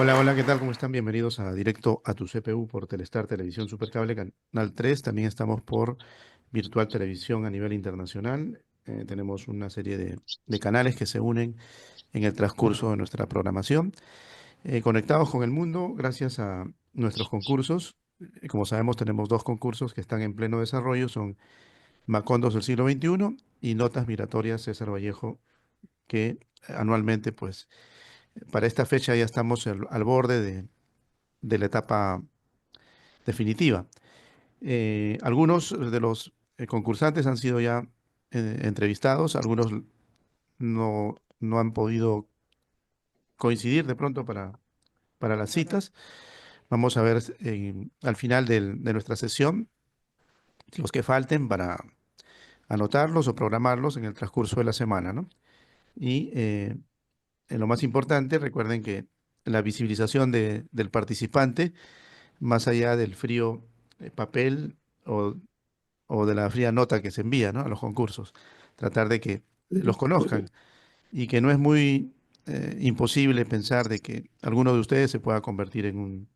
Hola, hola, ¿qué tal? ¿Cómo están? Bienvenidos a Directo a tu CPU por Telestar Televisión Supercable Canal 3. También estamos por Virtual Televisión a nivel internacional. Tenemos una serie de canales que se unen en el transcurso de nuestra programación, conectados con el mundo gracias a nuestros concursos. Como sabemos, tenemos dos concursos que están en pleno desarrollo, son Macondos del siglo XXI y Notas Migratorias César Vallejo, que anualmente, pues, para esta fecha ya estamos al borde de la etapa definitiva. Algunos de los concursantes han sido ya entrevistados, algunos no han podido coincidir de pronto para las citas. Vamos a ver al final de nuestra sesión los que falten para anotarlos o programarlos en el transcurso de la semana, ¿no? Y en lo más importante, recuerden que la visibilización del participante, más allá del frío papel o de la fría nota que se envía, ¿no?, a los concursos. Tratar de que los conozcan y que no es muy imposible pensar de que alguno de ustedes se pueda convertir en un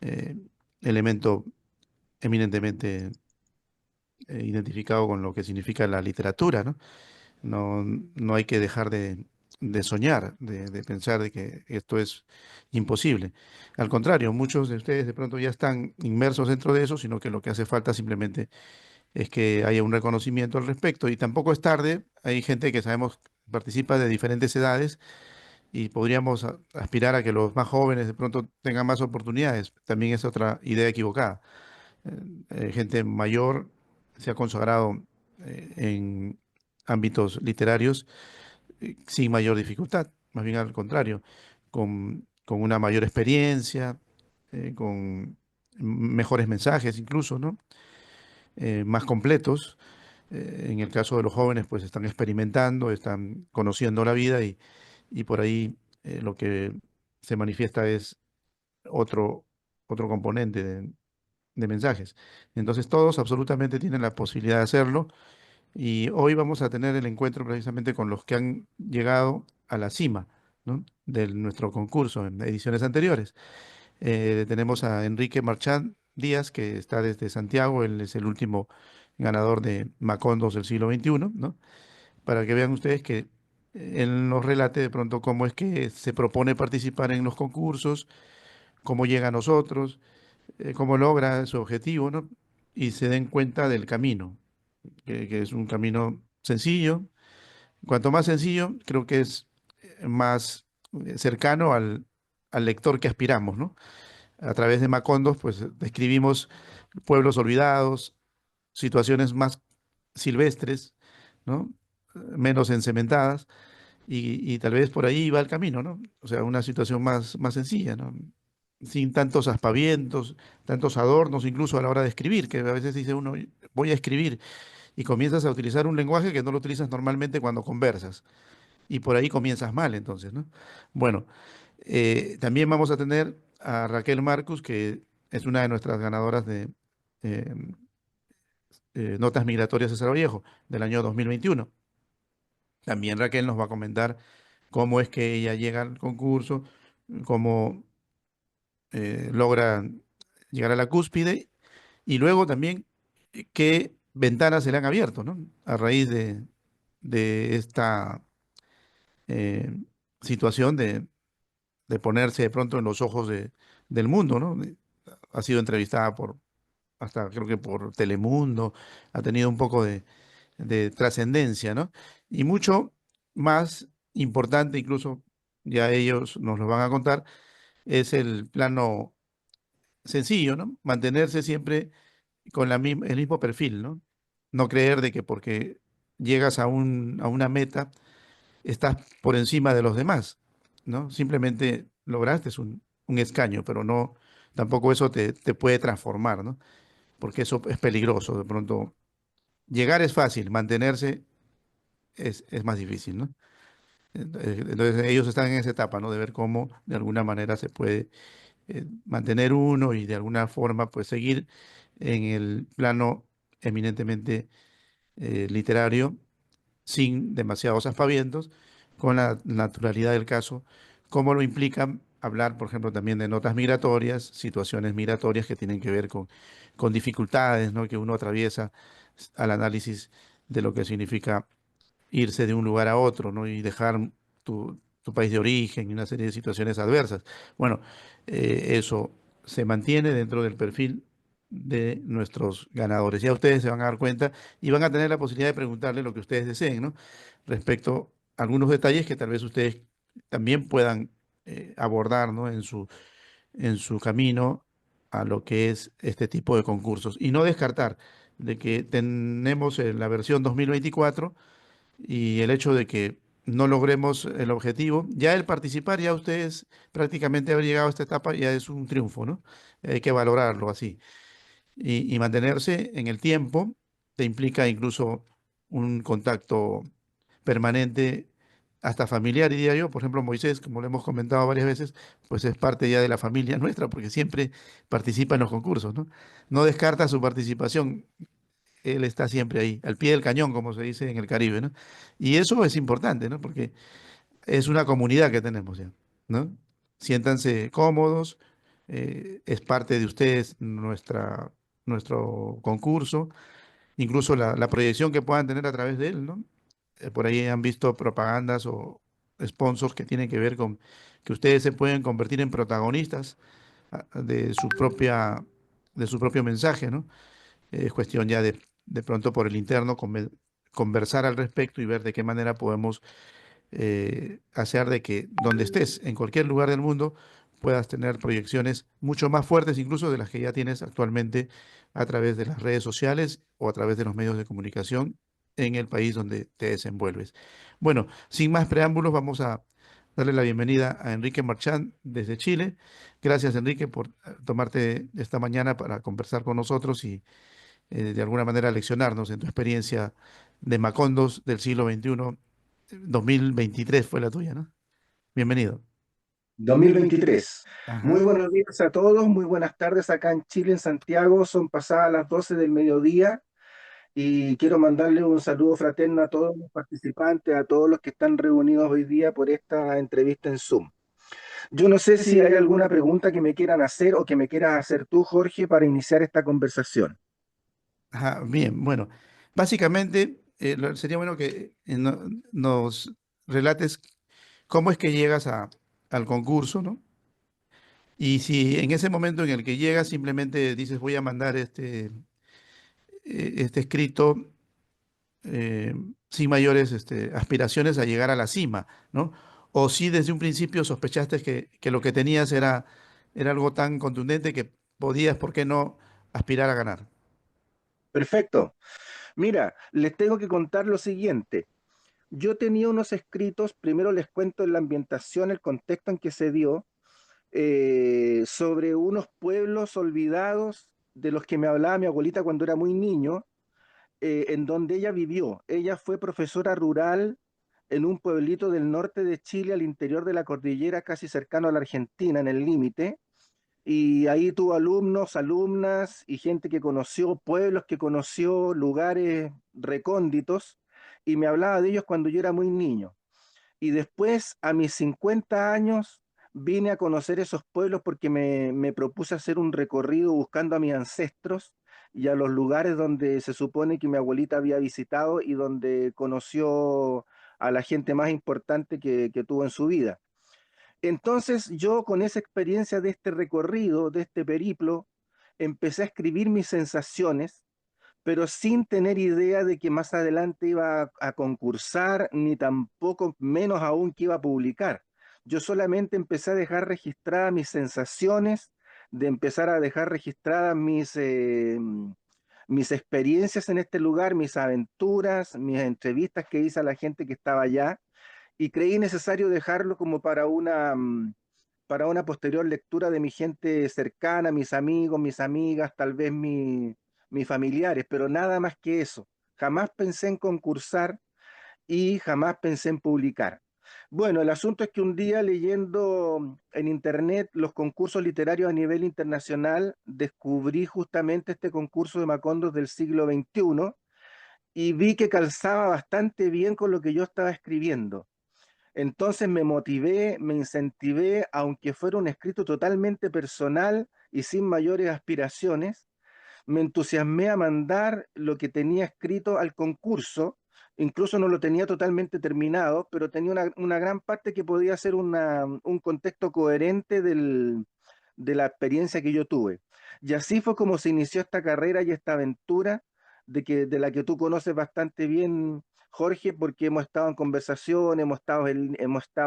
eh, elemento eminentemente identificado con lo que significa la literatura, ¿no? No, no hay que dejar de soñar, de pensar de que esto es imposible. Al contrario, muchos de ustedes de pronto ya están inmersos dentro de eso, sino que lo que hace falta simplemente es que haya un reconocimiento al respecto. Y tampoco es tarde, hay gente que sabemos participa de diferentes edades y podríamos aspirar a que los más jóvenes de pronto tengan más oportunidades. También es otra idea equivocada. Gente mayor se ha consagrado en ámbitos literarios sin mayor dificultad, más bien al contrario, con una mayor experiencia, con mejores mensajes incluso, ¿no? Más completos. En el caso de los jóvenes, pues están experimentando, están conociendo la vida y por ahí lo que se manifiesta es otro, otro componente de mensajes. Entonces todos absolutamente tienen la posibilidad de hacerlo y hoy vamos a tener el encuentro precisamente con los que han llegado a la cima, ¿no?, de nuestro concurso en ediciones anteriores. Tenemos a Enrique Marchán Díaz, que está desde Santiago, él es el último ganador de Macondos del siglo XXI, ¿no? Para que vean ustedes que él nos relate de pronto cómo es que se propone participar en los concursos, cómo llega a nosotros, cómo logra su objetivo, ¿no? Y se den cuenta del camino, que es un camino sencillo. Cuanto más sencillo, creo que es más cercano al lector que aspiramos, ¿no? A través de Macondos, pues describimos pueblos olvidados, situaciones más silvestres, ¿no?, menos encementadas, y tal vez por ahí va el camino, ¿no? O sea, una situación más sencilla, ¿no? Sin tantos aspavientos, tantos adornos, incluso a la hora de escribir, que a veces dice uno, voy a escribir, y comienzas a utilizar un lenguaje que no lo utilizas normalmente cuando conversas, y por ahí comienzas mal, entonces, ¿no? Bueno, también vamos a tener a Raquel Marcus, que es una de nuestras ganadoras de eh, Notas Migratorias de César Vallejo del año 2021. También Raquel nos va a comentar cómo es que ella llega al concurso, cómo logra llegar a la cúspide y luego también qué ventanas se le han abierto, ¿no?, a raíz de esta eh, situación de ponerse de pronto en los ojos del mundo, ¿no? Ha sido entrevistada hasta creo que por Telemundo, ha tenido un poco de trascendencia, ¿no? Y mucho más importante, incluso ya ellos nos lo van a contar, es el plano sencillo, ¿no? Mantenerse siempre con el mismo perfil, ¿no? No creer de que porque llegas a una meta estás por encima de los demás, ¿no? Simplemente lograste un escaño, pero no, tampoco eso te puede transformar, ¿no? Porque eso es peligroso. De pronto, llegar es fácil, mantenerse es más difícil, ¿no? Entonces ellos están en esa etapa, ¿no? De ver cómo de alguna manera se puede mantener uno y de alguna forma pues seguir en el plano eminentemente literario sin demasiados aspavientos, con la naturalidad del caso, como lo implican hablar, por ejemplo, también de notas migratorias, situaciones migratorias que tienen que ver con dificultades, ¿no? que uno atraviesa al análisis de lo que significa irse de un lugar a otro, ¿no? Y dejar tu país de origen y una serie de situaciones adversas. Bueno, eso se mantiene dentro del perfil de nuestros ganadores. Ya ustedes se van a dar cuenta y van a tener la posibilidad de preguntarle lo que ustedes deseen, ¿no? Respecto a algunos detalles que tal vez ustedes también puedan abordar, ¿no? En su camino a lo que es este tipo de concursos. Y no descartar de que tenemos la versión 2024 y el hecho de que no logremos el objetivo, ya el participar, ya ustedes prácticamente haber llegado a esta etapa ya es un triunfo, ¿no? Hay que valorarlo así. Y mantenerse en el tiempo te implica incluso un contacto permanente, hasta familiar, diría yo. Por ejemplo, Moisés, como lo hemos comentado varias veces, pues es parte ya de la familia nuestra, porque siempre participa en los concursos, ¿no? No descarta su participación, él está siempre ahí, al pie del cañón, como se dice en el Caribe, ¿no? Y eso es importante, ¿no? Porque es una comunidad que tenemos ya, ¿no? Siéntanse cómodos, es parte de ustedes nuestro concurso, incluso la proyección que puedan tener a través de él, ¿no? Por ahí han visto propagandas o sponsors que tienen que ver con que ustedes se pueden convertir en protagonistas de su propio mensaje, ¿no? Es cuestión ya de pronto por el interno conversar al respecto y ver de qué manera podemos hacer de que donde estés, en cualquier lugar del mundo, puedas tener proyecciones mucho más fuertes incluso de las que ya tienes actualmente a través de las redes sociales o a través de los medios de comunicación en el país donde te desenvuelves. Bueno, sin más preámbulos, vamos a darle la bienvenida a Enrique Marchán desde Chile. Gracias, Enrique, por tomarte esta mañana para conversar con nosotros y de alguna manera leccionarnos en tu experiencia de Macondos del siglo XXI. 2023 fue la tuya, ¿no? Bienvenido. 2023. Muy Ajá. buenos días a todos, muy buenas tardes acá en Chile, en Santiago. Son pasadas las 12 del mediodía y quiero mandarle un saludo fraterno a todos los participantes, a todos los que están reunidos hoy día por esta entrevista en Zoom. Yo no sé si hay alguna pregunta que me quieran hacer o que me quieras hacer tú, Jorge, para iniciar esta conversación. Ajá, bien, bueno, básicamente sería bueno que nos relates cómo es que llegas al concurso, ¿no? Y si en ese momento en el que llegas simplemente dices voy a mandar este escrito eh, sin mayores aspiraciones a llegar a la cima, ¿no? O si desde un principio sospechaste que lo que tenías era algo tan contundente que podías, ¿por qué no, aspirar a ganar? Perfecto. Mira, les tengo que contar lo siguiente. Yo tenía unos escritos, primero les cuento la ambientación, el contexto en que se dio, sobre unos pueblos olvidados de los que me hablaba mi abuelita cuando era muy niño, en donde ella vivió. Ella fue profesora rural en un pueblito del norte de Chile, al interior de la cordillera, casi cercano a la Argentina, en el límite. Y ahí tuvo alumnos, alumnas y gente que conoció, pueblos que conoció, lugares recónditos, y me hablaba de ellos cuando yo era muy niño. Y después, a mis 50 años, vine a conocer esos pueblos porque me propuse hacer un recorrido buscando a mis ancestros y a los lugares donde se supone que mi abuelita había visitado y donde conoció a la gente más importante que tuvo en su vida. Entonces yo con esa experiencia de este recorrido, de este periplo, empecé a escribir mis sensaciones, pero sin tener idea de que más adelante iba a concursar, ni tampoco menos aún que iba a publicar. Yo solamente empecé a dejar registradas mis sensaciones, de empezar a dejar registradas mis experiencias en este lugar, mis aventuras, mis entrevistas que hice a la gente que estaba allá, y creí necesario dejarlo como para una posterior lectura de mi gente cercana, mis amigos, mis amigas, tal vez mis familiares, pero nada más que eso. Jamás pensé en concursar y jamás pensé en publicar. Bueno, el asunto es que un día leyendo en internet los concursos literarios a nivel internacional, descubrí justamente este concurso de Macondos del siglo XXI y vi que calzaba bastante bien con lo que yo estaba escribiendo. Entonces me motivé, me incentivé, aunque fuera un escrito totalmente personal y sin mayores aspiraciones, me entusiasmé a mandar lo que tenía escrito al concurso. Incluso no lo tenía totalmente terminado, pero tenía una gran parte que podía ser un contexto coherente de la experiencia que yo tuve. Y así fue como se inició esta carrera y esta aventura de la que tú conoces bastante bien, Jorge, porque hemos estado en conversación, hemos estado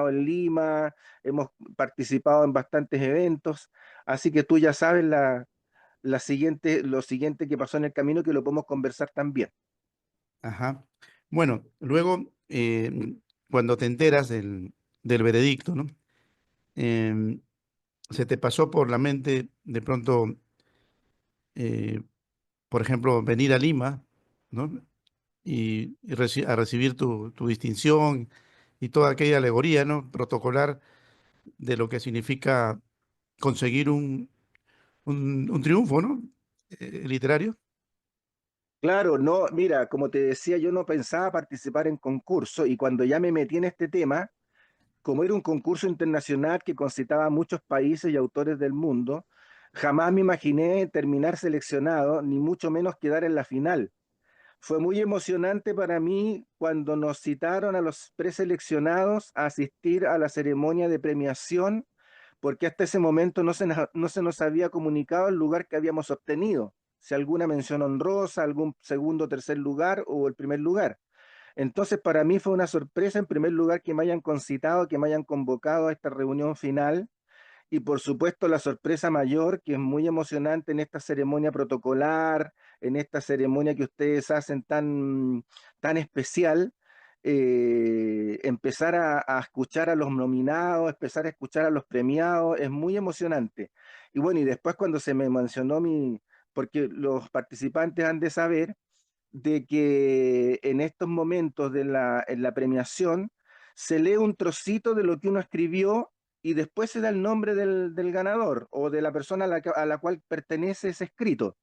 en Lima, hemos participado en bastantes eventos, así que tú ya sabes lo siguiente que pasó en el camino que lo podemos conversar también. Ajá. Bueno, luego, cuando te enteras del veredicto, ¿no? Em, ¿Se te pasó por la mente de pronto, eh, por ejemplo, venir a Lima, ¿no? A recibir tu distinción y toda aquella alegoría, ¿no? Protocolar de lo que significa conseguir un triunfo, ¿no? Literario. Claro, no, mira, como te decía, yo no pensaba participar en concurso y cuando ya me metí en este tema, como era un concurso internacional que concitaba a muchos países y autores del mundo, jamás me imaginé terminar seleccionado, ni mucho menos quedar en la final. Fue muy emocionante para mí cuando nos citaron a los preseleccionados a asistir a la ceremonia de premiación, porque hasta ese momento no se nos había comunicado el lugar que habíamos obtenido, si alguna mención honrosa, algún segundo o tercer lugar o el primer lugar. Entonces, para mí fue una sorpresa, en primer lugar, que me hayan concitado, que me hayan convocado a esta reunión final y por supuesto la sorpresa mayor, que es muy emocionante en esta ceremonia protocolar, en esta ceremonia que ustedes hacen tan especial, empezar a escuchar a los nominados, empezar a escuchar a los premiados, es muy emocionante. Y bueno, y después cuando se me mencionó porque los participantes han de saber de que en estos momentos en la premiación se lee un trocito de lo que uno escribió y después se da el nombre del ganador o de la persona a la cual pertenece ese escrito.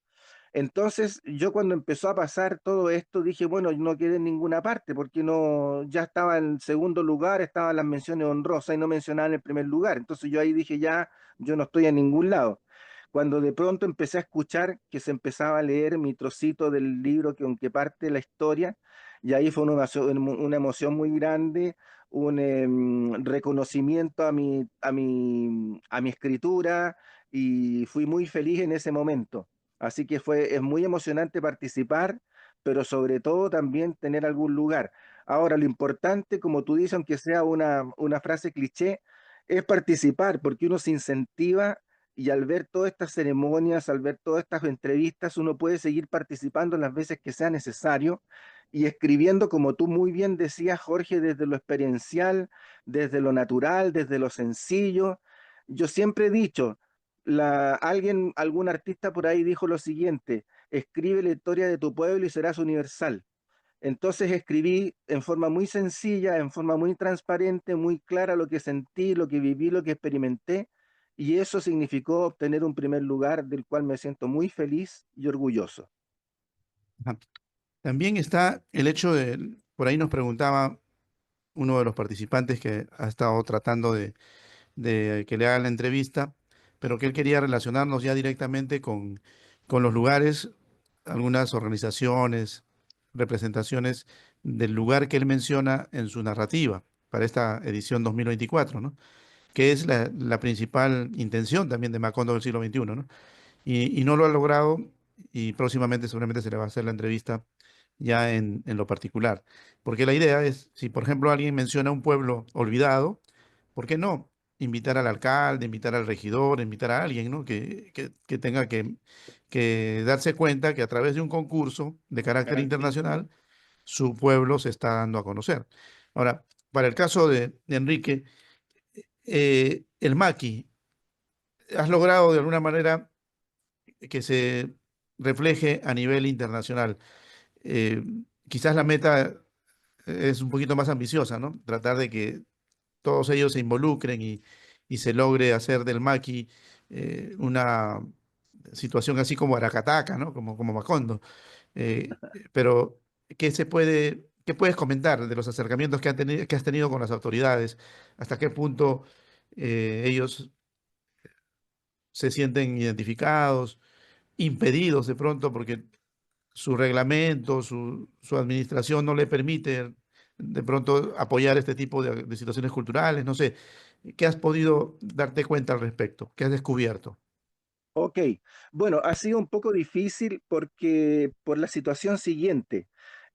Entonces, yo cuando empezó a pasar todo esto, dije, bueno, no quedé en ninguna parte, porque no, ya estaba en segundo lugar, estaban las menciones honrosas y no mencionaban el primer lugar. Entonces yo ahí dije, ya, yo no estoy en ningún lado. Cuando de pronto empecé a escuchar que se empezaba a leer mi trocito del libro que aunque parte la historia, y ahí fue una emoción muy grande, un reconocimiento a mi escritura, y fui muy feliz en ese momento. Así que es muy emocionante participar, pero sobre todo también tener algún lugar. Ahora, lo importante, como tú dices, aunque sea una frase cliché, es participar, porque uno se incentiva y al ver todas estas ceremonias, al ver todas estas entrevistas, uno puede seguir participando las veces que sea necesario y escribiendo, como tú muy bien decías, Jorge, desde lo experiencial, desde lo natural, desde lo sencillo. Yo siempre he dicho, algún artista por ahí dijo lo siguiente: escribe la historia de tu pueblo y serás universal. Entonces escribí en forma muy sencilla, en forma muy transparente, muy clara lo que sentí, lo que viví, lo que experimenté, y eso significó obtener un primer lugar del cual me siento muy feliz y orgulloso. Ajá. También está el hecho de, por ahí nos preguntaba uno de los participantes que ha estado tratando de que le haga la entrevista, pero que él quería relacionarnos ya directamente con los lugares, algunas organizaciones, representaciones del lugar que él menciona en su narrativa para esta edición 2024, ¿no? Que es la principal intención también de Macondo del siglo XXI, ¿no? Y no lo ha logrado y próximamente seguramente se le va a hacer la entrevista ya en lo particular. Porque la idea es, si por ejemplo alguien menciona un pueblo olvidado, ¿por qué no invitar al alcalde, invitar al regidor, invitar a alguien, ¿no? Que tenga que darse cuenta que a través de un concurso de carácter internacional, su pueblo se está dando a conocer. Ahora, para el caso de Enrique, el Maqui, has logrado de alguna manera que se refleje a nivel internacional. Eh, Quizás la meta es un poquito más ambiciosa, ¿no? Tratar de que todos ellos se involucren y se logre hacer del maqui una situación así como Aracataca, ¿no? Como Macondo. Pero, ¿qué se puede ¿Qué puedes comentar de los acercamientos que has tenido con las autoridades? ¿Hasta qué punto ellos se sienten identificados, impedidos de pronto porque su reglamento, su administración no le permite de pronto apoyar este tipo de situaciones culturales? No sé, ¿qué has podido darte cuenta al respecto? ¿Qué has descubierto? Ok, bueno, ha sido un poco difícil porque por la situación siguiente,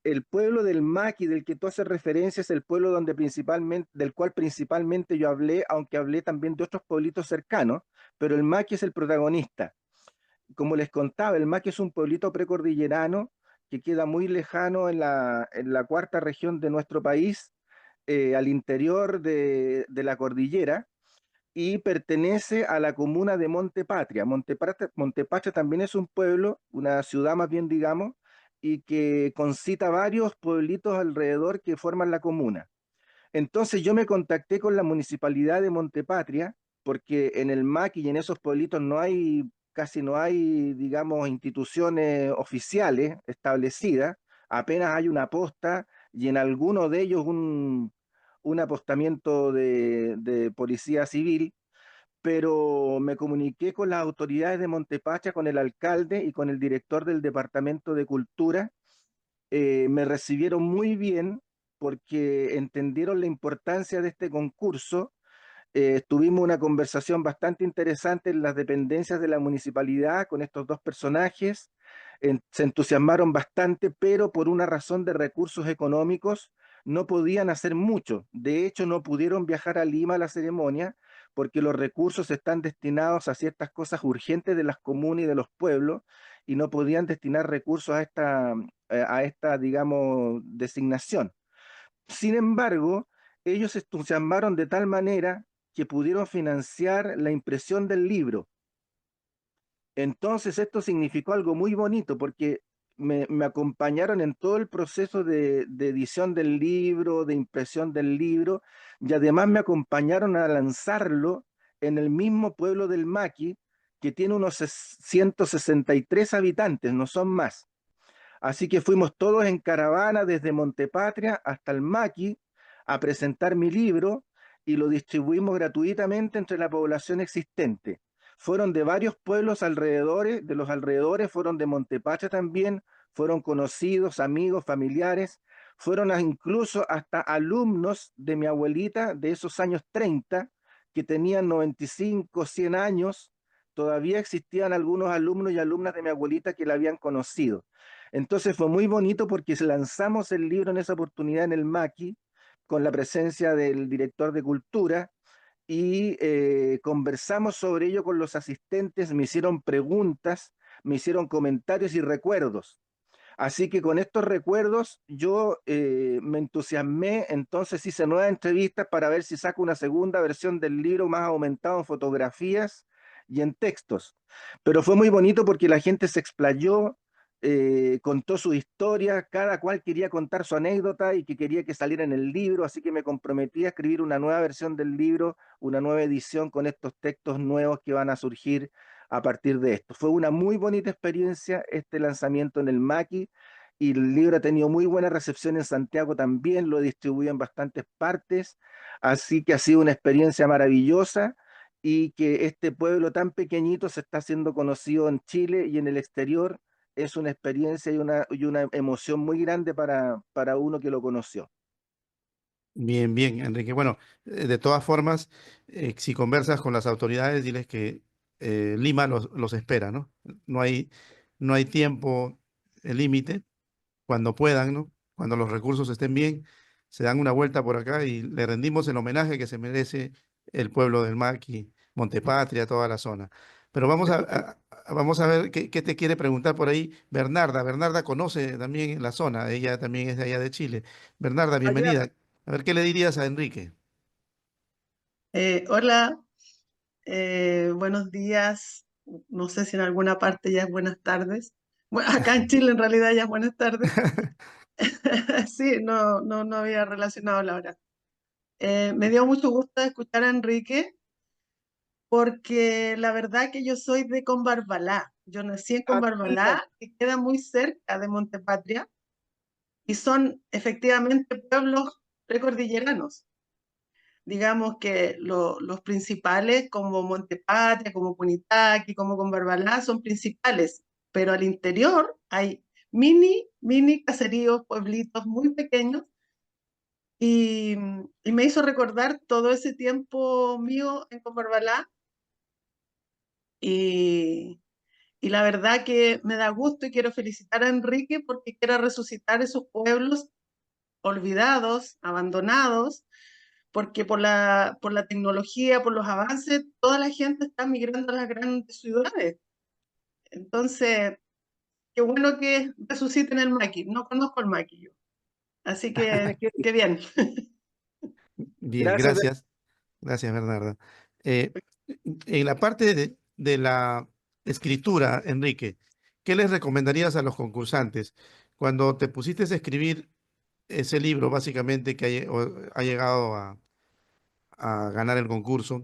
el pueblo del Maqui del que tú haces referencia es el pueblo donde principalmente, del cual principalmente yo hablé, aunque hablé también de otros pueblitos cercanos, pero el Maqui es el protagonista. Como les contaba, el Maqui es un pueblito precordillerano que queda muy lejano en la cuarta región de nuestro país, al interior de la cordillera y pertenece a la comuna de Montepatria. Montepatria también es un pueblo, una ciudad más bien digamos, y que concita varios pueblitos alrededor que forman la comuna. Entonces yo me contacté con la municipalidad de Montepatria, porque en el MAC y en esos pueblitos no hay, casi no hay, digamos, instituciones oficiales establecidas, apenas hay una posta y en alguno de ellos un apostamiento de policía civil, pero me comuniqué con las autoridades de Montepatria, con el alcalde y con el director del Departamento de Cultura. Me recibieron muy bien porque entendieron la importancia de este concurso. Tuvimos una conversación bastante interesante en las dependencias de la municipalidad con estos dos personajes. Se entusiasmaron bastante, pero por una razón de recursos económicos no podían hacer mucho. De hecho, no pudieron viajar a Lima a la ceremonia porque los recursos están destinados a ciertas cosas urgentes de las comunas y de los pueblos y no podían destinar recursos a esta, digamos, designación. Sin embargo, ellos se entusiasmaron de tal manera que pudieron financiar la impresión del libro. Entonces esto significó algo muy bonito porque me acompañaron en todo el proceso de edición del libro, de impresión del libro, y además me acompañaron a lanzarlo en el mismo pueblo del Maqui, que tiene unos 163 habitantes, no son más. Así que fuimos todos en caravana desde Montepatria hasta el Maqui a presentar mi libro y lo distribuimos gratuitamente entre la población existente. Fueron de varios pueblos alrededores, de los alrededores, fueron de Montepatria también, fueron conocidos, amigos, familiares, incluso hasta alumnos de mi abuelita de esos años 30 que tenían 95, 100 años, todavía existían algunos alumnos y alumnas de mi abuelita que la habían conocido. Entonces fue muy bonito porque lanzamos el libro en esa oportunidad en el Maqui, con la presencia del director de cultura, y conversamos sobre ello con los asistentes, me hicieron preguntas, me hicieron comentarios y recuerdos. Así que con estos recuerdos yo me entusiasmé, entonces hice nuevas entrevistas para ver si saco una segunda versión del libro más aumentado en fotografías y en textos. Pero fue muy bonito porque la gente se explayó, contó su historia, cada cual quería contar su anécdota y que quería que saliera en el libro, así que me comprometí a escribir una nueva versión del libro, una nueva edición con estos textos nuevos que van a surgir a partir de esto. Fue una muy bonita experiencia este lanzamiento en el Maqui y el libro ha tenido muy buena recepción en Santiago también, lo he distribuido en bastantes partes, así que ha sido una experiencia maravillosa y que este pueblo tan pequeñito se está haciendo conocido en Chile y en el exterior. Es una experiencia y una emoción muy grande para uno que lo conoció. Bien, bien, Enrique. Bueno, de todas formas, si conversas con las autoridades, diles que Lima los espera, ¿no? No hay, no hay tiempo límite. Cuando puedan, ¿no? Cuando los recursos estén bien, se dan una vuelta por acá y le rendimos el homenaje que se merece el pueblo del Maqui, Montepatria, toda la zona. Pero Estupendo. vamos a ver qué te quiere preguntar por ahí Bernarda. Bernarda conoce también la zona, ella también es de allá de Chile. Bernarda, Allá, bienvenida. A ver, ¿qué le dirías a Enrique? Hola, buenos días. No sé si en alguna parte ya es buenas tardes. Bueno, acá en Chile en realidad ya es buenas tardes. Sí, no había relacionado la hora. Me dio mucho gusto escuchar a Enrique porque la verdad que yo soy de Combarbalá. Yo nací en ah, mira, Combarbalá, que queda muy cerca de Montepatria. y son efectivamente pueblos precordilleranos. Digamos que los principales como Montepatria, como Punitaqui, como Combarbalá son principales, pero al interior hay mini caseríos, pueblitos muy pequeños y, y me hizo recordar todo ese tiempo mío en Combarbalá y, y la verdad que me da gusto y quiero felicitar a Enrique porque quiere resucitar esos pueblos olvidados, abandonados, porque por la tecnología, por los avances, toda la gente está migrando a las grandes ciudades. Entonces, qué bueno que resuciten el maqui. No conozco el maqui yo. Así que, qué bien. Bien, Gracias. gracias. Gracias, Bernarda. Eh, en la parte de la escritura, Enrique, ¿qué les recomendarías a los concursantes? Cuando te pusiste a escribir ese libro, básicamente, que ha llegado a ganar el concurso,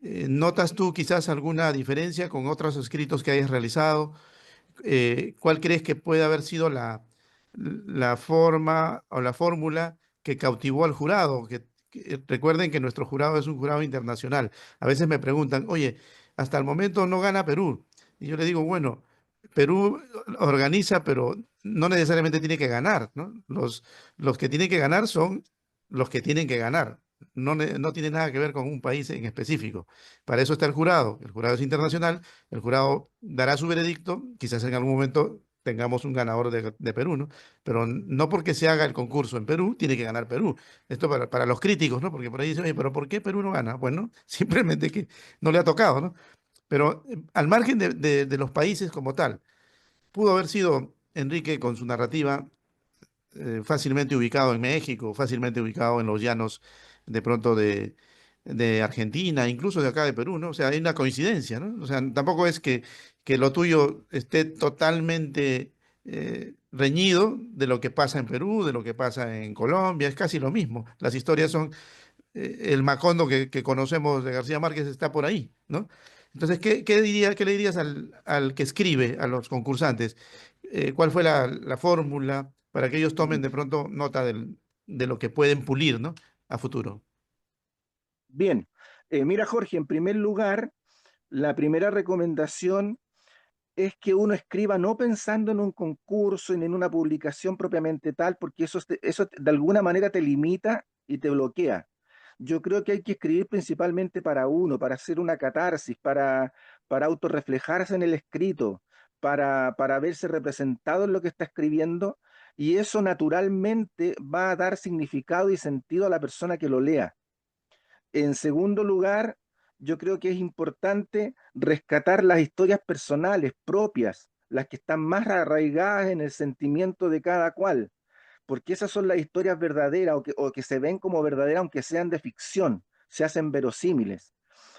¿notas tú quizás alguna diferencia con otros escritos que hayas realizado? ¿Cuál crees que puede haber sido la forma o la fórmula que cautivó al jurado? Recuerden que nuestro jurado es un jurado internacional. A veces me preguntan, oye, hasta el momento no gana Perú. Y yo le digo, bueno, Perú organiza, pero no necesariamente tiene que ganar, ¿no? Los que tienen que ganar son los que tienen que ganar. No tiene nada que ver con un país en específico. Para eso está el jurado. El jurado es internacional, el jurado dará su veredicto, quizás en algún momento tengamos un ganador de Perú, ¿no? Pero no porque se haga el concurso en Perú, tiene que ganar Perú. Esto para los críticos, ¿no? Porque por ahí dicen, oye, pero ¿por qué Perú no gana? Bueno, simplemente que no le ha tocado, ¿no? Pero al margen de los países como tal, pudo haber sido Enrique con su narrativa fácilmente ubicado en México, fácilmente ubicado en los llanos de pronto de Argentina, incluso de acá de Perú, ¿no? O sea, hay una coincidencia, ¿no? O sea, tampoco es que lo tuyo esté totalmente reñido de lo que pasa en Perú, de lo que pasa en Colombia, es casi lo mismo. Las historias son, el Macondo que conocemos de García Márquez está por ahí, ¿no? Entonces, qué le dirías al que escribe, a los concursantes? ¿Cuál fue la fórmula para que ellos tomen de pronto nota de lo que pueden pulir, ¿no? A futuro. Bien. Mira, Jorge, en primer lugar, la primera recomendación es que uno escriba no pensando en un concurso, en una publicación propiamente tal, porque eso de alguna manera te limita y te bloquea. Yo creo que hay que escribir principalmente para uno, para hacer una catarsis, para autorreflejarse en el escrito, para verse representado en lo que está escribiendo, y eso naturalmente va a dar significado y sentido a la persona que lo lea. En segundo lugar, yo creo que es importante rescatar las historias personales propias, las que están más arraigadas en el sentimiento de cada cual, porque esas son las historias verdaderas o que se ven como verdaderas, aunque sean de ficción, se hacen verosímiles.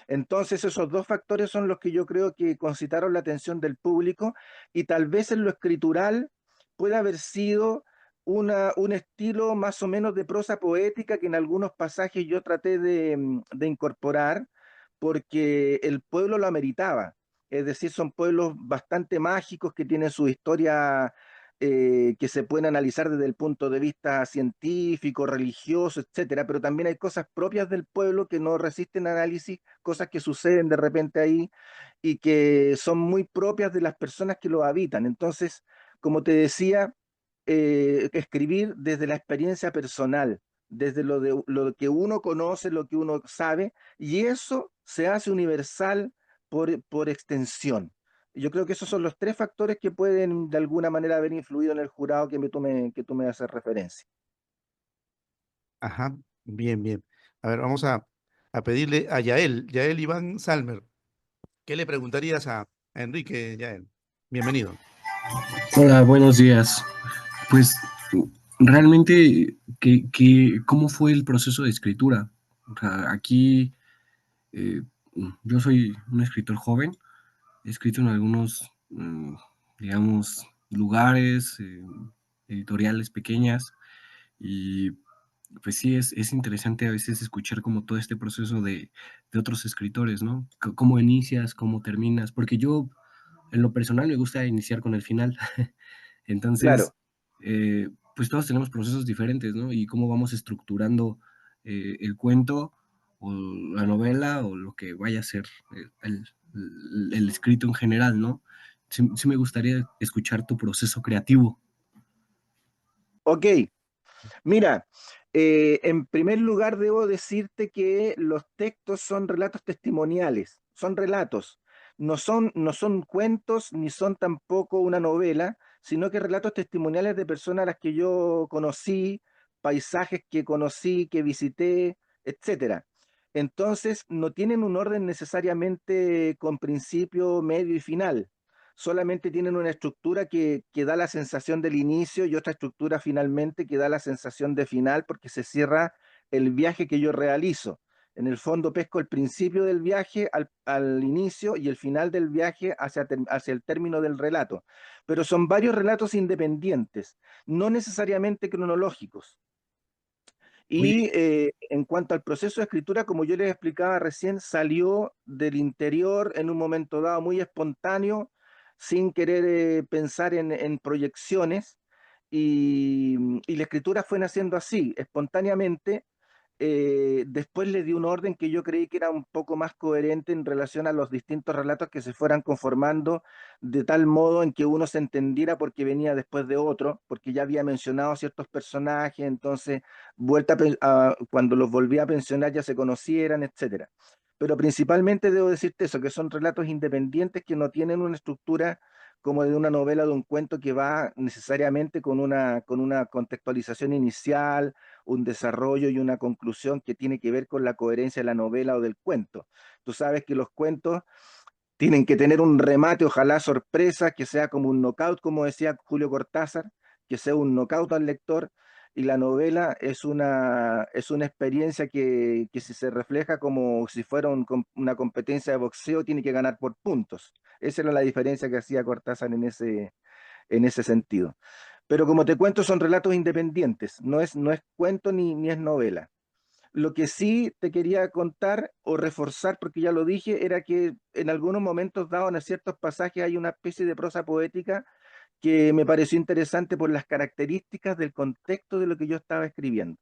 Entonces, esos dos factores son los que yo creo que concitaron la atención del público y tal vez en lo escritural puede haber sido un estilo más o menos de prosa poética que en algunos pasajes yo traté de incorporar porque el pueblo lo ameritaba. Es decir, son pueblos bastante mágicos que tienen su historia que se pueden analizar desde el punto de vista científico, religioso, etcétera, pero también hay cosas propias del pueblo que no resisten análisis, cosas que suceden de repente ahí y que son muy propias de las personas que lo habitan. Entonces, como te decía, escribir desde la experiencia personal, desde lo que uno conoce, lo que uno sabe, y eso se hace universal por extensión. Yo creo que esos son los tres factores que pueden de alguna manera haber influido en el jurado que tú me haces referencia. Ajá, bien, bien. A ver, vamos a pedirle a Yael Iván Salmer. ¿Qué le preguntarías a Enrique, Yael? Bienvenido. Hola, buenos días. Pues realmente, ¿cómo fue el proceso de escritura? O sea, aquí eh, yo soy un escritor joven, he escrito en algunos, digamos, lugares, editoriales pequeñas, y pues sí, es interesante a veces escuchar como todo este proceso de otros escritores, ¿no? ¿Cómo inicias, cómo terminas? Porque yo, en lo personal, me gusta iniciar con el final. Claro. Entonces, pues todos tenemos procesos diferentes, ¿no? Y cómo vamos estructurando el cuento o la novela o lo que vaya a ser el escrito en general, ¿no? Sí, sí me gustaría escuchar tu proceso creativo. Ok, mira, en primer lugar debo decirte que los textos son relatos testimoniales, son relatos, no son cuentos ni son tampoco una novela, sino que relatos testimoniales de personas a las que yo conocí, paisajes que conocí, que visité, etcétera. Entonces, no tienen un orden necesariamente con principio, medio y final. Solamente tienen una estructura que da la sensación del inicio y otra estructura finalmente que da la sensación de final porque se cierra el viaje que yo realizo. En el fondo pesco el principio del viaje al inicio y el final del viaje hacia el término del relato. Pero son varios relatos independientes, no necesariamente cronológicos. Oye, Y en cuanto al proceso de escritura, como yo les explicaba recién, salió del interior en un momento dado muy espontáneo, sin querer pensar en proyecciones, y la escritura fue naciendo así, espontáneamente. Después le di un orden que yo creí que era un poco más coherente en relación a los distintos relatos que se fueran conformando, de tal modo en que uno se entendiera porque venía después de otro, porque ya había mencionado ciertos personajes, entonces cuando los volví a pensionar ya se conocieran, etcétera. Pero principalmente debo decirte eso, que son relatos independientes que no tienen una estructura como de una novela o de un cuento que va necesariamente con una contextualización inicial, un desarrollo y una conclusión que tiene que ver con la coherencia de la novela o del cuento. Tú sabes que los cuentos tienen que tener un remate, ojalá sorpresa, que sea como un knockout, como decía Julio Cortázar, que sea un knockout al lector, y la novela es una experiencia que si se refleja como si fuera una competencia de boxeo, tiene que ganar por puntos. Esa era la diferencia que hacía Cortázar en ese sentido. Pero como te cuento, son relatos independientes, no es cuento ni es novela. Lo que sí te quería contar o reforzar, porque ya lo dije, era que en algunos momentos dados, en ciertos pasajes, hay una especie de prosa poética que me pareció interesante por las características del contexto de lo que yo estaba escribiendo.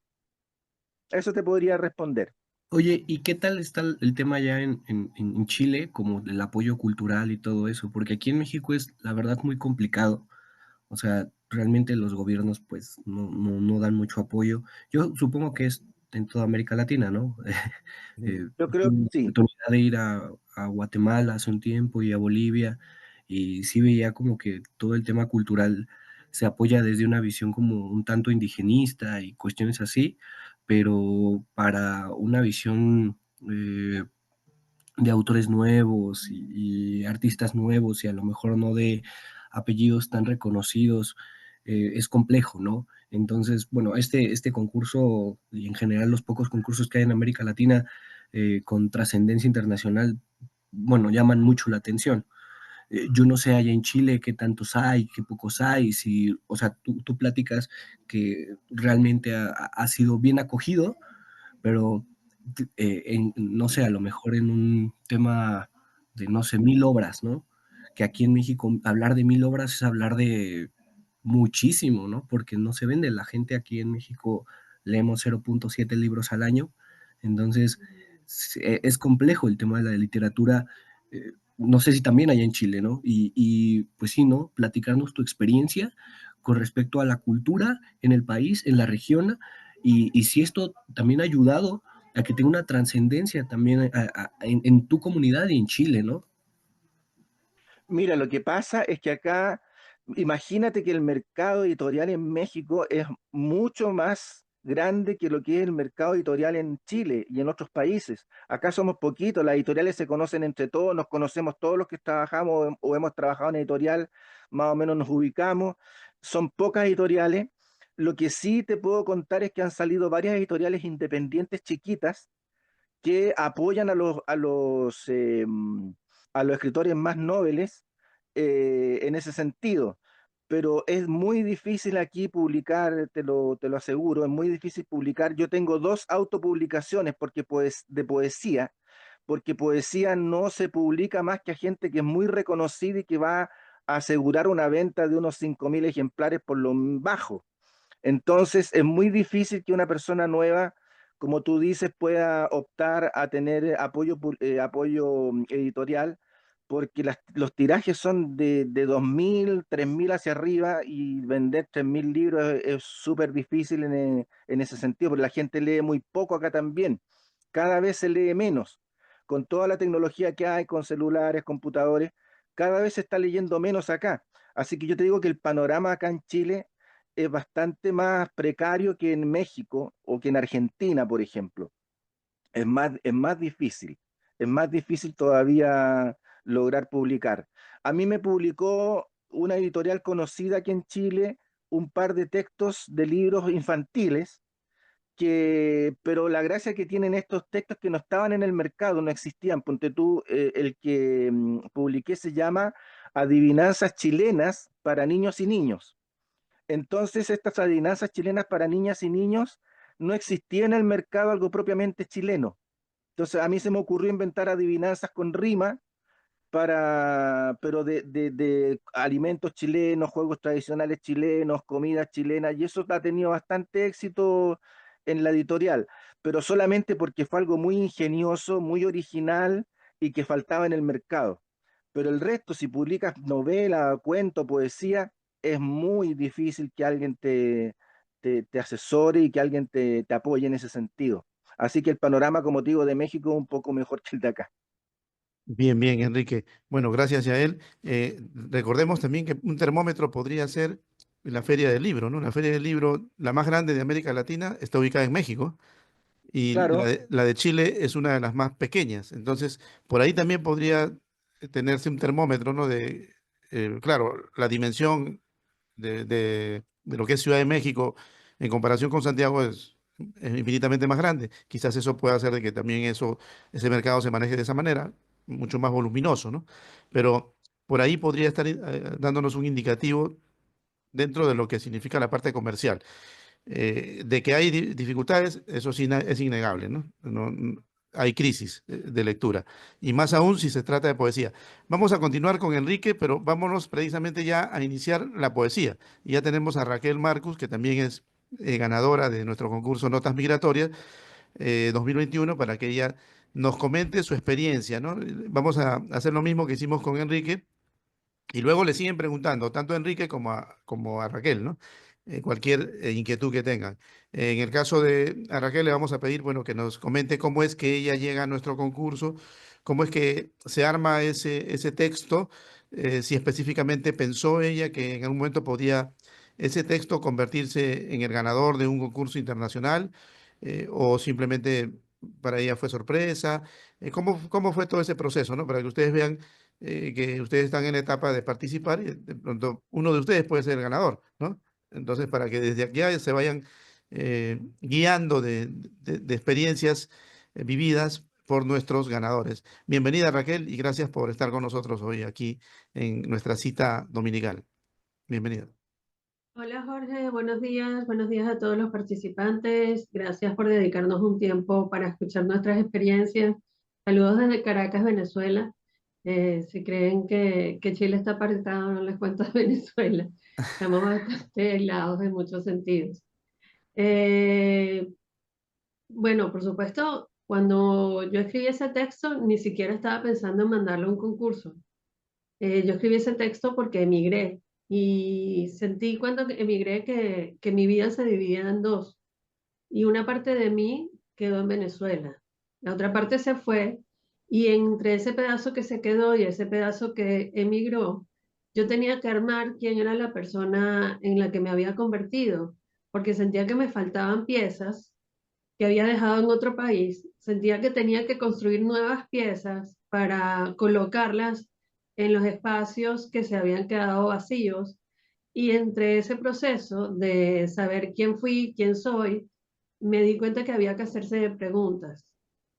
Eso te podría responder. oye, ¿y qué tal está el tema ya en Chile, como el apoyo cultural y todo eso? Porque aquí en México es, la verdad, muy complicado. O sea, realmente los gobiernos pues no dan mucho apoyo. Yo supongo que es en toda América Latina, ¿no? Yo creo Tuve que la sí. oportunidad de ir a Guatemala hace un tiempo y a Bolivia, y sí veía como que todo el tema cultural se apoya desde una visión como un tanto indigenista y cuestiones así, pero para una visión de autores nuevos y artistas nuevos y a lo mejor no de apellidos tan reconocidos, es complejo, ¿no? Entonces, bueno, este concurso y en general los pocos concursos que hay en América Latina con trascendencia internacional, bueno, llaman mucho la atención. Yo no sé allá en Chile qué tantos hay, qué pocos hay, si, o sea, tú platicas que realmente ha sido bien acogido, pero no sé, a lo mejor en un tema de, no sé, 1000 obras, ¿no? Que aquí en México hablar de 1000 obras es hablar de muchísimo, ¿no? Porque no se vende. La gente aquí en México leemos 0.7 libros al año, entonces es complejo el tema de la literatura. No sé si también hay en Chile, ¿no? Y pues sí, ¿no? Platicarnos tu experiencia con respecto a la cultura en el país, en la región, y si esto también ha ayudado a que tenga una trascendencia también en tu comunidad y en Chile, ¿no? Mira, lo que pasa es que acá, imagínate que el mercado editorial en México es mucho más grande que lo que es el mercado editorial en Chile y en otros países. Acá somos poquitos, las editoriales se conocen entre todos, nos conocemos todos los que trabajamos o hemos trabajado en editorial, más o menos nos ubicamos. Son pocas editoriales. Lo que sí te puedo contar es que han salido varias editoriales independientes chiquitas que apoyan a los escritores más nobles en ese sentido. Pero es muy difícil aquí publicar, te lo aseguro, es muy difícil publicar. Yo tengo dos autopublicaciones de poesía, porque poesía no se publica más que a gente que es muy reconocida y que va a asegurar una venta de unos 5.000 ejemplares por lo bajo. Entonces es muy difícil que una persona nueva, como tú dices, pueda optar a tener apoyo editorial, porque los tirajes son de 2.000, 3.000 hacia arriba, y vender 3.000 libros es súper difícil en ese sentido, porque la gente lee muy poco acá también. Cada vez se lee menos. Con toda la tecnología que hay, con celulares, computadores, cada vez se está leyendo menos acá. Así que yo te digo que el panorama acá en Chile es bastante más precario que en México o que en Argentina, por ejemplo. Es más difícil, es más difícil todavía lograr publicar. A mí me publicó una editorial conocida aquí en Chile un par de textos de libros infantiles, pero la gracia que tienen estos textos que no estaban en el mercado, no existían. Ponte tú, el que publiqué se llama Adivinanzas chilenas para niños y niños. Entonces, estas adivinanzas chilenas para niñas y niños no existía en el mercado algo propiamente chileno. Entonces, a mí se me ocurrió inventar adivinanzas con rima pero de alimentos chilenos, juegos tradicionales chilenos, comidas chilenas, y eso ha tenido bastante éxito en la editorial, pero solamente porque fue algo muy ingenioso, muy original y que faltaba en el mercado. Pero el resto, si publicas novela, cuento, poesía, es muy difícil que alguien te asesore y que alguien te apoye en ese sentido. Así que el panorama, como te digo, de México es un poco mejor que el de acá. Bien, bien, Enrique. Bueno, gracias a él. Recordemos también que un termómetro podría ser la Feria del Libro, ¿no? La Feria del Libro, la más grande de América Latina, está ubicada en México y Claro. la de Chile es una de las más pequeñas. Entonces, por ahí también podría tenerse un termómetro, ¿no? Claro, la dimensión de lo que es Ciudad de México en comparación con Santiago es infinitamente más grande. Quizás eso pueda hacer de que también ese mercado se maneje de esa manera, mucho más voluminoso, ¿no? Pero por ahí podría estar dándonos un indicativo dentro de lo que significa la parte comercial. De que hay dificultades, eso sí es innegable, ¿no? Hay crisis de lectura, y más aún si se trata de poesía. Vamos a continuar con Enrique, pero vámonos precisamente ya a iniciar la poesía. Y ya tenemos a Raquel Marcus, que también es ganadora de nuestro concurso Notas Migratorias 2021, para que ella nos comente su experiencia, ¿no? Vamos a hacer lo mismo que hicimos con Enrique y luego le siguen preguntando, tanto a Enrique como a Raquel, ¿no? Cualquier inquietud que tengan. En el caso de a Raquel le vamos a pedir, bueno, que nos comente cómo es que ella llega a nuestro concurso, cómo es que se arma ese texto, si específicamente pensó ella que en algún momento podía ese texto convertirse en el ganador de un concurso internacional, o simplemente para ella fue sorpresa. ¿Cómo fue todo ese proceso, ¿no? Para que ustedes vean que ustedes están en la etapa de participar y de pronto uno de ustedes puede ser el ganador, ¿no? Entonces, para que desde aquí se vayan guiando de experiencias vividas por nuestros ganadores. Bienvenida, Raquel, y gracias por estar con nosotros hoy aquí en nuestra cita dominical. Bienvenida. Hola Jorge, buenos días a todos los participantes. Gracias por dedicarnos un tiempo para escuchar nuestras experiencias. Saludos desde Caracas, Venezuela. Si creen que Chile está apartado, no les cuento de Venezuela. Estamos bastante aislados en muchos sentidos. Eh, bueno, por supuesto, cuando yo escribí ese texto, ni siquiera estaba pensando en mandarlo a un concurso. Yo escribí ese texto porque emigré y sentí cuando emigré que mi vida se dividía en dos y una parte de mí quedó en Venezuela, la otra parte se fue y entre ese pedazo que se quedó y ese pedazo que emigró, yo tenía que armar quién era la persona en la que me había convertido, porque sentía que me faltaban piezas que había dejado en otro país, sentía que tenía que construir nuevas piezas para colocarlas en los espacios que se habían quedado vacíos. Y entre ese proceso de saber quién fui, quién soy, me di cuenta que había que hacerse preguntas.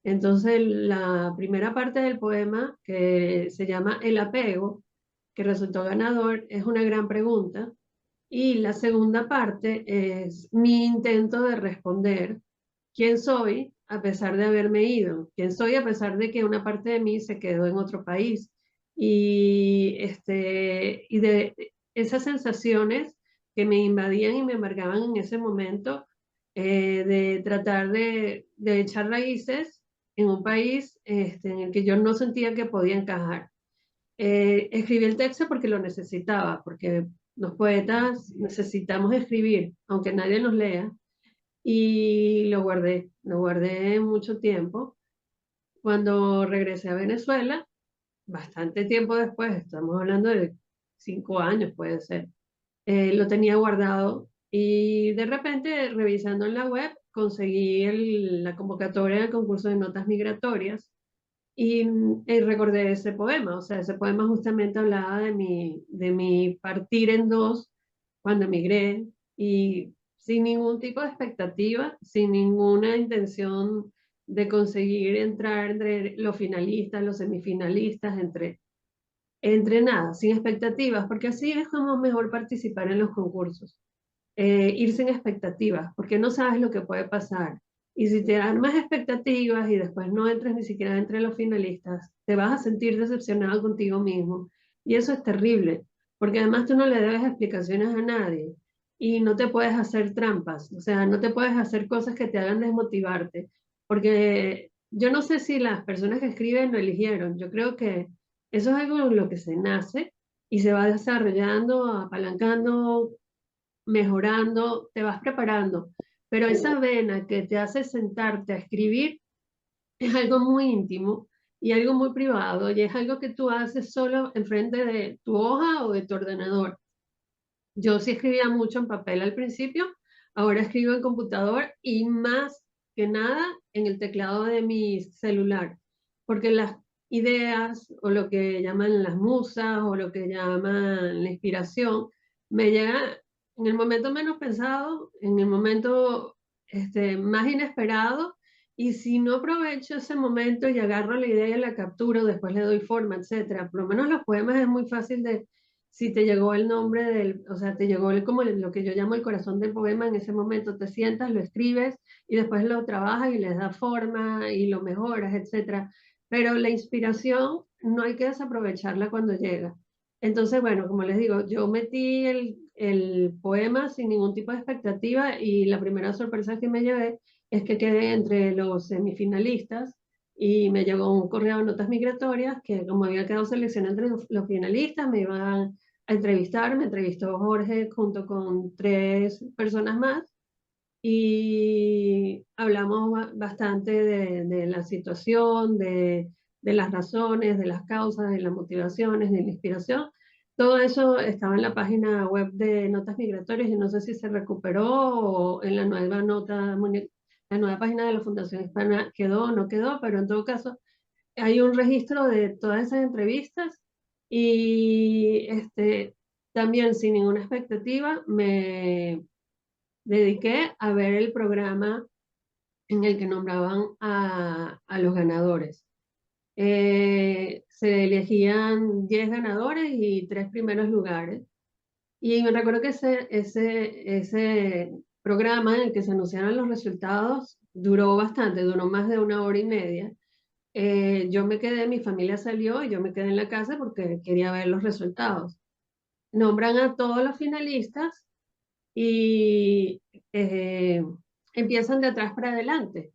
Entonces, la primera parte del poema, que se llama El apego, que resultó ganador, es una gran pregunta. Y la segunda parte es mi intento de responder quién soy a pesar de haberme ido, quién soy a pesar de que una parte de mí se quedó en otro país. Y de esas sensaciones que me invadían y me embargaban en ese momento, de tratar de echar raíces en un país en el que yo no sentía que podía encajar. Escribí el texto porque lo necesitaba, porque los poetas necesitamos escribir, aunque nadie nos lea, y lo guardé mucho tiempo. Cuando regresé a Venezuela, bastante tiempo después, estamos hablando de 5 años, puede ser, lo tenía guardado y de repente, revisando en la web, conseguí la convocatoria del concurso de notas migratorias y recordé ese poema. O sea, ese poema justamente hablaba de mi partir en dos cuando emigré y sin ningún tipo de expectativa, sin ninguna intención de conseguir entrar entre los finalistas, los semifinalistas, entre nada, sin expectativas, porque así es como mejor participar en los concursos. Ir sin expectativas, porque no sabes lo que puede pasar. Y si te dan más expectativas y después no entras ni siquiera entre los finalistas, te vas a sentir decepcionado contigo mismo. Y eso es terrible, porque además tú no le debes explicaciones a nadie y no te puedes hacer trampas, o sea, no te puedes hacer cosas que te hagan desmotivarte, porque yo no sé si las personas que escriben lo eligieron. Yo creo que eso es algo en lo que se nace y se va desarrollando, apalancando, mejorando, te vas preparando, pero esa vena que te hace sentarte a escribir es algo muy íntimo y algo muy privado y es algo que tú haces solo enfrente de tu hoja o de tu ordenador. Yo sí escribía mucho en papel al principio, ahora escribo en computador y más que nada en el teclado de mi celular, porque las ideas o lo que llaman las musas o lo que llaman la inspiración me llega en el momento menos pensado, en el momento más inesperado, y si no aprovecho ese momento y agarro la idea y la capturo, después le doy forma, etcétera. Por lo menos los poemas es muy fácil de, si te llegó el nombre o sea, te llegó como lo que yo llamo el corazón del poema, en ese momento te sientas, lo escribes y después lo trabajas y les das forma y lo mejoras, etcétera. Pero la inspiración no hay que desaprovecharla cuando llega. Entonces, bueno, como les digo, yo metí el poema sin ningún tipo de expectativa y la primera sorpresa que me llevé es que quedé entre los semifinalistas y me llegó un correo de notas migratorias que, como había quedado seleccionado entre los finalistas, me iban a entrevistar. Me entrevistó Jorge junto con 3 personas más y hablamos bastante de la situación, de las razones, de las causas, de las motivaciones, de la inspiración. Todo eso estaba en la página web de Notas Migratorias y no sé si se recuperó o en la nueva la nueva página de la Fundación Hispana quedó o no quedó, pero en todo caso hay un registro de todas esas entrevistas y también sin ninguna expectativa me dediqué a ver el programa en el que nombraban a los ganadores. Se elegían 10 ganadores y 3 primeros lugares. Y me recuerdo que ese programa en el que se anunciaron los resultados duró bastante, duró más de 1 hora y media. Yo me quedé, mi familia salió y yo me quedé en la casa porque quería ver los resultados. Nombran a todos los finalistas y empiezan de atrás para adelante.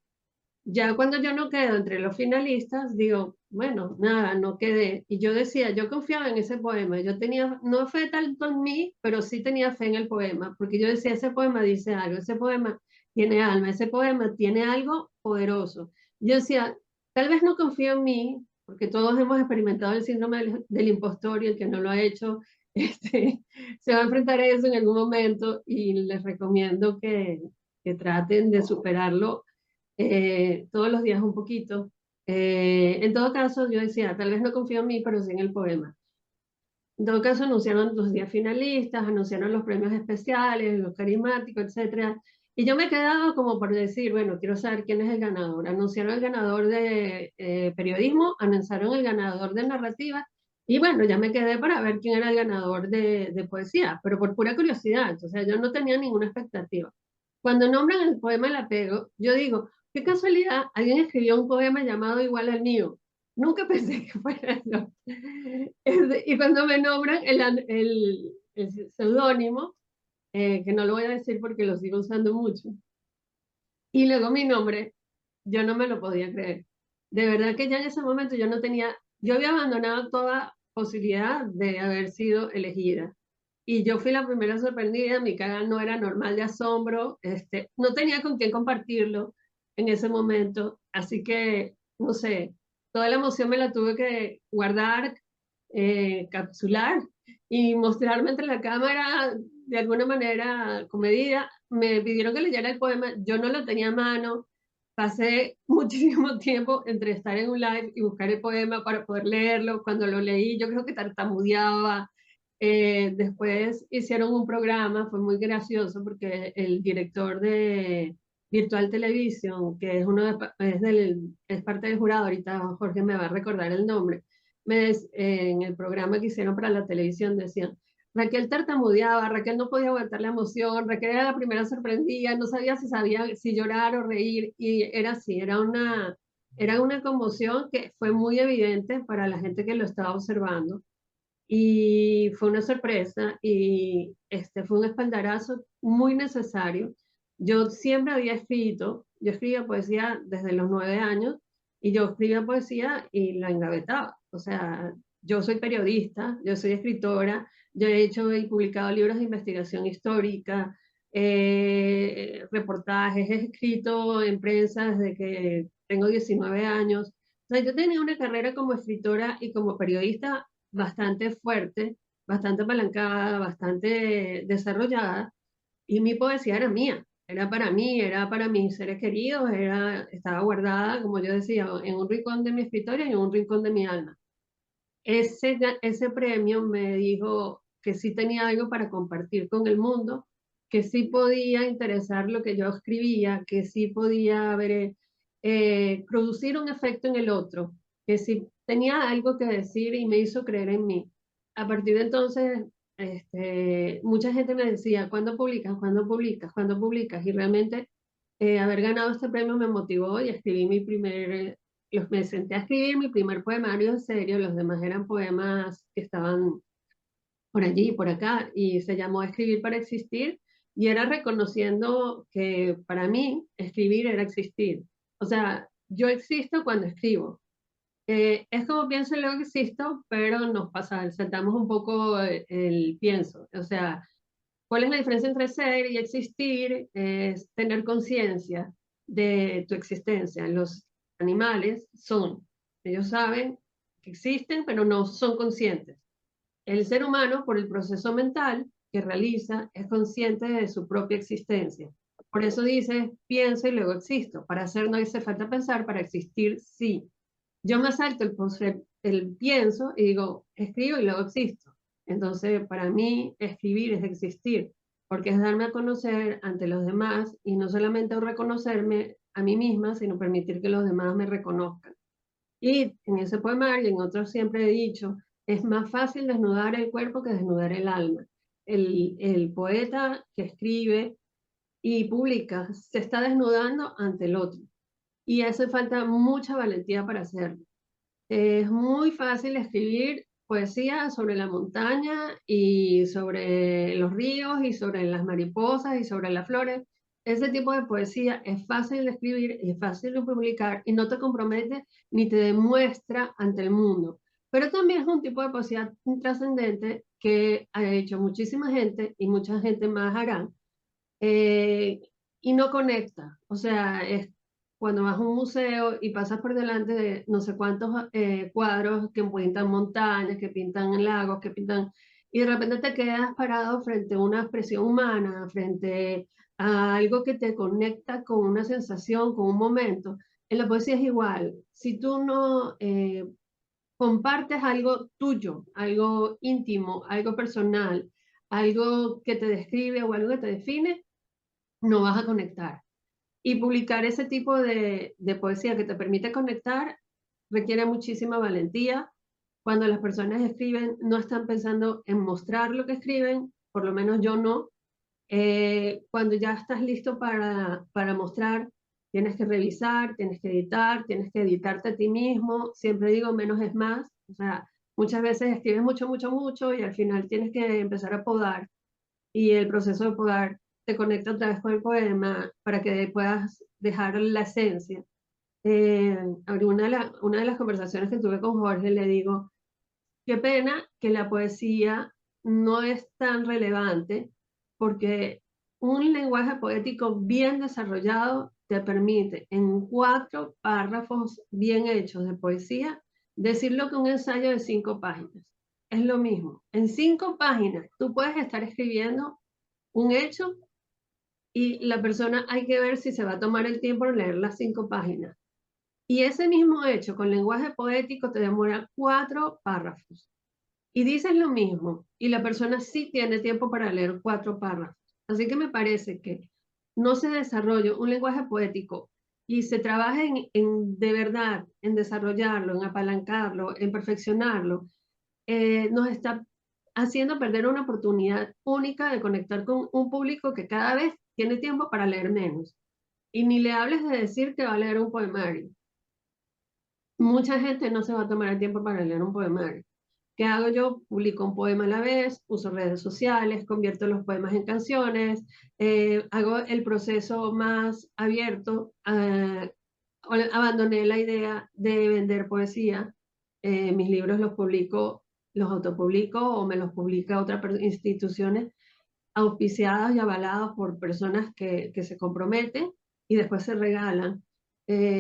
Ya cuando yo no quedo entre los finalistas, digo, bueno, nada, no quedé. Y yo decía, yo confiaba en ese poema. Yo tenía, no fe tanto en mí, pero sí tenía fe en el poema, porque yo decía, ese poema dice algo, ese poema tiene alma, ese poema tiene algo poderoso. Yo decía, tal vez no confío en mí, porque todos hemos experimentado el síndrome del impostor y el que no lo ha hecho, se va a enfrentar a eso en algún momento y les recomiendo que traten de superarlo todos los días un poquito. En todo caso, yo decía, tal vez no confío en mí, pero sí en el poema. En todo caso, anunciaron los 10 finalistas, anunciaron los premios especiales, los carismáticos, etcétera. Y yo me quedaba como por decir, bueno, quiero saber quién es el ganador. Anunciaron el ganador de periodismo, anunciaron el ganador de narrativa, y bueno, ya me quedé para ver quién era el ganador de poesía, pero por pura curiosidad. O sea, yo no tenía ninguna expectativa. Cuando nombran el poema El apego, yo digo, qué casualidad, alguien escribió un poema llamado igual al mío. Nunca pensé que fuera yo. Y cuando me nombran el seudónimo, que no lo voy a decir porque lo sigo usando mucho. Y luego mi nombre, yo no me lo podía creer. De verdad que ya en ese momento yo no tenía, yo había abandonado toda posibilidad de haber sido elegida. Y yo fui la primera sorprendida, mi cara no era normal de asombro, no tenía con quién compartirlo en ese momento, así que, no sé, toda la emoción me la tuve que guardar, capsular y mostrarme entre la cámara de alguna manera comedida. Me pidieron que leyera el poema, yo no lo tenía a mano, pasé muchísimo tiempo entre estar en un live y buscar el poema para poder leerlo. Cuando lo leí, yo creo que tartamudeaba. Después hicieron un programa, fue muy gracioso porque el director de Virtual Television, que es, es parte del jurado, ahorita Jorge me va a recordar el nombre, en el programa que hicieron para la televisión decían, Raquel tartamudeaba, Raquel no podía aguantar la emoción, Raquel era la primera sorprendida, no sabía si llorar o reír, y era así, era una conmoción que fue muy evidente para la gente que lo estaba observando, y fue una sorpresa, y fue un espaldarazo muy necesario. Yo siempre había escrito, yo escribía poesía desde los 9 años, y yo escribía poesía y la engavetaba, o sea, yo soy periodista, yo soy escritora, yo he hecho y publicado libros de investigación histórica, reportajes, he escrito en prensa desde que tengo 19 años. O sea, yo tenía una carrera como escritora y como periodista bastante fuerte, bastante apalancada, bastante desarrollada, y mi poesía era mía, era para mí, era para mis seres queridos, estaba guardada, como yo decía, en un rincón de mi escritorio y en un rincón de mi alma. Ese premio me dijo que sí tenía algo para compartir con el mundo, que sí podía interesar lo que yo escribía, que sí podía producir un efecto en el otro, que sí tenía algo que decir y me hizo creer en mí. A partir de entonces, mucha gente me decía, ¿cuándo publicas? ¿Cuándo publicas? ¿Cuándo publicas? Y realmente haber ganado este premio me motivó y escribí me senté a escribir mi primer poemario en serio, los demás eran poemas que estaban por allí y por acá, y se llamó Escribir para existir, y era reconociendo que para mí escribir era existir. O sea, yo existo cuando escribo. Es como pienso y luego existo, pero nos pasa, saltamos un poco el pienso. O sea, ¿cuál es la diferencia entre ser y existir? Es tener conciencia de tu existencia. Los animales ellos saben que existen, pero no son conscientes. El ser humano, por el proceso mental que realiza, es consciente de su propia existencia. Por eso dice, pienso y luego existo. Para ser no hace falta pensar, para existir sí. Yo me salto el pienso y digo, escribo y luego existo. Entonces, para mí, escribir es existir, porque es darme a conocer ante los demás y no solamente reconocerme a mí misma, sino permitir que los demás me reconozcan. Y en ese poemario y en otros siempre he dicho, es más fácil desnudar el cuerpo que desnudar el alma. El poeta que escribe y publica se está desnudando ante el otro y hace falta mucha valentía para hacerlo. Es muy fácil escribir poesía sobre la montaña y sobre los ríos y sobre las mariposas y sobre las flores. Ese tipo de poesía es fácil de escribir, es fácil de publicar y no te compromete ni te demuestra ante el mundo. Pero también es un tipo de poesía trascendente que ha hecho muchísima gente y mucha gente más hará, eh, y no conecta. O sea, es cuando vas a un museo y pasas por delante de no sé cuántos cuadros que pintan montañas, que pintan lagos, que pintan, y de repente te quedas parado frente a una expresión humana, frente a algo que te conecta con una sensación, con un momento. En la poesía es igual. Si tú no compartes algo tuyo, algo íntimo, algo personal, algo que te describe o algo que te define, no vas a conectar. Y publicar ese tipo de poesía que te permite conectar requiere muchísima valentía. Cuando las personas escriben, no están pensando en mostrar lo que escriben, por lo menos yo no. Cuando ya estás listo para mostrar, tienes que revisar, tienes que editar, tienes que editarte a ti mismo. Siempre digo, menos es más. O sea, muchas veces escribes mucho, mucho, mucho y al final tienes que empezar a podar y el proceso de poder te conecta otra vez con el poema para que puedas dejar la esencia. Una de las conversaciones que tuve con Jorge, le digo, qué pena que la poesía no es tan relevante, porque un lenguaje poético bien desarrollado te permite en 4 párrafos bien hechos de poesía decir lo que un ensayo de 5 páginas. Es lo mismo. En 5 páginas tú puedes estar escribiendo un hecho y la persona hay que ver si se va a tomar el tiempo de leer las 5 páginas. Y ese mismo hecho con lenguaje poético te demora 4 párrafos. Y dices lo mismo, y la persona sí tiene tiempo para leer 4 párrafos. Así que me parece que no se desarrolla un lenguaje poético y se trabaja de verdad en desarrollarlo, en apalancarlo, en perfeccionarlo, nos está haciendo perder una oportunidad única de conectar con un público que cada vez tiene tiempo para leer menos. Y ni le hables de decir que va a leer un poemario. Mucha gente no se va a tomar el tiempo para leer un poemario. ¿Qué hago yo? Publico un poema a la vez, uso redes sociales, convierto los poemas en canciones, hago el proceso más abierto. Abandoné la idea de vender poesía. Mis libros los publico, los autopublico o me los publica otras instituciones auspiciadas y avaladas por personas que se comprometen y después se regalan.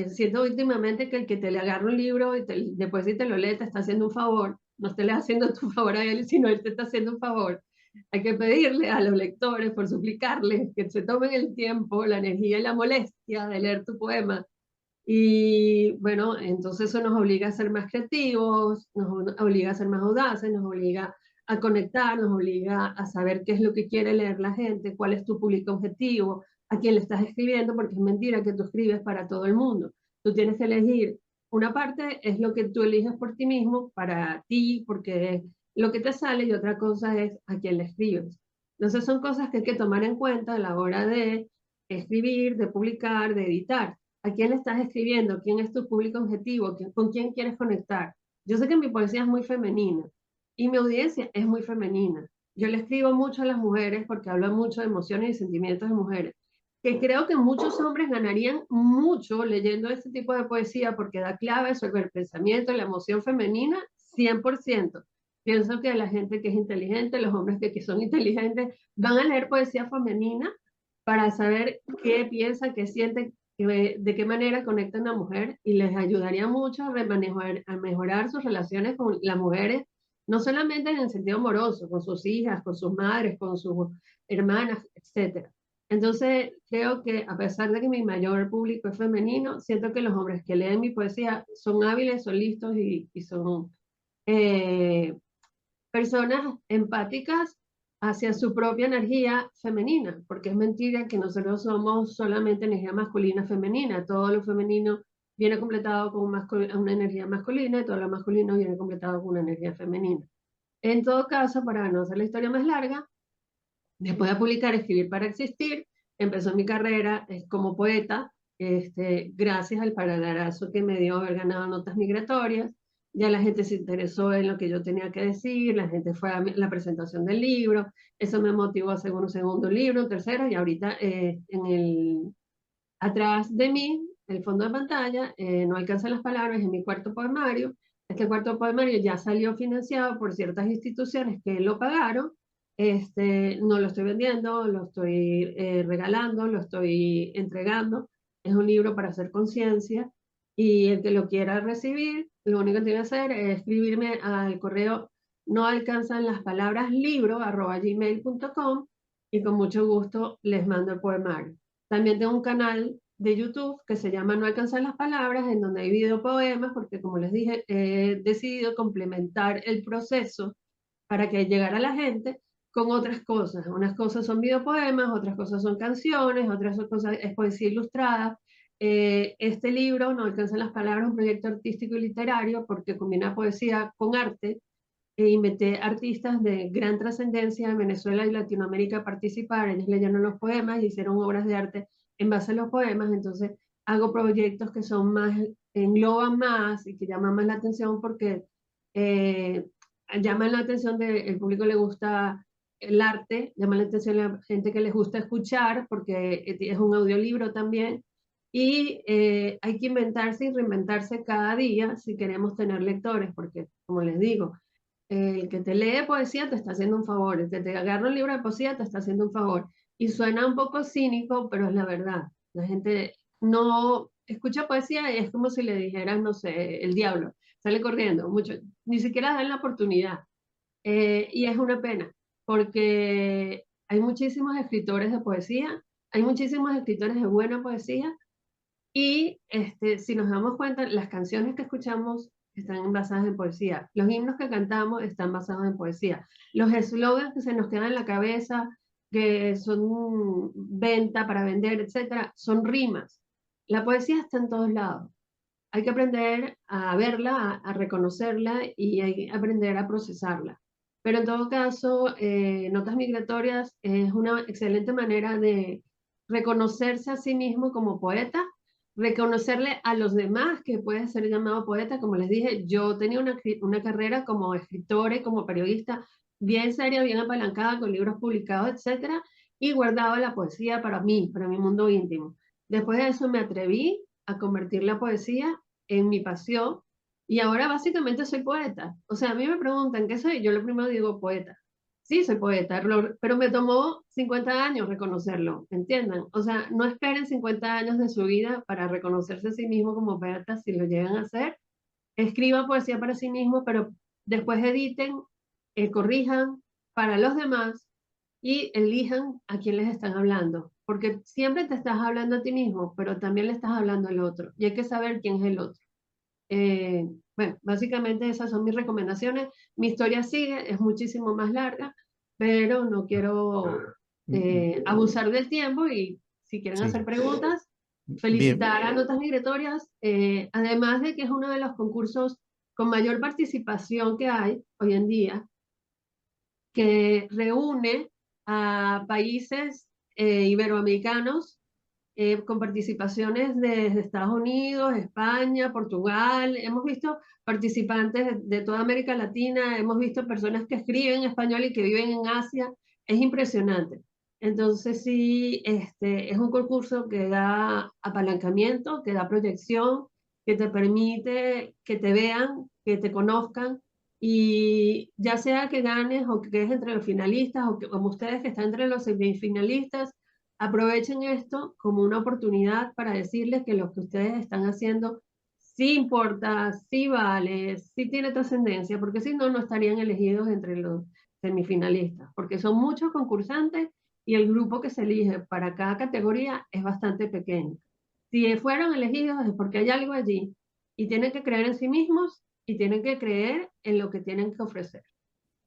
Siento últimamente que el que te le agarra un libro y después si te lo lee te está haciendo un favor, no te le haciendo tu favor a él, sino él te está haciendo un favor. Hay que pedirle a los lectores, por suplicarles, que se tomen el tiempo, la energía y la molestia de leer tu poema. Y bueno, entonces eso nos obliga a ser más creativos, nos obliga a ser más audaces, nos obliga a conectar, nos obliga a saber qué es lo que quiere leer la gente, cuál es tu público objetivo, a quién le estás escribiendo, porque es mentira que tú escribes para todo el mundo. Tú tienes que elegir. Una parte es lo que tú eliges por ti mismo, para ti, porque es lo que te sale, y otra cosa es a quién le escribes. Entonces son cosas que hay que tomar en cuenta a la hora de escribir, de publicar, de editar. ¿A quién le estás escribiendo? ¿Quién es tu público objetivo? ¿Con quién quieres conectar? Yo sé que mi poesía es muy femenina y mi audiencia es muy femenina. Yo le escribo mucho a las mujeres porque hablo mucho de emociones y sentimientos de mujeres, que creo que muchos hombres ganarían mucho leyendo este tipo de poesía porque da clave sobre el pensamiento y la emoción femenina 100%. Pienso que la gente que es inteligente, los hombres que son inteligentes, van a leer poesía femenina para saber qué piensa, qué siente, de qué manera conecta a una mujer, y les ayudaría mucho a mejorar sus relaciones con las mujeres, no solamente en el sentido amoroso, con sus hijas, con sus madres, con sus hermanas, etc. Entonces, creo que a pesar de que mi mayor público es femenino, siento que los hombres que leen mi poesía son hábiles, son listos y son eh, personas empáticas hacia su propia energía femenina, porque es mentira que nosotros somos solamente energía masculina femenina. Todo lo femenino viene completado con una energía masculina y todo lo masculino viene completado con una energía femenina. En todo caso, para no hacer la historia más larga, después de publicar Escribir para Existir, empezó mi carrera como poeta, gracias al paradarazo que me dio haber ganado Notas Migratorias. Ya la gente se interesó en lo que yo tenía que decir, la gente fue a la presentación del libro, eso me motivó a hacer un segundo libro, un tercero, y ahorita atrás de mí, el fondo de pantalla, no alcanzan las palabras, en mi cuarto poemario. Este cuarto poemario ya salió financiado por ciertas instituciones que lo pagaron. No lo estoy vendiendo, lo estoy regalando, lo estoy entregando. Es un libro para hacer conciencia, y el que lo quiera recibir, lo único que tiene que hacer es escribirme al correo no alcanzan las palabras libro@gmail.com, y con mucho gusto les mando el poemario. También tengo un canal de YouTube que se llama No alcanzan las palabras, en donde hay videopoemas, porque como les dije, he decidido complementar el proceso para que llegara a la gente con otras cosas. Unas cosas son videopoemas, otras cosas son canciones, otras cosas es poesía ilustrada. Este libro, No alcanzan las palabras, es un proyecto artístico y literario porque combina poesía con arte, e invité artistas de gran trascendencia en Venezuela y Latinoamérica a participar. Ellos leyeron los poemas y hicieron obras de arte en base a los poemas. Entonces hago proyectos que son más, engloban más y que llaman más la atención porque llaman la atención del público, le gusta el arte llama la atención a la gente que les gusta escuchar, porque es un audiolibro también, y hay que inventarse y reinventarse cada día si queremos tener lectores, porque, como les digo, el que te lee poesía te está haciendo un favor, el que te agarra un libro de poesía te está haciendo un favor. Y suena un poco cínico, pero es la verdad. La gente no escucha poesía y es como si le dijeras, no sé, el diablo, sale corriendo, mucho, ni siquiera dan la oportunidad. Y es una pena, porque hay muchísimos escritores de poesía, hay muchísimos escritores de buena poesía, y si nos damos cuenta, las canciones que escuchamos están basadas en poesía, los himnos que cantamos están basados en poesía, los eslogans que se nos quedan en la cabeza, que son venta para vender, etcétera, son rimas. La poesía está en todos lados. Hay que aprender a verla, a reconocerla y hay que aprender a procesarla. Pero en todo caso, Notas Migratorias es una excelente manera de reconocerse a sí mismo como poeta, reconocerle a los demás que puede ser llamado poeta. Como les dije, yo tenía una carrera como escritora y como periodista bien seria, bien apalancada, con libros publicados, etcétera, y guardaba la poesía para mí, para mi mundo íntimo. Después de eso me atreví a convertir la poesía en mi pasión y ahora básicamente soy poeta. O sea, a mí me preguntan qué soy, yo lo primero digo poeta. Sí, soy poeta, pero me tomó 50 años reconocerlo, ¿entiendan? O sea, no esperen 50 años de su vida para reconocerse a sí mismo como poeta si lo llegan a hacer. Escriban poesía para sí mismo, pero después editen, corrijan para los demás y elijan a quién les están hablando, porque siempre te estás hablando a ti mismo, pero también le estás hablando al otro y hay que saber quién es el otro. Bueno, básicamente esas son mis recomendaciones. Mi historia sigue, es muchísimo más larga, pero no quiero abusar del tiempo y si quieren Sí, hacer preguntas, bien. felicitar a Notas Migratorias, además de que es uno de los concursos con mayor participación que hay hoy en día, que reúne a países iberoamericanos con participaciones desde Estados Unidos, España, Portugal. Hemos visto participantes de toda América Latina, hemos visto personas que escriben español y que viven en Asia. Es impresionante. Entonces sí, es un concurso que da apalancamiento, que da proyección, que te permite que te vean, que te conozcan y ya sea que ganes o que quedes entre los finalistas o que como ustedes que están entre los semifinalistas, aprovechen esto como una oportunidad para decirles que lo que ustedes están haciendo sí importa, sí vale, sí tiene trascendencia, porque si no, no estarían elegidos entre los semifinalistas, porque son muchos concursantes y el grupo que se elige para cada categoría es bastante pequeño. Si fueron elegidos es porque hay algo allí y tienen que creer en sí mismos y tienen que creer en lo que tienen que ofrecer.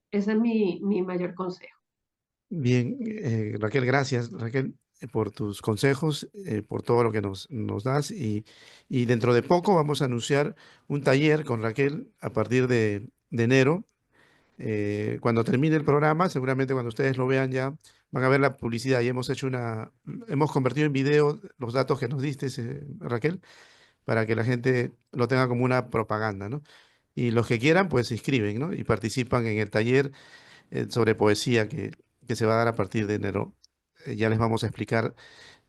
Ese es mi mayor consejo. Bien, Raquel, gracias, Raquel, por tus consejos, por todo lo que nos das. Y dentro de poco vamos a anunciar un taller con Raquel a partir de enero. Cuando termine el programa, seguramente cuando ustedes lo vean ya van a ver la publicidad y hemos convertido en video los datos que nos diste, Raquel, para que la gente lo tenga como una propaganda, ¿no? Y los que quieran, pues se inscriben, ¿no? Y participan en el taller sobre poesía que se va a dar a partir de enero. Ya les vamos a explicar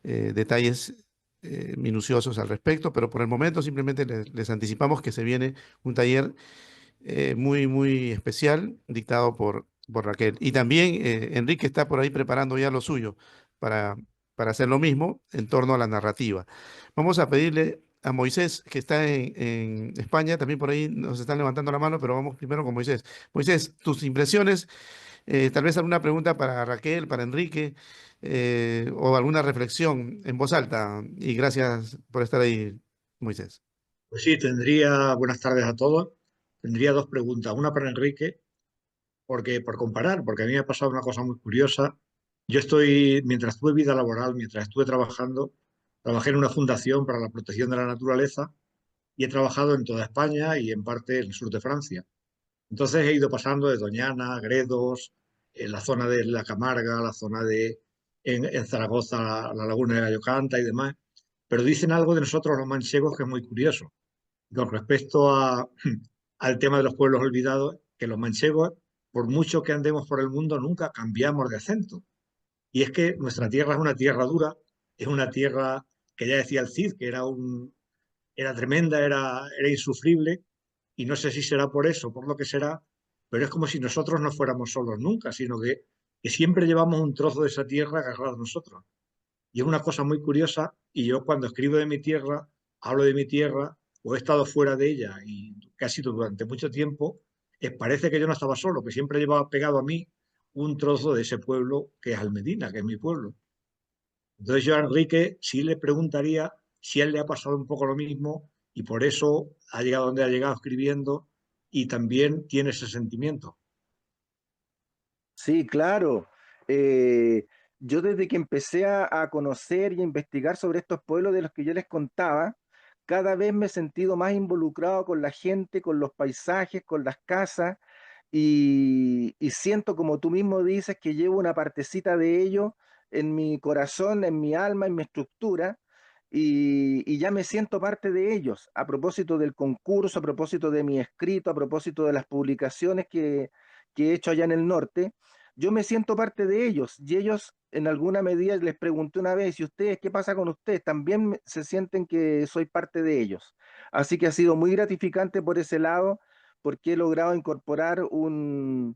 detalles minuciosos al respecto, pero por el momento simplemente les anticipamos que se viene un taller muy, muy especial dictado por Raquel. Y también Enrique está por ahí preparando ya lo suyo para, para hacer lo mismo en torno a la narrativa. Vamos a pedirle a Moisés, que está en España, también por ahí nos están levantando la mano, pero vamos primero con Moisés. Moisés, tus impresiones, tal vez alguna pregunta para Raquel, para Enrique, o alguna reflexión en voz alta. Y gracias por estar ahí, Moisés. Pues sí, buenas tardes a todos. Tendría dos preguntas. Una para Enrique, porque por comparar, porque a mí me ha pasado una cosa muy curiosa. Mientras tuve vida laboral, mientras estuve trabajando, trabajé en una fundación para la protección de la naturaleza y he trabajado en toda España y en parte en el sur de Francia. Entonces he ido pasando de Doñana, Gredos, en la zona de la Camarga, la zona en Zaragoza, la laguna de Gallocanta y demás. Pero dicen algo de nosotros los manchegos que es muy curioso con respecto al tema de los pueblos olvidados, que los manchegos, por mucho que andemos por el mundo, nunca cambiamos de acento. Y es que nuestra tierra es una tierra dura, es una tierra que ya decía el Cid, que era tremenda, era insufrible, y no sé si será por eso, por lo que será, pero es como si nosotros no fuéramos solos nunca, sino que siempre llevamos un trozo de esa tierra agarrado a nosotros. Y es una cosa muy curiosa, y yo cuando escribo de mi tierra, hablo de mi tierra, o he estado fuera de ella, y casi durante mucho tiempo, parece que yo no estaba solo, que siempre llevaba pegado a mí un trozo de ese pueblo que es Almedina, que es mi pueblo. Entonces yo a Enrique sí le preguntaría si a él le ha pasado un poco lo mismo y por eso ha llegado donde ha llegado escribiendo y también tiene ese sentimiento. Sí, claro. Eh, yo desde que empecé a conocer y a investigar sobre estos pueblos de los que yo les contaba, cada vez me he sentido más involucrado con la gente, con los paisajes, con las casas, y siento, como tú mismo dices, que llevo una partecita de ello en mi corazón, en mi alma, en mi estructura, y ya me siento parte de ellos. A propósito del concurso, a propósito de mi escrito, a propósito de las publicaciones que he hecho allá en el norte, yo me siento parte de ellos, y ellos en alguna medida les pregunté una vez: ¿y ustedes qué pasa con ustedes? También se sienten que soy parte de ellos. Así que ha sido muy gratificante por ese lado, porque he logrado incorporar un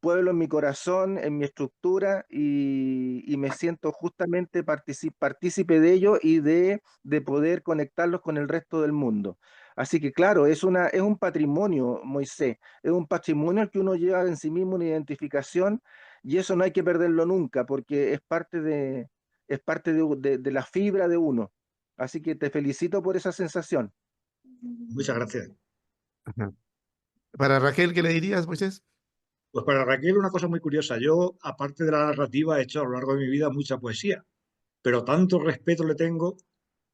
pueblo en mi corazón, en mi estructura, y me siento justamente partícipe de ello y de poder conectarlos con el resto del mundo. Así que claro, es un patrimonio, Moisés, es un patrimonio al que uno lleva en sí mismo una identificación, y eso no hay que perderlo nunca porque es parte de la fibra de uno. Así que te felicito por esa sensación. Muchas gracias. Ajá. Para Raquel, ¿qué le dirías, Moisés? Pues para Raquel una cosa muy curiosa. Yo, aparte de la narrativa, he hecho a lo largo de mi vida mucha poesía, pero tanto respeto le tengo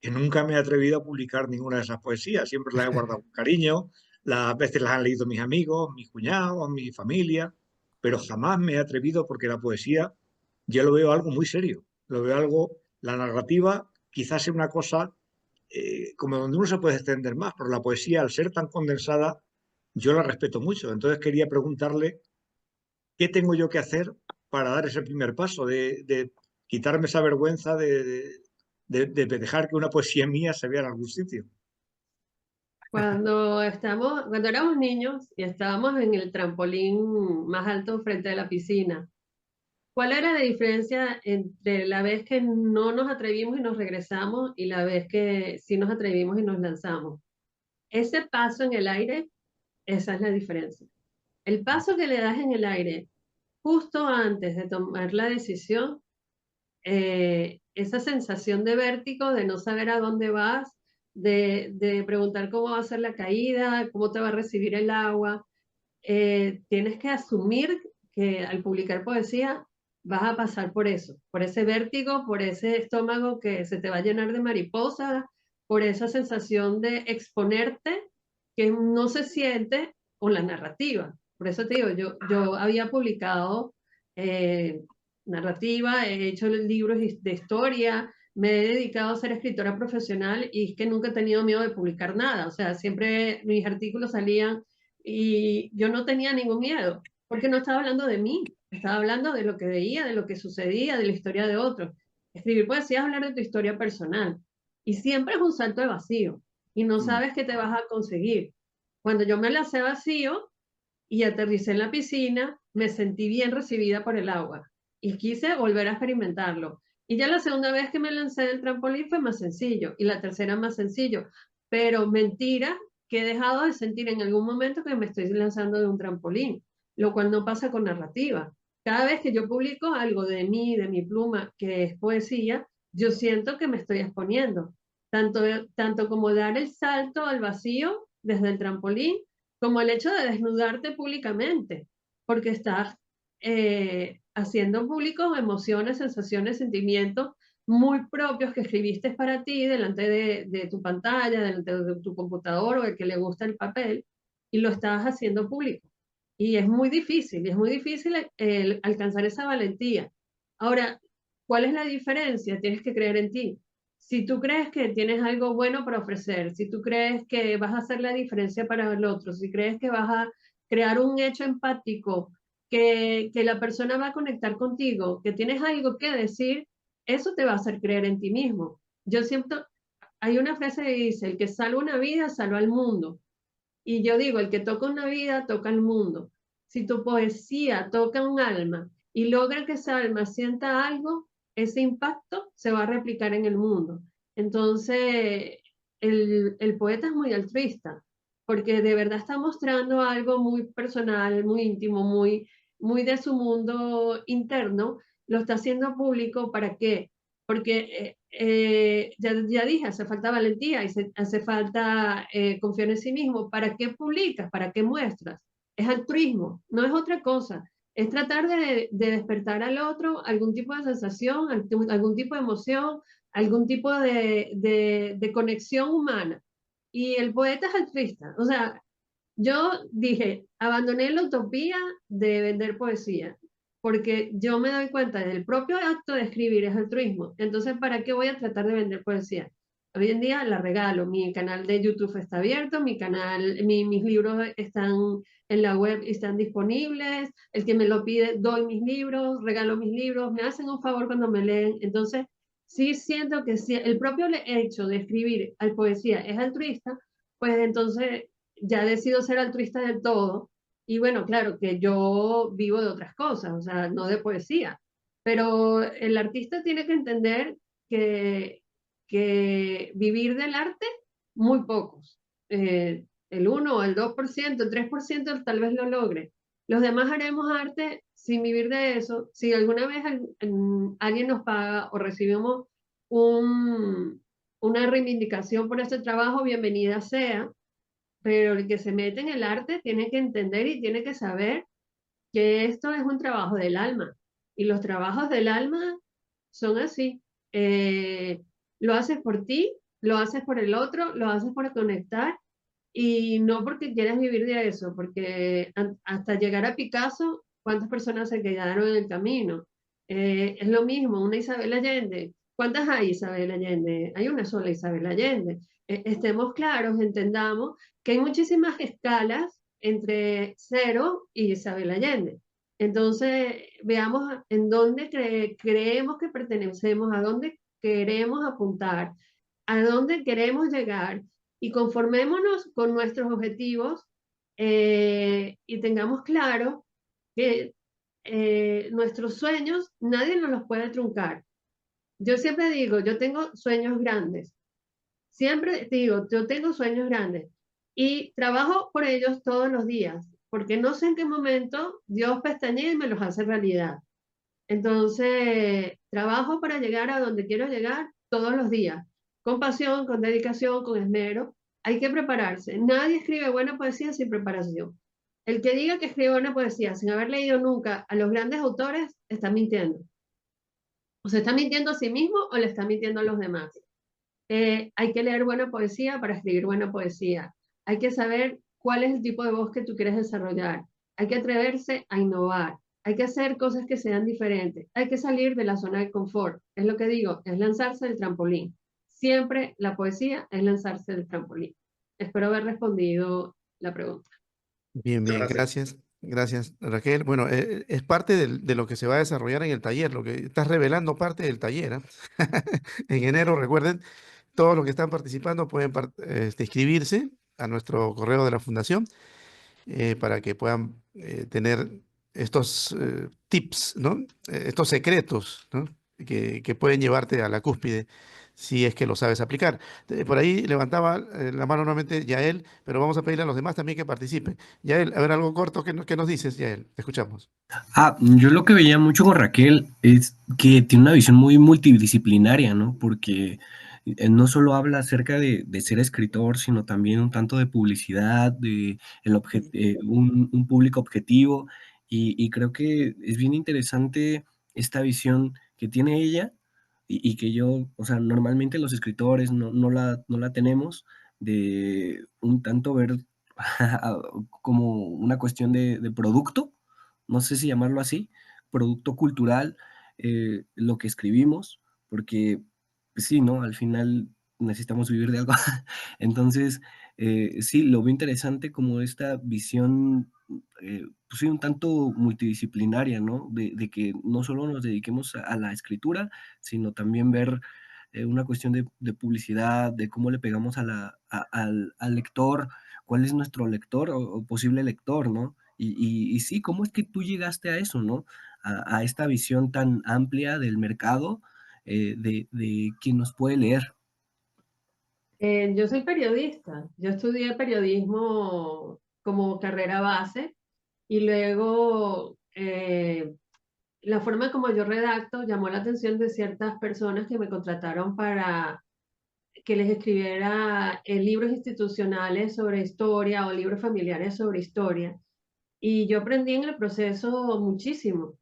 que nunca me he atrevido a publicar ninguna de esas poesías. Siempre las he guardado con cariño, las veces las han leído mis amigos, mis cuñados, mi familia, pero jamás me he atrevido porque la poesía yo lo veo algo muy serio. Lo veo algo, la narrativa quizás sea una cosa como donde uno se puede extender más, pero la poesía, al ser tan condensada, yo la respeto mucho. Entonces quería preguntarle qué tengo yo que hacer para dar ese primer paso, de quitarme esa vergüenza de dejar que una poesía mía se vea en algún sitio. Cuando éramos niños y estábamos en el trampolín más alto frente a la piscina, ¿cuál era la diferencia entre la vez que no nos atrevimos y nos regresamos y la vez que sí nos atrevimos y nos lanzamos? Ese paso en el aire, esa es la diferencia. El paso que le das en el aire justo antes de tomar la decisión, esa sensación de vértigo, de no saber a dónde vas, de preguntar cómo va a ser la caída, cómo te va a recibir el agua, tienes que asumir que al publicar poesía vas a pasar por eso, por ese vértigo, por ese estómago que se te va a llenar de mariposas, por esa sensación de exponerte que no se siente con la narrativa. Por eso te digo, yo había publicado eh, narrativa, he hecho libros de historia, me he dedicado a ser escritora profesional y es que nunca he tenido miedo de publicar nada. O sea, siempre mis artículos salían y yo no tenía ningún miedo, porque no estaba hablando de mí, estaba hablando de lo que veía, de lo que sucedía, de la historia de otros. Escribir poesía es hablar de tu historia personal. Y siempre es un salto de vacío y no Mm. sabes qué te vas a conseguir. Cuando yo me lancé vacío y aterricé en la piscina, me sentí bien recibida por el agua y quise volver a experimentarlo. Y ya la segunda vez que me lancé del trampolín fue más sencillo y la tercera más sencillo. Pero mentira que he dejado de sentir en algún momento que me estoy lanzando de un trampolín, lo cual no pasa con narrativa. Cada vez que yo publico algo de mí, de mi pluma, que es poesía, yo siento que me estoy exponiendo, tanto, tanto como dar el salto al vacío desde el trampolín, como el hecho de desnudarte públicamente, porque estás haciendo público emociones, sensaciones, sentimientos muy propios que escribiste para ti delante de tu pantalla, delante de tu computador o el que le gusta el papel, y lo estás haciendo público. Y es muy difícil alcanzar esa valentía. Ahora, ¿cuál es la diferencia? Tienes que creer en ti. Si tú crees que tienes algo bueno para ofrecer, si tú crees que vas a hacer la diferencia para el otro, si crees que vas a crear un hecho empático que la persona va a conectar contigo, que tienes algo que decir, eso te va a hacer creer en ti mismo. Yo siento, hay una frase que dice, el que salva una vida, salva al mundo. Y yo digo, el que toca una vida, toca el mundo. Si tu poesía toca un alma y logra que esa alma sienta algo, ese impacto se va a replicar en el mundo. Entonces, el poeta es muy altruista, porque de verdad está mostrando algo muy personal, muy íntimo, muy de su mundo interno, lo está haciendo público. ¿Para qué? Porque ya dije, hace falta valentía y hace falta confiar en sí mismo. ¿Para qué publicas? ¿Para qué muestras? Es altruismo, no es otra cosa. Es tratar de despertar al otro algún tipo de sensación, algún tipo de emoción, algún tipo de conexión humana. Y el poeta es altruista. O sea, yo dije, abandoné la utopía de vender poesía, porque yo me doy cuenta del propio acto de escribir es altruismo. Entonces, ¿para qué voy a tratar de vender poesía? Hoy en día la regalo, mi canal de YouTube está abierto, mis libros están en la web y están disponibles, el que me lo pide, doy mis libros, regalo mis libros, me hacen un favor cuando me leen. Entonces, sí siento que si el propio hecho de escribir al poesía es altruista, pues entonces ya decido ser altruista del todo. Y bueno, claro que yo vivo de otras cosas, o sea, no de poesía, pero el artista tiene que entender que, que vivir del arte, muy pocos. El 1, el 2%, el 3% tal vez lo logre. Los demás haremos arte sin vivir de eso. Si alguna vez alguien nos paga o recibimos una reivindicación por ese trabajo, bienvenida sea, pero el que se mete en el arte tiene que entender y tiene que saber que esto es un trabajo del alma. Y los trabajos del alma son así. Eh, lo haces por ti, lo haces por el otro, lo haces por conectar y no porque quieras vivir de eso, porque hasta llegar a Picasso, ¿cuántas personas se quedaron en el camino? Es lo mismo, una Isabel Allende. ¿Cuántas hay Isabel Allende? Hay una sola Isabel Allende. Estemos claros, entendamos que hay muchísimas escalas entre cero y Isabel Allende. Entonces, veamos en dónde creemos que pertenecemos, a dónde queremos apuntar, a dónde queremos llegar y conformémonos con nuestros objetivos y tengamos claro que nuestros sueños nadie nos los puede truncar. Yo siempre digo, yo tengo sueños grandes. Siempre digo, yo tengo sueños grandes y trabajo por ellos todos los días, porque no sé en qué momento Dios pestañea y me los hace realidad. Entonces, trabajo para llegar a donde quiero llegar todos los días, con pasión, con dedicación, con esmero. Hay que prepararse. Nadie escribe buena poesía sin preparación. El que diga que escribe buena poesía sin haber leído nunca a los grandes autores está mintiendo. O se está mintiendo a sí mismo o le está mintiendo a los demás. Hay que leer buena poesía para escribir buena poesía. Hay que saber cuál es el tipo de voz que tú quieres desarrollar. Hay que atreverse a innovar. Hay que hacer cosas que sean diferentes. Hay que salir de la zona de confort. Es lo que digo, es lanzarse del trampolín. Siempre la poesía es lanzarse del trampolín. Espero haber respondido la pregunta. Bien, Muchas bien, gracias. gracias. Gracias, Raquel. Bueno, es parte de lo que se va a desarrollar en el taller, lo que estás revelando parte del taller, ¿ah? En enero, recuerden, todos los que están participando pueden inscribirse a nuestro correo de la fundación para que puedan tener estos tips, ¿no? Estos secretos, ¿no? Que pueden llevarte a la cúspide si es que lo sabes aplicar. Por ahí levantaba la mano nuevamente Yael, pero vamos a pedirle a los demás también que participen. Yael, a ver, algo corto, ¿qué nos dices, Yael? Te escuchamos. Yo lo que veía mucho con Raquel es que tiene una visión muy multidisciplinaria, ¿no? Porque no solo habla acerca de ser escritor, sino también un tanto de publicidad, de un público objetivo, y creo que es bien interesante esta visión que tiene ella y que yo, o sea, normalmente los escritores no la tenemos, de un tanto ver como una cuestión de producto, no sé si llamarlo así, producto cultural, lo que escribimos, porque pues sí, ¿no? Al final necesitamos vivir de algo. Entonces, sí, lo veo interesante como esta visión, pues sí, un tanto multidisciplinaria, ¿no? De que no solo nos dediquemos a la escritura, sino también ver una cuestión de publicidad, de cómo le pegamos al lector, cuál es nuestro lector o posible lector, ¿no? Y sí, ¿cómo es que tú llegaste a eso, ¿no? A esta visión tan amplia del mercado, de quien nos puede leer. Yo soy periodista. Yo estudié periodismo como carrera base y luego la forma como yo redacto llamó la atención de ciertas personas que me contrataron para que les escribiera libros institucionales sobre historia o libros familiares sobre historia. Y yo aprendí en el proceso muchísimo.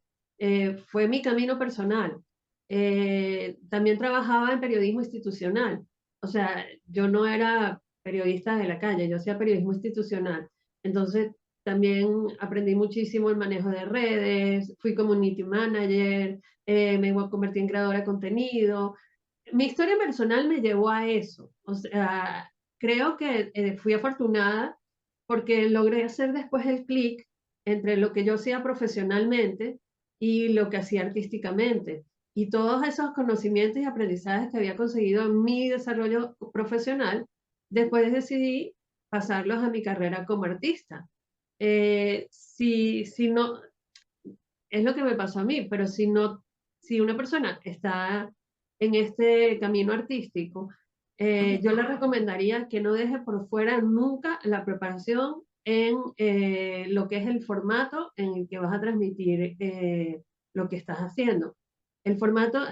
Fue mi camino personal. También trabajaba en periodismo institucional. O sea, yo no era periodista de la calle, yo hacía periodismo institucional. Entonces, también aprendí muchísimo el manejo de redes, fui community manager, me convertí en creadora de contenido. Mi historia personal me llevó a eso. O sea, creo que fui afortunada porque logré hacer después el clic entre lo que yo hacía profesionalmente y lo que hacía artísticamente. Y todos esos conocimientos y aprendizajes que había conseguido en mi desarrollo profesional, después decidí pasarlos a mi carrera como artista. Si no, es lo que me pasó a mí, pero si no, si una persona está en este camino artístico, yo le recomendaría que no deje por fuera nunca la preparación en lo que es el formato en el que vas a transmitir lo que estás haciendo. El formato,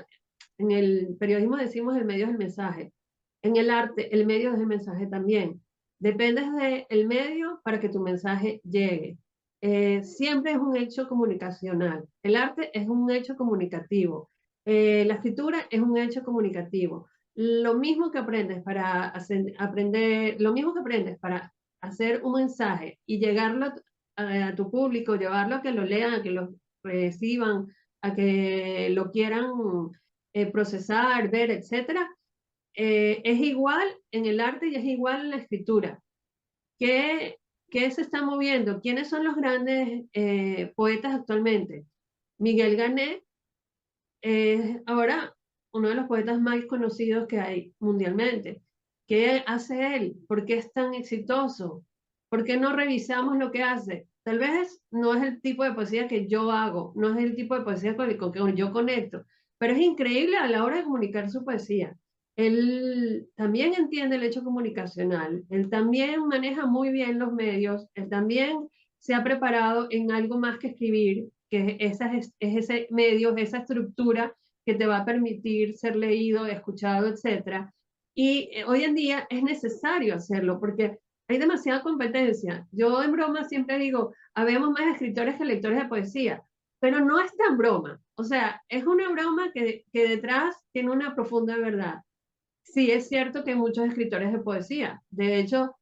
en el periodismo decimos el medio es el mensaje. En el arte, el medio es el mensaje también. Dependes del medio para que tu mensaje llegue. Siempre es un hecho comunicacional. El arte es un hecho comunicativo. La escritura es un hecho comunicativo. Lo mismo que aprendes para aprender, lo mismo que aprendes para hacer un mensaje y llegarlo a tu público, llevarlo a que lo lean, a que lo reciban, a que lo quieran procesar, ver, etcétera, es igual en el arte y es igual en la escritura. ¿Qué, qué se está moviendo? ¿Quiénes son los grandes poetas actualmente? Miguel Gané es ahora uno de los poetas más conocidos que hay mundialmente. ¿Qué hace él? ¿Por qué es tan exitoso? ¿Por qué no revisamos lo que hace? Tal vez no es el tipo de poesía que yo hago, no es el tipo de poesía con el que yo conecto, pero es increíble a la hora de comunicar su poesía. Él también entiende el hecho comunicacional, él también maneja muy bien los medios, él también se ha preparado en algo más que escribir, que es ese medio, esa estructura que te va a permitir ser leído, escuchado, etc. Y hoy en día es necesario hacerlo porque hay demasiada competencia. Yo en broma siempre digo, habemos más escritores que lectores de poesía, pero no es tan broma. O sea, es una broma que detrás tiene una profunda verdad. Sí, es cierto que hay muchos escritores de poesía. De hecho,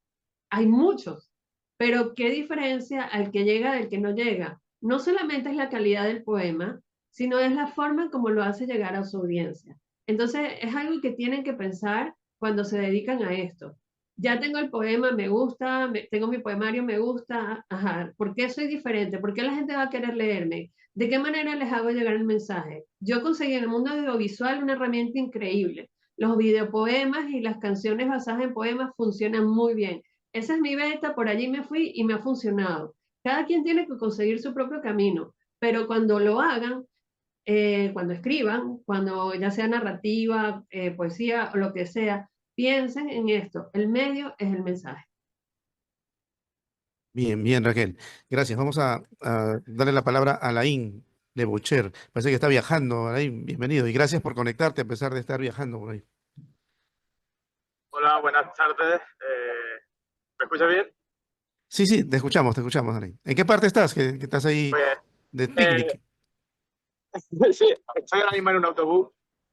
hay muchos, pero qué diferencia al que llega del que no llega. No solamente es la calidad del poema, sino es la forma en cómo lo hace llegar a su audiencia. Entonces, es algo que tienen que pensar cuando se dedican a esto. Ya tengo el poema, me gusta, tengo mi poemario, me gusta, ajá, ¿por qué soy diferente? ¿Por qué la gente va a querer leerme? ¿De qué manera les hago llegar el mensaje? Yo conseguí en el mundo audiovisual una herramienta increíble. Los videopoemas y las canciones basadas en poemas funcionan muy bien. Esa es mi beta, por allí me fui y me ha funcionado. Cada quien tiene que conseguir su propio camino, pero cuando lo hagan, cuando escriban, cuando ya sea narrativa, poesía o lo que sea, piensen en esto. El medio es el mensaje. Bien, bien, Raquel. Gracias. Vamos a darle la palabra a Alain de Bocher. Parece que está viajando, Alain. Bienvenido y gracias por conectarte a pesar de estar viajando por ahí. Hola, buenas tardes. ¿Me escucha bien? Sí, sí, te escuchamos, Alain. ¿En qué parte estás? Que estás ahí Pues de eh, picnic. sí, estoy ahora mismo en un autobús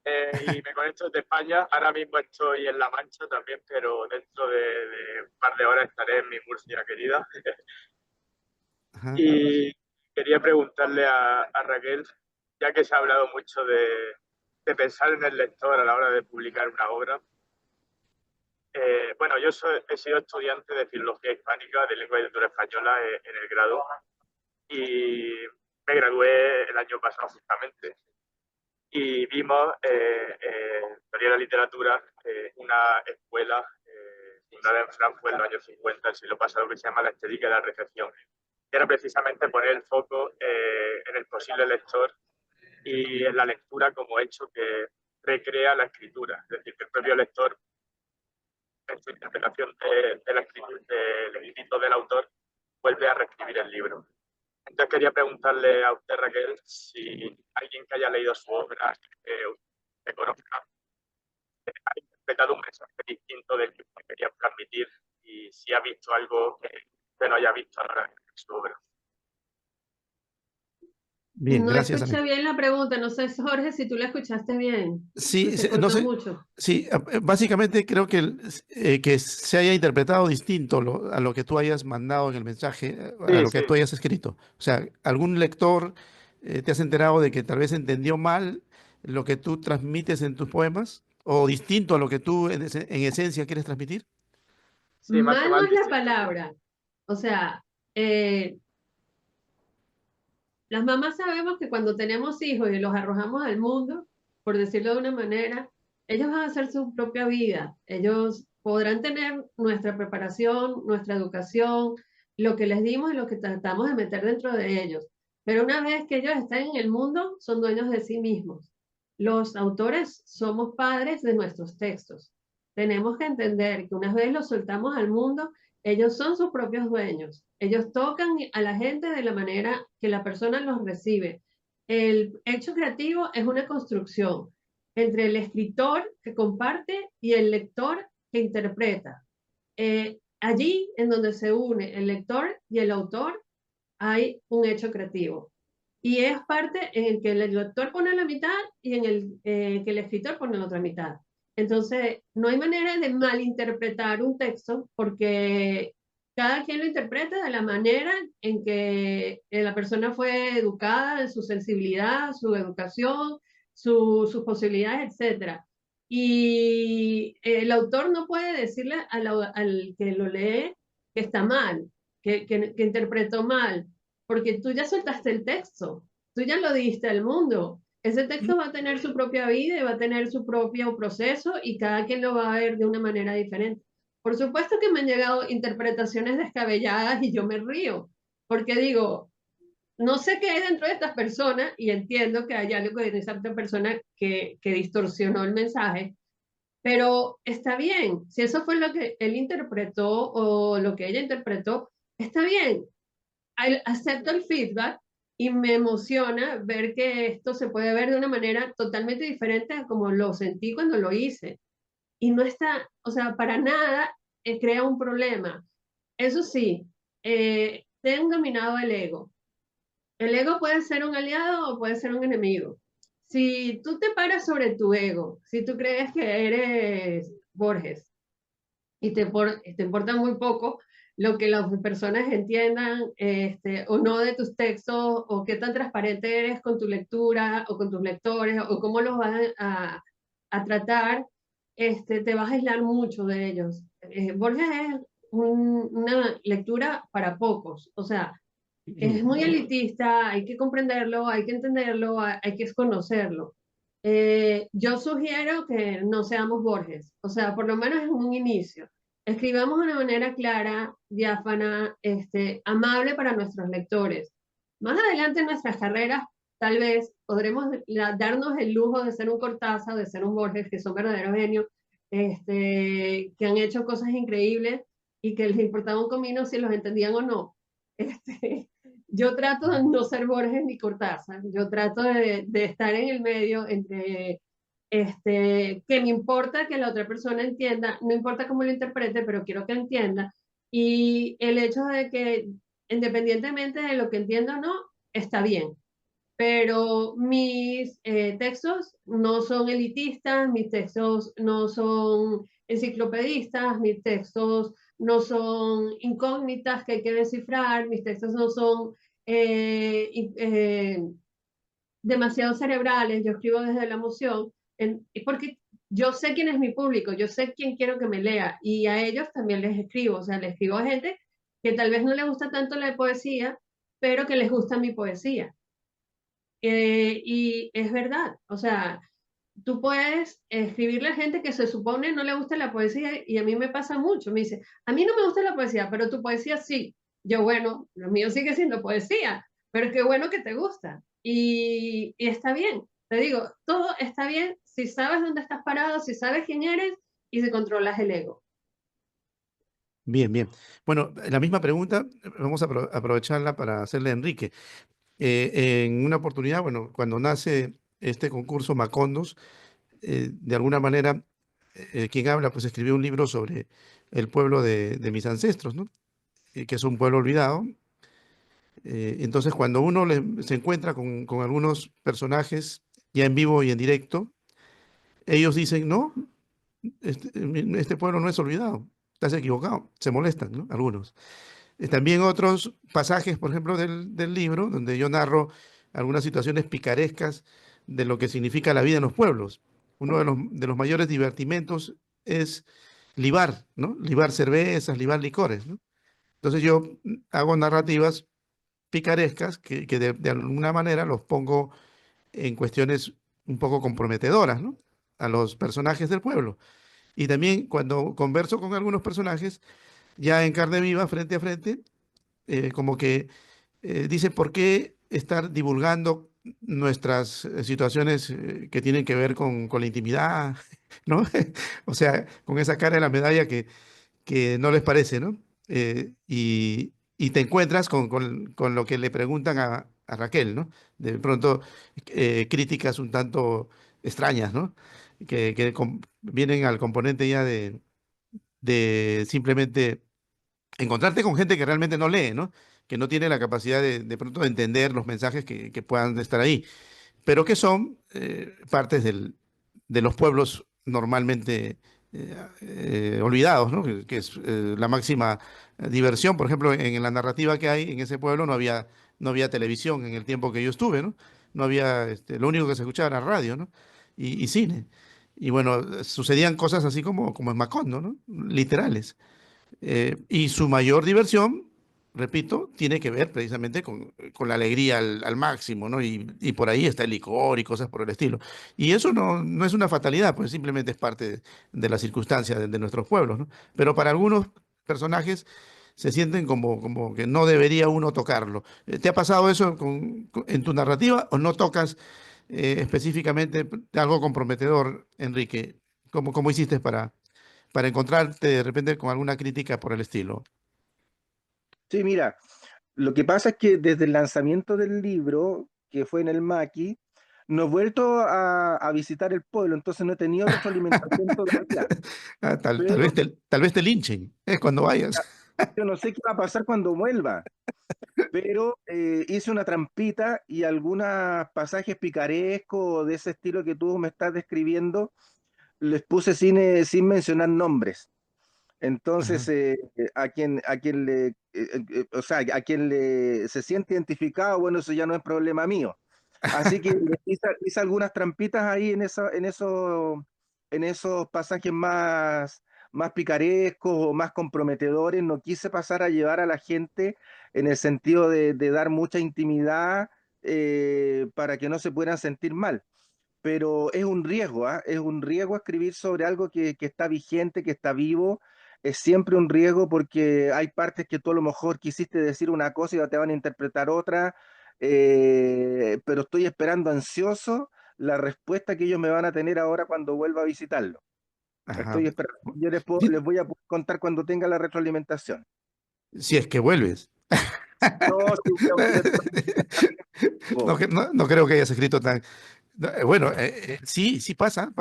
y me conecto desde España. Ahora mismo estoy en La Mancha también, pero dentro de un par de horas estaré en mi Murcia querida. Ajá. Y quería preguntarle a Raquel, ya que se ha hablado mucho de pensar en el lector a la hora de publicar una obra, Bueno, yo he sido estudiante de Filología Hispánica, de Lengua y Literatura Española en el grado y me gradué el año pasado justamente. Y vimos Teoría de la Literatura, una escuela fundada en Frankfurt en los años 50 del siglo pasado que se llama la estética de la recepción. Que era precisamente poner el foco en el posible lector y en la lectura como hecho que recrea la escritura. Es decir, que el propio lector, en su interpretación de la escritura, del escrito del autor, vuelve a reescribir el libro. Entonces quería preguntarle a usted, Raquel, si alguien que haya leído su obra, que conozca, ha interpretado un mensaje distinto del que quería transmitir y si ha visto algo que no haya visto ahora en su obra. Bien, No gracias, escuché Ángel. bien la pregunta, no sé, Jorge, si tú la escuchaste bien. Sí, Se no cortó sé, mucho. sí, básicamente creo que se haya interpretado distinto a lo que tú hayas mandado en el mensaje, a Sí, lo que sí. tú hayas escrito. O sea, algún lector te has enterado de que tal vez entendió mal lo que tú transmites en tus poemas o distinto a lo que tú en esencia quieres transmitir. Sí, más que Mal no mal es la distinto. palabra. O sea, las mamás sabemos que cuando tenemos hijos y los arrojamos al mundo, por decirlo de una manera, ellos van a hacer su propia vida. Ellos podrán tener nuestra preparación, nuestra educación, lo que les dimos y lo que tratamos de meter dentro de ellos. Pero una vez que ellos están en el mundo, son dueños de sí mismos. Los autores somos padres de nuestros textos. Tenemos que entender que una vez los soltamos al mundo, ellos son sus propios dueños. Ellos tocan a la gente de la manera que la persona los recibe. El hecho creativo es una construcción entre el escritor que comparte y el lector que interpreta. Allí, en donde se une el lector y el autor, hay un hecho creativo. Y es parte en el que el lector pone la mitad y en el que el escritor pone la otra mitad. Entonces, no hay manera de malinterpretar un texto porque cada quien lo interpreta de la manera en que la persona fue educada, en su sensibilidad, su educación, sus posibilidades, etc. Y el autor no puede decirle al que lo lee que está mal, que interpretó mal, porque tú ya soltaste el texto, tú ya lo diste al mundo. Ese texto va a tener su propia vida y va a tener su propio proceso y cada quien lo va a ver de una manera diferente. Por supuesto que me han llegado interpretaciones descabelladas y yo me río, porque digo, no sé qué hay dentro de estas personas y entiendo que hay algo de esa persona que distorsionó el mensaje, pero está bien, si eso fue lo que él interpretó o lo que ella interpretó, está bien, acepto el feedback y me emociona ver que esto se puede ver de una manera totalmente diferente a como lo sentí cuando lo hice. Y no está, o sea, para nada crea un problema. Eso sí, ten dominado el ego. El ego puede ser un aliado o puede ser un enemigo. Si tú te paras sobre tu ego, si tú crees que eres Borges y te importa muy poco lo que las personas entiendan o no de tus textos, o qué tan transparente eres con tu lectura o con tus lectores, o cómo los vas a tratar, te vas a aislar mucho de ellos. Borges es una lectura para pocos, o sea, es muy elitista, hay que comprenderlo, hay que entenderlo, hay que conocerlo. Yo sugiero que no seamos Borges, o sea, por lo menos en un inicio. Escribamos de una manera clara, diáfana, amable para nuestros lectores. Más adelante en nuestras carreras, tal vez podremos darnos el lujo de ser un Cortázar, de ser un Borges, que son verdaderos genios, que han hecho cosas increíbles y que les importaba un comino si los entendían o no. Yo trato de no ser Borges ni Cortázar, yo trato de estar en el medio entre que me importa que la otra persona entienda, no importa cómo lo interprete, pero quiero que entienda. Y el hecho de que independientemente de lo que entienda o no, está bien. Pero mis textos no son elitistas, mis textos no son enciclopedistas, mis textos no son incógnitas que hay que descifrar, mis textos no son demasiado cerebrales, yo escribo desde la emoción, porque yo sé quién es mi público, yo sé quién quiero que me lea y a ellos también les escribo, o sea, les escribo a gente que tal vez no les gusta tanto la poesía, pero que les gusta mi poesía. Y es verdad, o sea, tú puedes escribirle a gente que se supone no le gusta la poesía y a mí me pasa mucho, me dice, a mí no me gusta la poesía, pero tu poesía sí. Yo, bueno, lo mío sigue siendo poesía, pero qué bueno que te gusta. Y está bien, te digo, todo está bien si sabes dónde estás parado, si sabes quién eres y si controlas el ego. Bien, bien. Bueno, la misma pregunta, vamos a aprovecharla para hacerle a Enrique. En una oportunidad, bueno, cuando nace este concurso Macondos, de alguna manera, quien habla, pues escribió un libro sobre el pueblo de mis ancestros, ¿no? Que es un pueblo olvidado. Entonces, cuando uno se encuentra con algunos personajes, ya en vivo y en directo, ellos dicen, no, este pueblo no es olvidado, estás equivocado, se molestan, ¿no? Algunos. También otros pasajes, por ejemplo, del libro, donde yo narro algunas situaciones picarescas de lo que significa la vida en los pueblos. Uno de los mayores divertimentos es libar, ¿no? Libar cervezas, libar licores, ¿no? Entonces yo hago narrativas picarescas que de alguna manera los pongo en cuestiones un poco comprometedoras, ¿no? A los personajes del pueblo. Y también cuando converso con algunos personajes, ya en carne viva, frente a frente, como que dice, ¿por qué estar divulgando nuestras situaciones que tienen que ver con la intimidad, ¿no? O sea, con esa cara de la medalla que no les parece, ¿no? Y te encuentras con lo que le preguntan a Raquel, ¿no? De pronto, críticas un tanto extrañas, ¿no? Que vienen al componente ya de simplemente encontrarte con gente que realmente no lee, ¿no? Que no tiene la capacidad de pronto de entender los mensajes que puedan estar ahí, pero que son partes de los pueblos normalmente olvidados, ¿no? Que es la máxima diversión. Por ejemplo, en la narrativa que hay en ese pueblo no había televisión en el tiempo que yo estuve, ¿no? No había, lo único que se escuchaba era radio, ¿no? Y cine. Y bueno, sucedían cosas así como en Macondo, ¿no? Literales. Y su mayor diversión, repito, tiene que ver precisamente con la alegría al máximo, ¿no? Y por ahí está el licor y cosas por el estilo. Y eso no es una fatalidad, pues simplemente es parte de la circunstancia de nuestros pueblos, ¿no? Pero para algunos personajes se sienten como que no debería uno tocarlo. ¿Te ha pasado eso en tu narrativa o no tocas específicamente algo comprometedor, Enrique? ¿Cómo hiciste para encontrarte de repente con alguna crítica por el estilo? Sí, mira, lo que pasa es que desde el lanzamiento del libro, que fue en el Maki, no he vuelto a visitar el pueblo, entonces no he tenido retroalimentación todavía. Ah, Pero tal vez te linchen, cuando vayas. yo no sé qué va a pasar cuando vuelva. Pero hice una trampita y algunos pasajes picarescos de ese estilo que tú me estás describiendo, les puse sin mencionar nombres. Entonces, Ajá. o sea, a quien le se siente identificado, bueno, eso ya no es problema mío. Así que hice algunas trampitas ahí en esos pasajes más picarescos o más comprometedores. No quise pasar a llevar a la gente en el sentido de dar mucha intimidad para que no se puedan sentir mal. Pero es un riesgo, ¿ah? Es un riesgo escribir sobre algo que está vigente, que está vivo. Es siempre un riesgo porque hay partes que tú a lo mejor quisiste decir una cosa y ya te van a interpretar otra, pero estoy esperando ansioso la respuesta que ellos me van a tener ahora cuando vuelva a visitarlo. Ajá. Estoy esperando. Yo Sí, les voy a contar cuando tenga la retroalimentación. si es que vuelves. No, sí voy a volver. No creo que hayas escrito tan... no, bueno, sí, sí pasa.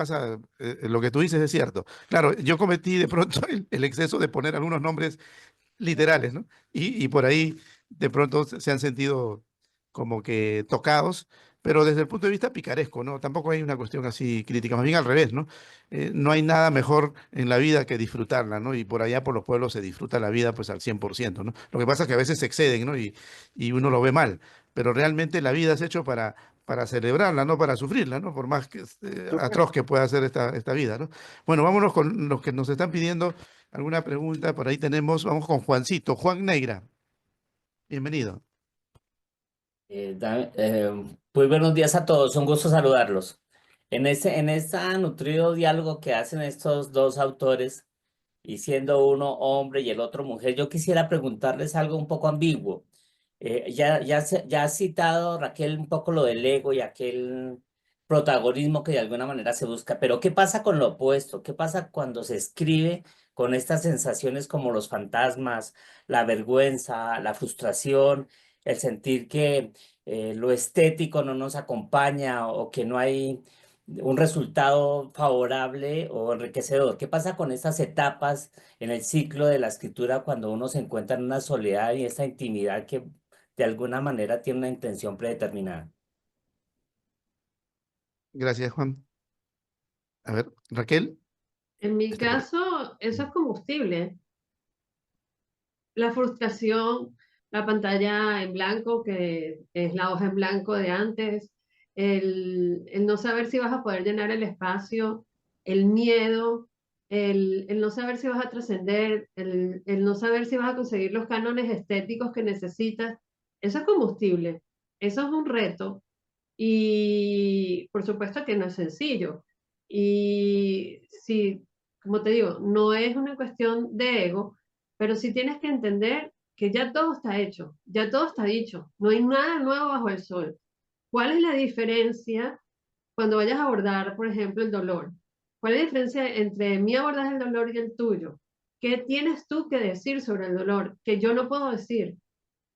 Lo que tú dices es cierto. Claro, yo cometí de pronto el exceso de poner algunos nombres literales, ¿no? Y por ahí de pronto se han sentido como que tocados, pero desde el punto de vista picaresco, ¿no? Tampoco hay una cuestión así crítica, más bien al revés, ¿no? No hay nada mejor en la vida que disfrutarla, ¿no? Y por allá por los pueblos se disfruta la vida pues al 100%, ¿no? Lo que pasa es que a veces se exceden, ¿no? Y uno lo ve mal, pero realmente la vida es hecho para celebrarla, no para sufrirla, ¿no? Por más que atroz que pueda ser esta vida, ¿no? Bueno, vámonos con los que nos están pidiendo alguna pregunta. Por ahí tenemos, vamos con Juancito, Juan Negra. Bienvenido. Muy buenos días a todos, un gusto saludarlos. En este nutrido diálogo que hacen estos dos autores, y siendo uno hombre y el otro mujer, yo quisiera preguntarles algo un poco ambiguo. Ya ha citado Raquel un poco lo del ego y aquel protagonismo que de alguna manera se busca, pero ¿qué pasa con lo opuesto? ¿Qué pasa cuando se escribe con estas sensaciones como los fantasmas, la vergüenza, la frustración, el sentir que lo estético no nos acompaña o que no hay un resultado favorable o enriquecedor? ¿Qué pasa con estas etapas en el ciclo de la escritura cuando uno se encuentra en una soledad y esa intimidad que de alguna manera tiene una intención predeterminada? Gracias, Juan. A ver, Raquel. En mi Está por ahí. caso, eso es combustible. La frustración, la pantalla en blanco, que es la hoja en blanco de antes, el no saber si vas a poder llenar el espacio, el miedo, el no saber si vas a trascender, el no saber si vas a conseguir los cánones estéticos que necesitas, eso es combustible, eso es un reto y por supuesto que no es sencillo. Y si, como te digo, no es una cuestión de ego, pero sí tienes que entender que ya todo está hecho, ya todo está dicho, no hay nada nuevo bajo el sol. ¿Cuál es la diferencia cuando vayas a abordar, por ejemplo, el dolor? ¿Cuál es la diferencia entre mi abordaje del dolor y el tuyo? ¿Qué tienes tú que decir sobre el dolor que yo no puedo decir?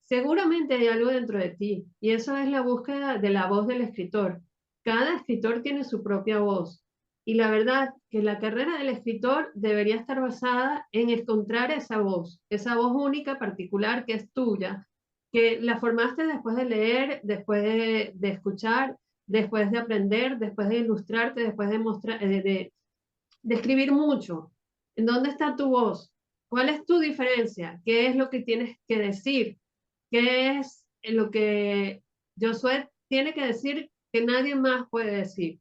Seguramente hay algo dentro de ti y eso es la búsqueda de la voz del escritor. Cada escritor tiene su propia voz y la verdad que la carrera del escritor debería estar basada en encontrar esa voz única, particular que es tuya, que la formaste después de leer, después de escuchar, después de aprender, después de ilustrarte, después de mostrar, de escribir mucho. ¿En dónde está tu voz? ¿Cuál es tu diferencia? ¿Qué es lo que tienes que decir? ¿Qué es lo que Josué tiene que decir que nadie más puede decir?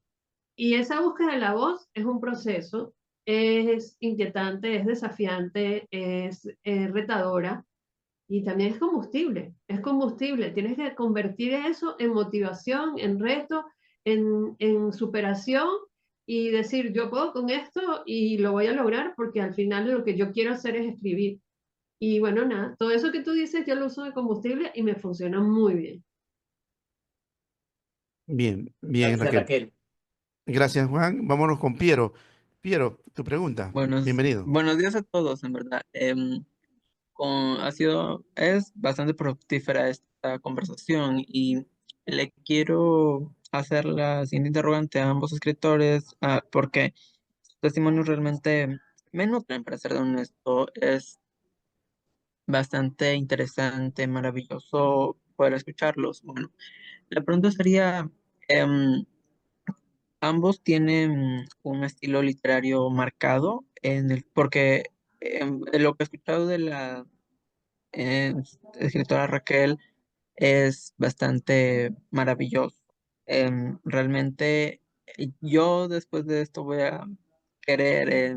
Y esa búsqueda de la voz es un proceso, es inquietante, es desafiante, es retadora y también es combustible, es combustible. Tienes que convertir eso en motivación, en reto, en superación y decir, yo puedo con esto y lo voy a lograr porque al final lo que yo quiero hacer es escribir. Y bueno, nada, todo eso que tú dices yo lo uso de combustible y me funciona muy bien. Bien, bien, Gracias, Raquel. Raquel. Gracias, Juan. Vámonos con Piero. Piero, tu pregunta. Bienvenido. Buenos días a todos, en verdad. Es bastante fructífera esta conversación y le quiero hacer la siguiente interrogante a ambos escritores, porque sus testimonios realmente me nutren, para ser honesto. Es bastante interesante, maravilloso poder escucharlos. Bueno, la pregunta sería, em, ambos tienen un estilo literario marcado porque de lo que he escuchado de la eh, escritora Raquel es bastante maravilloso. Realmente yo después de esto voy a querer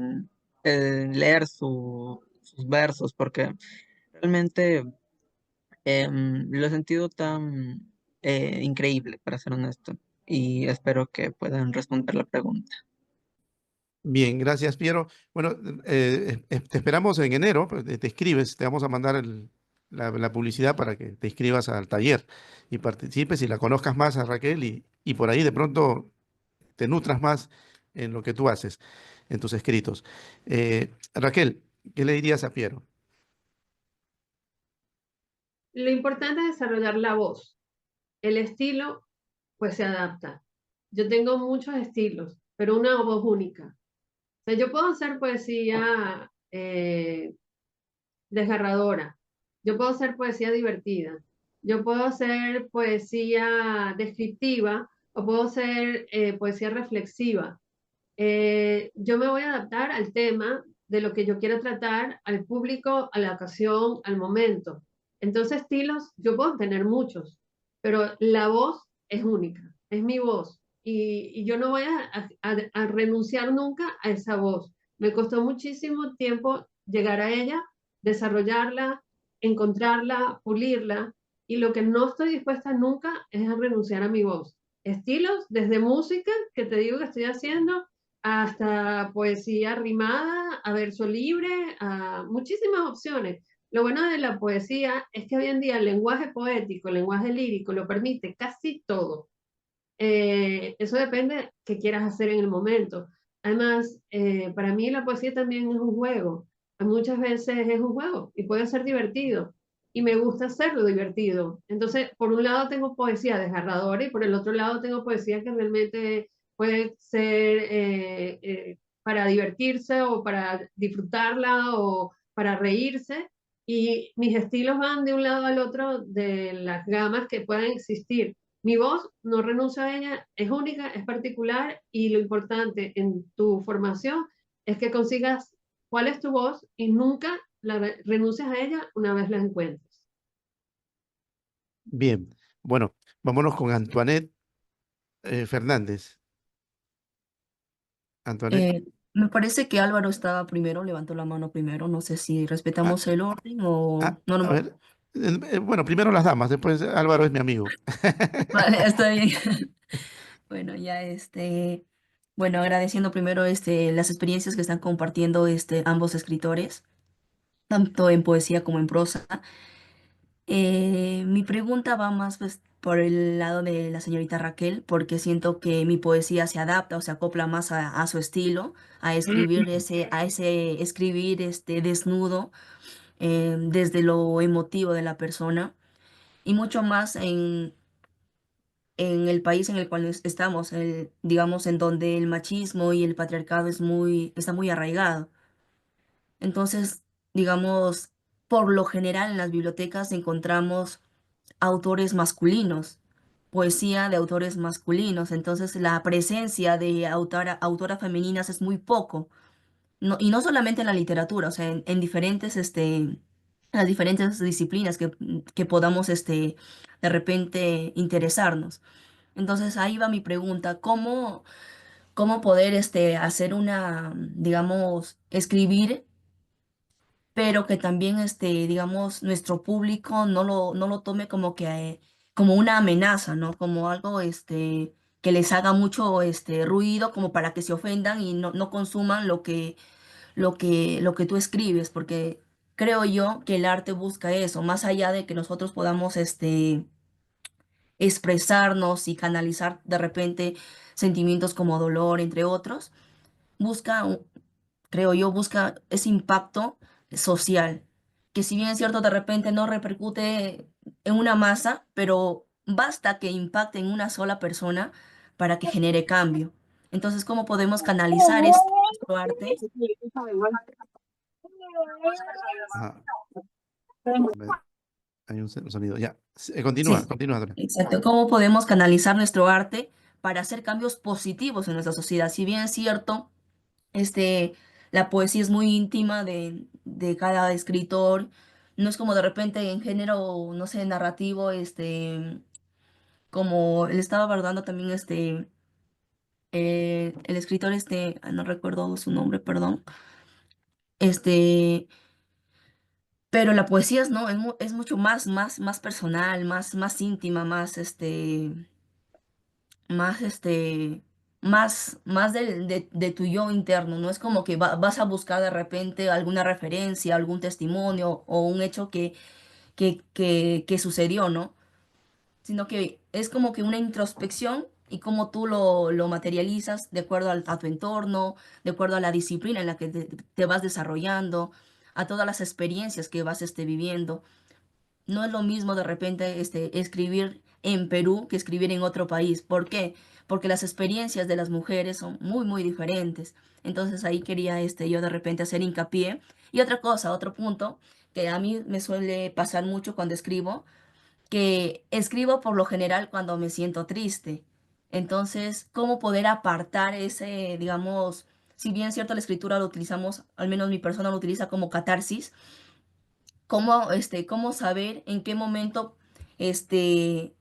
leer sus versos porque realmente lo he sentido tan increíble, para ser honesto, y espero que puedan responder la pregunta. Bien, gracias, Piero. Bueno, te esperamos en enero, pues, te escribes, te vamos a mandar la publicidad para que te inscribas al taller y participes y la conozcas más a Raquel y por ahí de pronto te nutras más en lo que tú haces, en tus escritos. Raquel, ¿qué le dirías a Piero? Lo importante es desarrollar la voz. El estilo, pues se adapta. Yo tengo muchos estilos, pero una voz única. O sea, yo puedo hacer poesía desgarradora, yo puedo hacer poesía divertida, yo puedo hacer poesía descriptiva o puedo hacer poesía reflexiva. Yo me voy a adaptar al tema de lo que yo quiero tratar, al público, a la ocasión, al momento. Entonces, estilos, yo puedo tener muchos, pero la voz es única. es mi voz y yo no voy a renunciar nunca a esa voz. Me costó muchísimo tiempo llegar a ella, desarrollarla, encontrarla, pulirla, y lo que no estoy dispuesta nunca es a renunciar a mi voz. Estilos, desde música, que te digo que estoy haciendo, hasta poesía rimada, a verso libre, a muchísimas opciones. Lo bueno de la poesía es que hoy en día el lenguaje poético, el lenguaje lírico lo permite casi todo. Eso depende qué quieras hacer en el momento. Además, para mí la poesía también es un juego. Muchas veces es un juego y puede ser divertido. Y me gusta hacerlo divertido. Entonces, por un lado tengo poesía desgarradora y por el otro lado tengo poesía que realmente puede ser para divertirse o para disfrutarla o para reírse. Y mis estilos van de un lado al otro de las gamas que puedan existir. Mi voz, no renuncio a ella, es única, es particular y lo importante en tu formación es que consigas cuál es tu voz y nunca renuncies a ella una vez la encuentres. Bien, bueno, vámonos con Antoinette Fernández. Antoinette. Me parece que Álvaro estaba primero, levantó la mano primero. No sé si Ah, respetamos el orden o no, no a me... ver, bueno, primero las damas, después Álvaro es mi amigo. Vale, está bien. Bueno, ya bueno, agradeciendo primero las experiencias que están compartiendo ambos escritores, tanto en poesía como en prosa. Mi pregunta va más pues, por el lado de la señorita Raquel, porque siento que mi poesía se adapta o se acopla más a su estilo, a escribir a ese escribir desnudo, desde lo emotivo de la persona, y mucho más en el país en el cual estamos, digamos, en donde el machismo y el patriarcado está muy arraigado. Entonces, digamos, por lo general en las bibliotecas encontramos autores masculinos, poesía de autores masculinos, entonces la presencia de autoras femeninas es muy poco. No, y no solamente en la literatura, o sea, en diferentes, las diferentes disciplinas que podamos, de repente interesarnos. Entonces ahí va mi pregunta, ¿cómo poder, hacer digamos, escribir, pero que también, digamos, nuestro público no lo tome como como una amenaza, ¿no? Como algo, que les haga mucho, ruido, como para que se ofendan y no consuman lo que tú escribes, porque creo yo que el arte busca eso, más allá de que nosotros podamos expresarnos y canalizar de repente sentimientos como dolor, entre otros, busca, creo yo, busca ese impacto social, que si bien es cierto, de repente no repercute en una masa, pero basta que impacte en una sola persona para que genere cambio. Entonces, ¿cómo podemos canalizar nuestro arte? Ajá, hay un sonido. Ya, Sí, continúa, Antoinette. exacto. ¿Cómo podemos canalizar nuestro arte para hacer cambios positivos en nuestra sociedad? Si bien es cierto, este, la poesía es muy íntima de cada escritor, no es como de repente en género, no sé, narrativo, como él estaba abordando también el escritor, no recuerdo su nombre, perdón, este, pero la poesía es mucho más personal, más íntima, más más de tu yo interno. No es como que vas a buscar de repente alguna referencia, algún testimonio o un hecho que sucedió, ¿no? Sino que es como que una introspección y cómo tú lo materializas de acuerdo a tu entorno, de acuerdo a la disciplina en la que te vas desarrollando, a todas las experiencias que vas viviendo. No es lo mismo de repente escribir en Perú que escribir en otro país. ¿Por qué? Porque las experiencias de las mujeres son muy diferentes. Entonces ahí quería yo de repente hacer hincapié. Y otra cosa, otro punto que a mí me suele pasar mucho cuando escribo, que escribo por lo general cuando me siento triste. Entonces, ¿cómo poder apartar ese, digamos, si bien es cierto la escritura lo utilizamos, al menos mi persona lo utiliza como catarsis, cómo saber en qué momento este,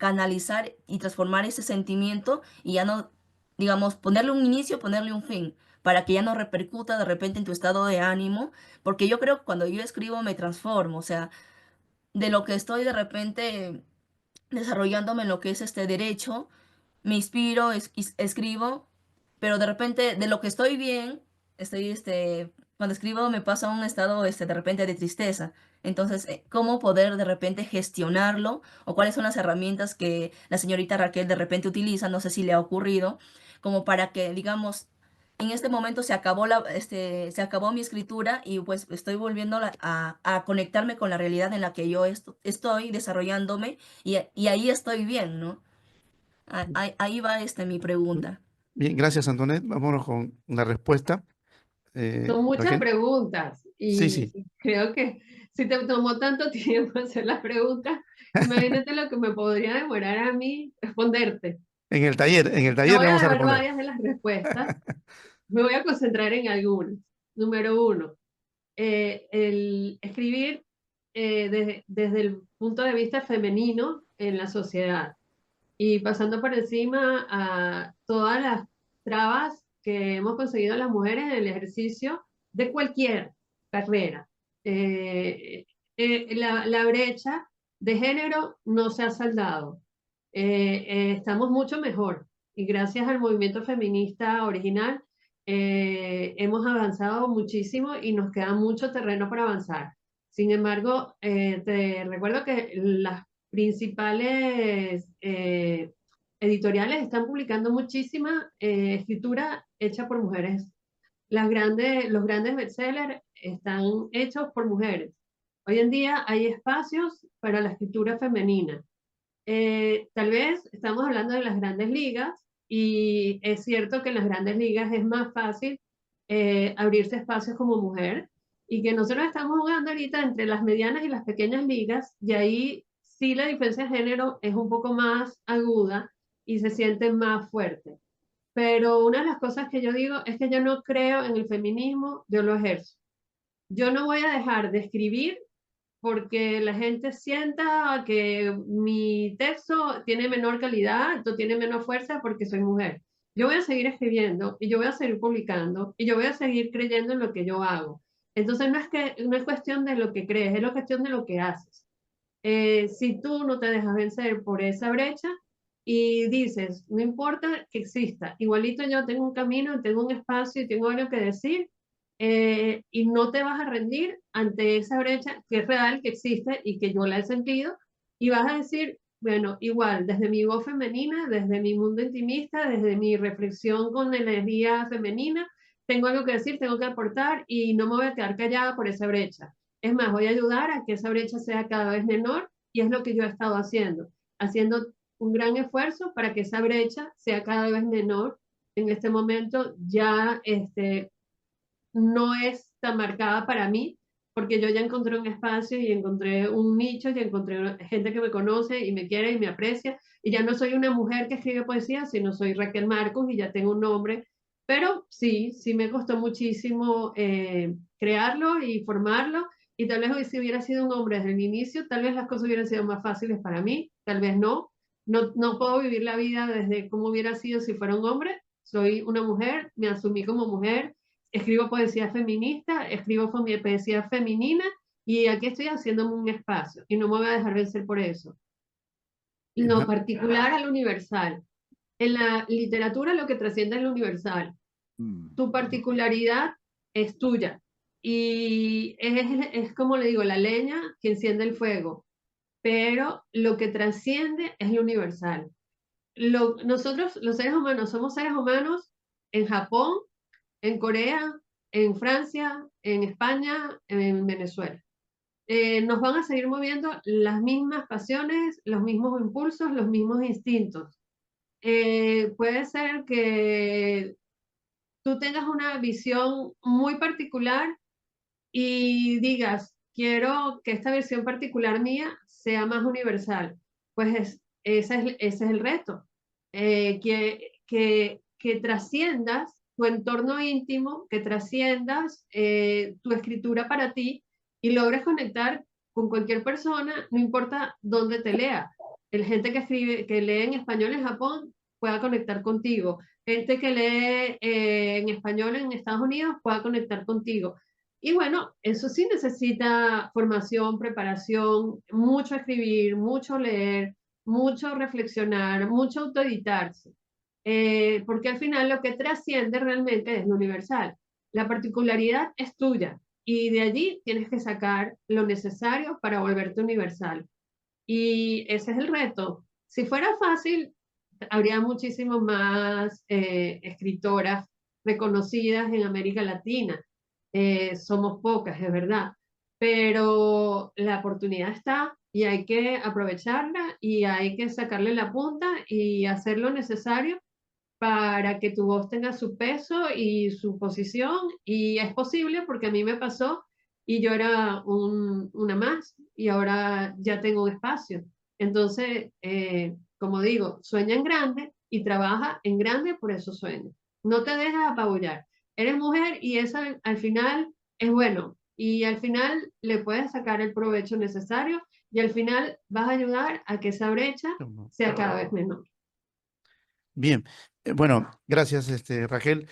canalizar y transformar ese sentimiento y ya no, digamos, ponerle un inicio, ponerle un fin, para que ya no repercuta de repente en tu estado de ánimo, porque yo creo que cuando yo escribo me transformo, o sea, de lo que estoy de repente desarrollándome en lo que es este derecho, me inspiro, escribo, pero de repente de lo que estoy bien, cuando escribo me pasa un estado de repente de tristeza. Entonces, ¿cómo poder de repente gestionarlo? ¿O cuáles son las herramientas que la señorita Raquel de repente utiliza? No sé si le ha ocurrido, como para que, digamos, en este momento se acabó mi escritura y pues estoy volviendo a conectarme con la realidad en la que yo estoy desarrollándome y ahí estoy bien, ¿no? Ahí va mi pregunta. Bien, gracias, Antoinette. Vámonos con la respuesta. Son muchas Raquel. preguntas Sí, sí. y creo que si te tomó tanto tiempo hacer las preguntas, imagínate lo que me podría demorar a mí responderte. En el taller Te le voy a vamos a dejar responder. varias de las respuestas. Me voy a concentrar en algunas. Número 1, el escribir desde el punto de vista femenino en la sociedad y pasando por encima a todas las trabas que hemos conseguido las mujeres en el ejercicio de cualquier carrera. La brecha de género no se ha saldado. Estamos mucho mejor y gracias al movimiento feminista original hemos avanzado muchísimo y nos queda mucho terreno para avanzar. Sin embargo, te recuerdo que las principales editoriales están publicando muchísima escritura hecha por mujeres. Los grandes bestsellers están hechos por mujeres. Hoy en día hay espacios para la escritura femenina. Tal vez estamos hablando de las grandes ligas y es cierto que en las grandes ligas es más fácil abrirse espacios como mujer y que nosotros estamos jugando ahorita entre las medianas y las pequeñas ligas y ahí sí la diferencia de género es un poco más aguda y se siente más fuerte. Pero una de las cosas que yo digo es que yo no creo en el feminismo, yo lo ejerzo. Yo no voy a dejar de escribir porque la gente sienta que mi texto tiene menor calidad, o tiene menos fuerza porque soy mujer. Yo voy a seguir escribiendo y yo voy a seguir publicando y yo voy a seguir creyendo en lo que yo hago. Entonces no es cuestión de lo que crees, es la cuestión de lo que haces. Si tú no te dejas vencer por esa brecha y dices, no importa que exista, igualito yo tengo un camino, tengo un espacio y tengo algo que decir, y no te vas a rendir ante esa brecha que es real, que existe y que yo la he sentido, y vas a decir, bueno, igual, desde mi voz femenina, desde mi mundo intimista, desde mi reflexión con energía femenina, tengo algo que decir, tengo que aportar y no me voy a quedar callada por esa brecha. Es más, voy a ayudar a que esa brecha sea cada vez menor y es lo que yo he estado haciendo un gran esfuerzo para que esa brecha sea cada vez menor. En este momento ya no es tan marcada para mí, porque yo ya encontré un espacio y encontré un nicho, y encontré gente que me conoce y me quiere y me aprecia, y ya no soy una mujer que escribe poesía, sino soy Raquel Marcos y ya tengo un nombre, pero sí me costó muchísimo crearlo y formarlo, y tal vez hoy si hubiera sido un hombre desde el inicio, tal vez las cosas hubieran sido más fáciles para mí, tal vez no. No puedo vivir la vida desde cómo hubiera sido si fuera un hombre, soy una mujer, me asumí como mujer, escribo poesía feminista, escribo poesía femenina y aquí estoy haciéndome un espacio y no me voy a dejar vencer por eso. Lo particular al universal. En la literatura lo que trasciende es lo universal. Tu particularidad es tuya y es como le digo, la leña que enciende el fuego, pero lo que trasciende es lo universal. Nosotros, los seres humanos, somos seres humanos en Japón, en Corea, en Francia, en España, en Venezuela. Nos van a seguir moviendo las mismas pasiones, los mismos impulsos, los mismos instintos. Puede ser que tú tengas una visión muy particular y digas, quiero que esta versión particular mía sea más universal. Pues ese es el reto, que trasciendas tu entorno íntimo, que trasciendas tu escritura para ti y logres conectar con cualquier persona, no importa dónde te lea. gente que escribe, que lee en español en Japón pueda conectar contigo, gente que lee en español en Estados Unidos pueda conectar contigo. Y bueno, eso sí necesita formación, preparación, mucho escribir, mucho leer, mucho reflexionar, mucho autoeditarse. Porque al final lo que trasciende realmente es lo universal. La particularidad es tuya y de allí tienes que sacar lo necesario para volverte universal. Y ese es el reto. Si fuera fácil, habría muchísimo más escritoras reconocidas en América Latina. Somos pocas, es verdad, pero la oportunidad está y hay que aprovecharla y hay que sacarle la punta y hacer lo necesario para que tu voz tenga su peso y su posición. Y es posible porque a mí me pasó y yo era una más y ahora ya tengo un espacio. Entonces, como digo, sueña en grande y trabaja en grande por esos sueños. No te dejes apabullar. Eres mujer y eso al final es bueno y al final le puedes sacar el provecho necesario y al final vas a ayudar a que esa brecha sea cada vez menor. Bien, bueno, gracias, Raquel.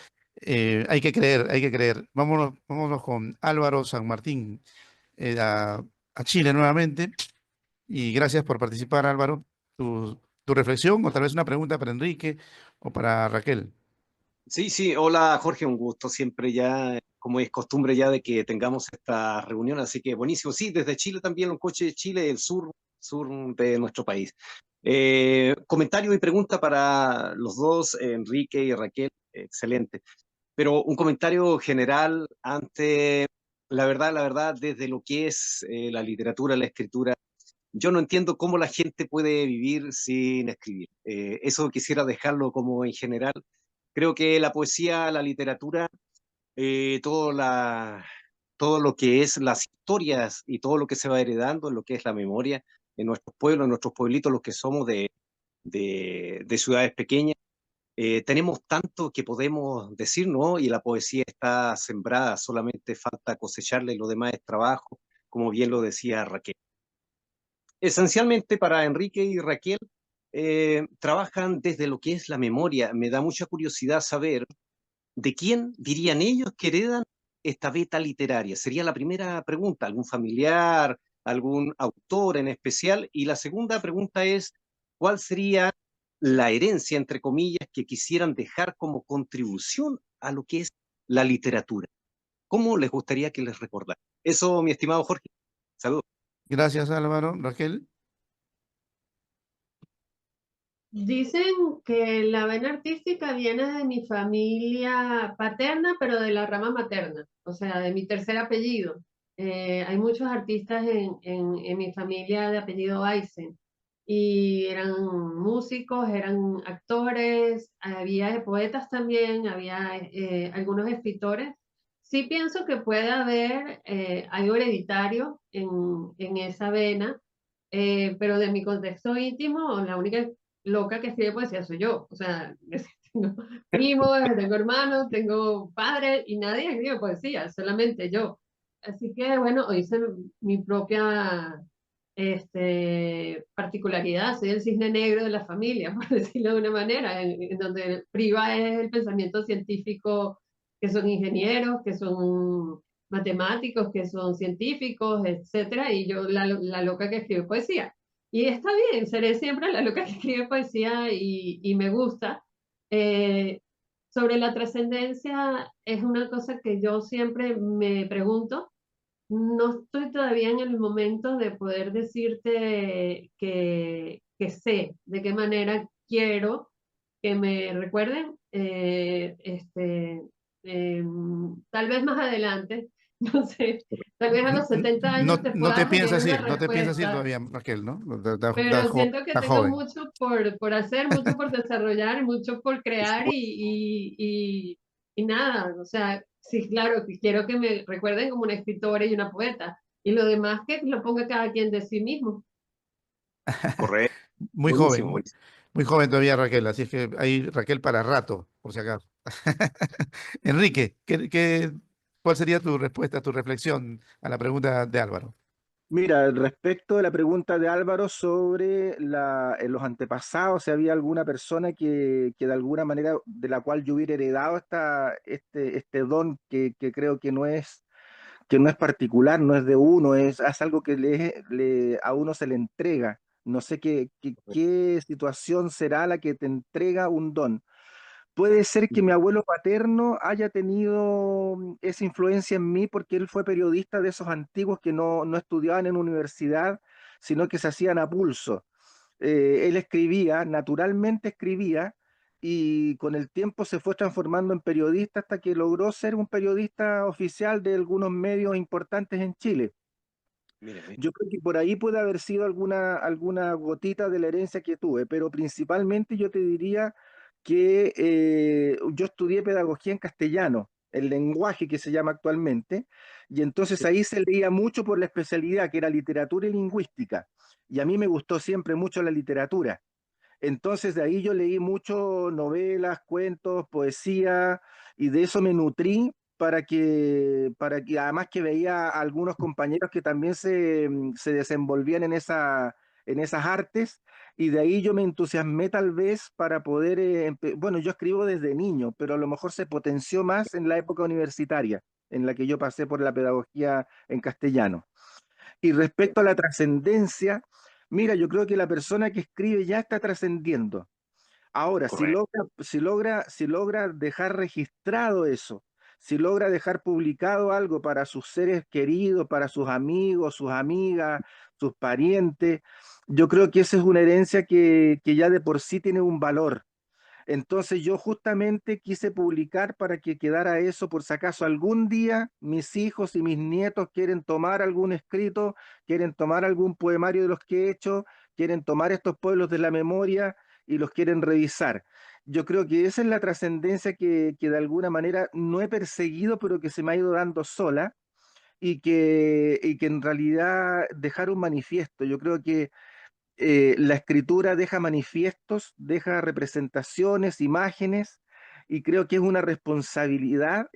Hay que creer, hay que creer. Vámonos con Álvaro San Martín, a Chile nuevamente. Y gracias por participar, Álvaro. Tu reflexión o tal vez una pregunta para Enrique o para Raquel. Sí, hola Jorge, un gusto siempre ya, como es costumbre ya de que tengamos esta reunión, así que buenísimo. Sí, desde Chile también, un coche de Chile, el sur de nuestro país. Comentario y pregunta para los dos, Enrique y Raquel, excelente. Pero un comentario general ante, la verdad, desde lo que es la literatura, la escritura, yo no entiendo cómo la gente puede vivir sin escribir. Eso quisiera dejarlo como en general. Creo que la poesía, la literatura, eh, todo, la, todo lo que es las historias y todo lo que se va heredando, en lo que es la memoria en nuestros pueblos, en nuestros pueblitos, los que somos de ciudades pequeñas, tenemos tanto que podemos decir, ¿no? Y la poesía está sembrada, solamente falta cosecharla y lo demás es trabajo, como bien lo decía Raquel. Esencialmente para Enrique y Raquel, trabajan desde lo que es la memoria. Me da mucha curiosidad saber de quién dirían ellos que heredan esta beta literaria. Sería la primera pregunta, algún familiar, algún autor en especial. Y la segunda pregunta es, ¿cuál sería la herencia, entre comillas, que quisieran dejar como contribución a lo que es la literatura? ¿Cómo les gustaría que les recordara? Eso, mi estimado Jorge. Saludos. Gracias, Álvaro. Raquel. Dicen que la vena artística viene de mi familia paterna, pero de la rama materna, o sea, de mi tercer apellido. Hay muchos artistas en mi familia de apellido Eisen y eran músicos, eran actores, había poetas también, había algunos escritores. Sí pienso que puede haber algo hereditario en esa vena, pero de mi contexto íntimo, la única loca que escribe poesía soy yo. O sea, tengo primos, tengo hermanos, tengo padres y nadie escribe poesía, solamente yo. Así que bueno, hice mi propia particularidad, soy el cisne negro de la familia, por decirlo de una manera, en donde priva es el pensamiento científico, que son ingenieros, que son matemáticos, que son científicos, etcétera, y yo la loca que escribe poesía. Y está bien, seré siempre la loca que escribe poesía y me gusta. Eh, Sobre la trascendencia, es una cosa que yo siempre me pregunto. No estoy todavía en el momento de poder decirte que sé de qué manera quiero que me recuerden. Tal vez más adelante, no sé, tal vez a los 70 años te No te pueda tener piensas una ir, no te piensas ir respuesta, todavía, Raquel, ¿no? pero siento que Está tengo joven. mucho por hacer, mucho por desarrollar, mucho por crear y nada, o sea, sí, claro, que quiero que me recuerden como una escritora y una poeta, y lo demás que lo ponga cada quien de sí mismo. Correcto. Muy Buenísimo, joven, buenísimo. muy joven todavía Raquel, así es que hay Raquel para rato, por si acaso. Enrique, cuál sería tu respuesta, tu reflexión a la pregunta de Álvaro? Mira, respecto de la pregunta de Álvaro sobre los antepasados, si había alguna persona que de alguna manera de la cual yo hubiera heredado este don que creo que no es particular, no es de uno, es algo que a uno se le entrega. No sé qué situación será la que te entrega un don. Puede ser que mi abuelo paterno haya tenido esa influencia en mí porque él fue periodista de esos antiguos que no estudiaban en universidad, sino que se hacían a pulso. Él escribía, naturalmente escribía, y con el tiempo se fue transformando en periodista hasta que logró ser un periodista oficial de algunos medios importantes en Chile. Mire, Yo creo que por ahí puede haber sido alguna gotita de la herencia que tuve, pero principalmente yo te diría que yo estudié pedagogía en castellano, el lenguaje que se llama actualmente, y entonces ahí se leía mucho por la especialidad que era literatura y lingüística, y a mí me gustó siempre mucho la literatura. Entonces de ahí yo leí mucho novelas, cuentos, poesía, y de eso me nutrí para que además que veía a algunos compañeros que también se desenvolvían en esas artes, y de ahí yo me entusiasmé tal vez para poder, bueno, yo escribo desde niño, pero a lo mejor se potenció más en la época universitaria, en la que yo pasé por la pedagogía en castellano. Y respecto a la trascendencia, mira, yo creo que la persona que escribe ya está trascendiendo. Ahora, correcto. si logra dejar registrado eso, si logra dejar publicado algo para sus seres queridos, para sus amigos, sus amigas, sus parientes, yo creo que esa es una herencia que ya de por sí tiene un valor. Entonces yo justamente quise publicar para que quedara eso por si acaso algún día mis hijos y mis nietos quieren tomar algún escrito, quieren tomar algún poemario de los que he hecho, quieren tomar estos pueblos de la memoria y los quieren revisar. Yo creo que esa es la trascendencia que de alguna manera no he perseguido, pero que se me ha ido dando sola y que en realidad dejar un manifiesto. Yo creo que la escritura deja manifiestos, deja representaciones, imágenes, y creo que es una responsabilidad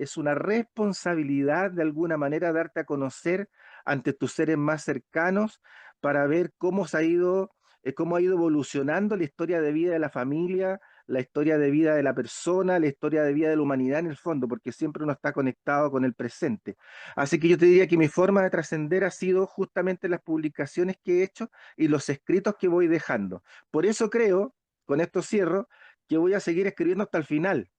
de alguna manera darte a conocer ante tus seres más cercanos para ver cómo ha ido evolucionando la historia de vida de la familia, la historia de vida de la persona, la historia de vida de la humanidad en el fondo, porque siempre uno está conectado con el presente. Así que yo te diría que mi forma de trascender ha sido justamente las publicaciones que he hecho y los escritos que voy dejando. Por eso creo, con esto cierro, que voy a seguir escribiendo hasta el final,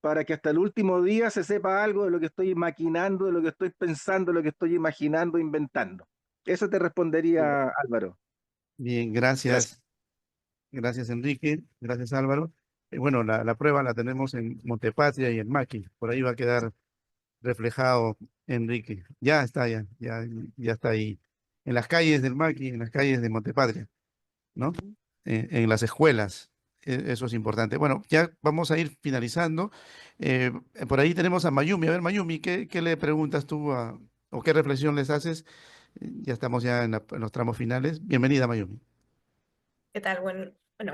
para que hasta el último día se sepa algo de lo que estoy maquinando, de lo que estoy pensando, de lo que estoy imaginando, inventando. Eso te respondería, Álvaro. Bien, Gracias. gracias. Gracias, Enrique. Gracias, Álvaro. Bueno, la prueba la tenemos en Montepatria y en Maqui. Por ahí va a quedar reflejado, Enrique. Ya está, ya está ahí. En las calles del Maqui, en las calles de Montepatria, ¿no? En las escuelas. Eso es importante. Bueno, ya vamos a ir finalizando. Por ahí tenemos a Mayumi. A ver, Mayumi, ¿qué le preguntas tú o qué reflexión les haces? Ya estamos ya en los tramos finales. Bienvenida, Mayumi. ¿Qué tal?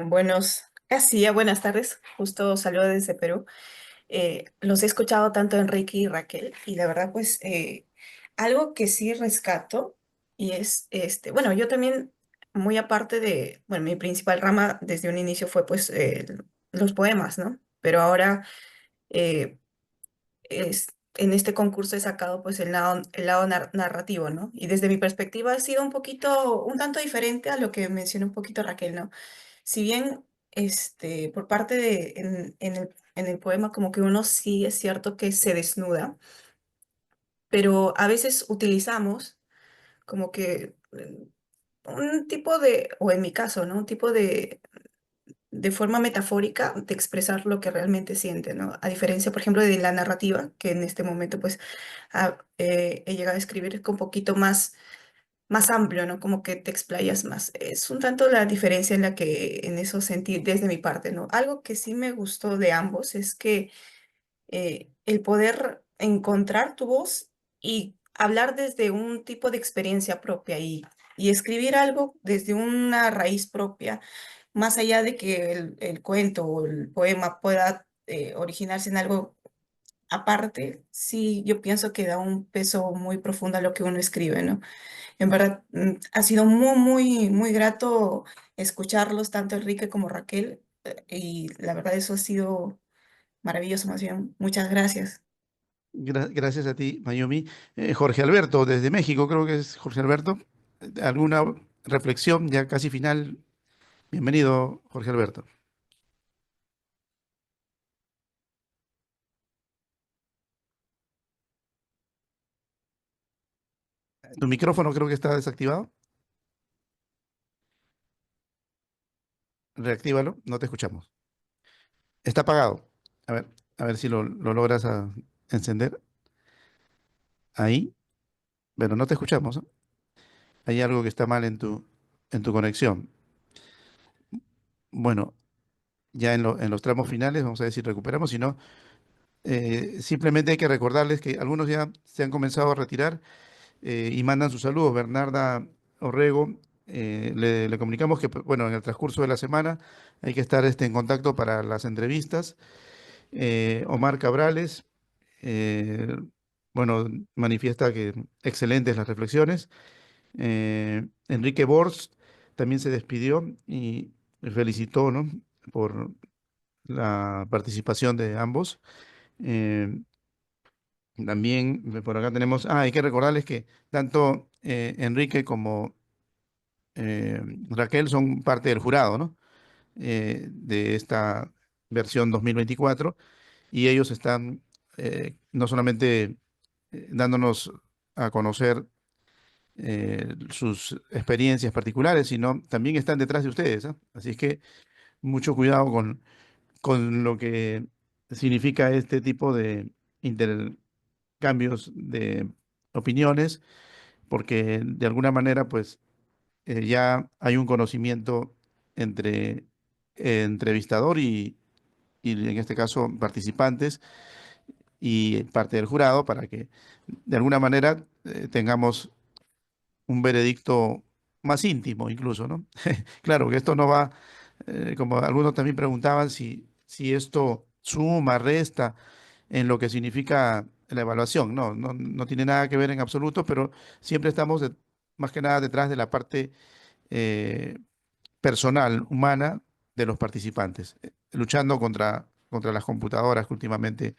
Buenos, casi ya buenas tardes. Justo saludo desde Perú. Los he escuchado tanto Enrique y Raquel y la verdad pues algo que sí rescato y es bueno, yo también muy aparte de, bueno, mi principal rama desde un inicio fue pues los poemas, ¿no? Pero ahora eh, en este concurso he sacado pues el lado narrativo, ¿no? Y desde mi perspectiva ha sido un tanto diferente a lo que mencionó un poquito Raquel, ¿no? Si bien por parte de, en el poema como que uno sí es cierto que se desnuda, pero a veces utilizamos como que un tipo de, o en mi caso, ¿no? Un tipo de forma metafórica de expresar lo que realmente siente, ¿no? A diferencia, por ejemplo, de la narrativa, que en este momento pues he llegado a escribir con un poquito más amplio, ¿no? Como que te explayas más. Es un tanto la diferencia en la que en eso sentí desde mi parte, ¿no? Algo que sí me gustó de ambos es que el poder encontrar tu voz y hablar desde un tipo de experiencia propia y escribir algo desde una raíz propia, más allá de que el cuento o el poema pueda originarse en algo aparte, sí, yo pienso que da un peso muy profundo a lo que uno escribe, ¿no? En verdad, ha sido muy grato escucharlos, tanto Enrique como Raquel, y la verdad eso ha sido maravilloso, más bien. Muchas gracias. Gracias a ti, Mayumi. Jorge Alberto, desde México, creo que es Jorge Alberto. ¿Alguna reflexión ya casi final? Bienvenido, Jorge Alberto. Tu micrófono creo que está desactivado. Reactívalo, no te escuchamos. Está apagado. A ver si lo logras encender. Ahí, pero no te escuchamos, ¿eh? Hay algo que está mal en tu conexión. Bueno, ya en los tramos finales, vamos a ver si recuperamos, si no, simplemente hay que recordarles que algunos ya se han comenzado a retirar y mandan sus saludos. Bernarda Orrego, le comunicamos que, pues, bueno, en el transcurso de la semana hay que estar en contacto para las entrevistas. Omar Cabrales, eh, bueno, manifiesta que excelentes las reflexiones. Enrique Bors también se despidió y felicitó, ¿no?, por la participación de ambos. Eh, También por acá tenemos, hay que recordarles que tanto Enrique como Raquel son parte del jurado, ¿no?, de esta versión 2024 y ellos están no solamente dándonos a conocer sus experiencias particulares, sino también están detrás de ustedes, ¿ah? Así es que mucho cuidado con lo que significa este tipo de intercambios de opiniones, porque de alguna manera, pues, ya hay un conocimiento entre entrevistador y en este caso participantes y parte del jurado para que de alguna manera tengamos un veredicto más íntimo incluso, ¿no? Claro que esto no va, como algunos también preguntaban, si esto suma, resta en lo que significa la evaluación. No, no tiene nada que ver en absoluto, pero siempre estamos más que nada detrás de la parte eh, personal, humana de los participantes, luchando contra las computadoras que últimamente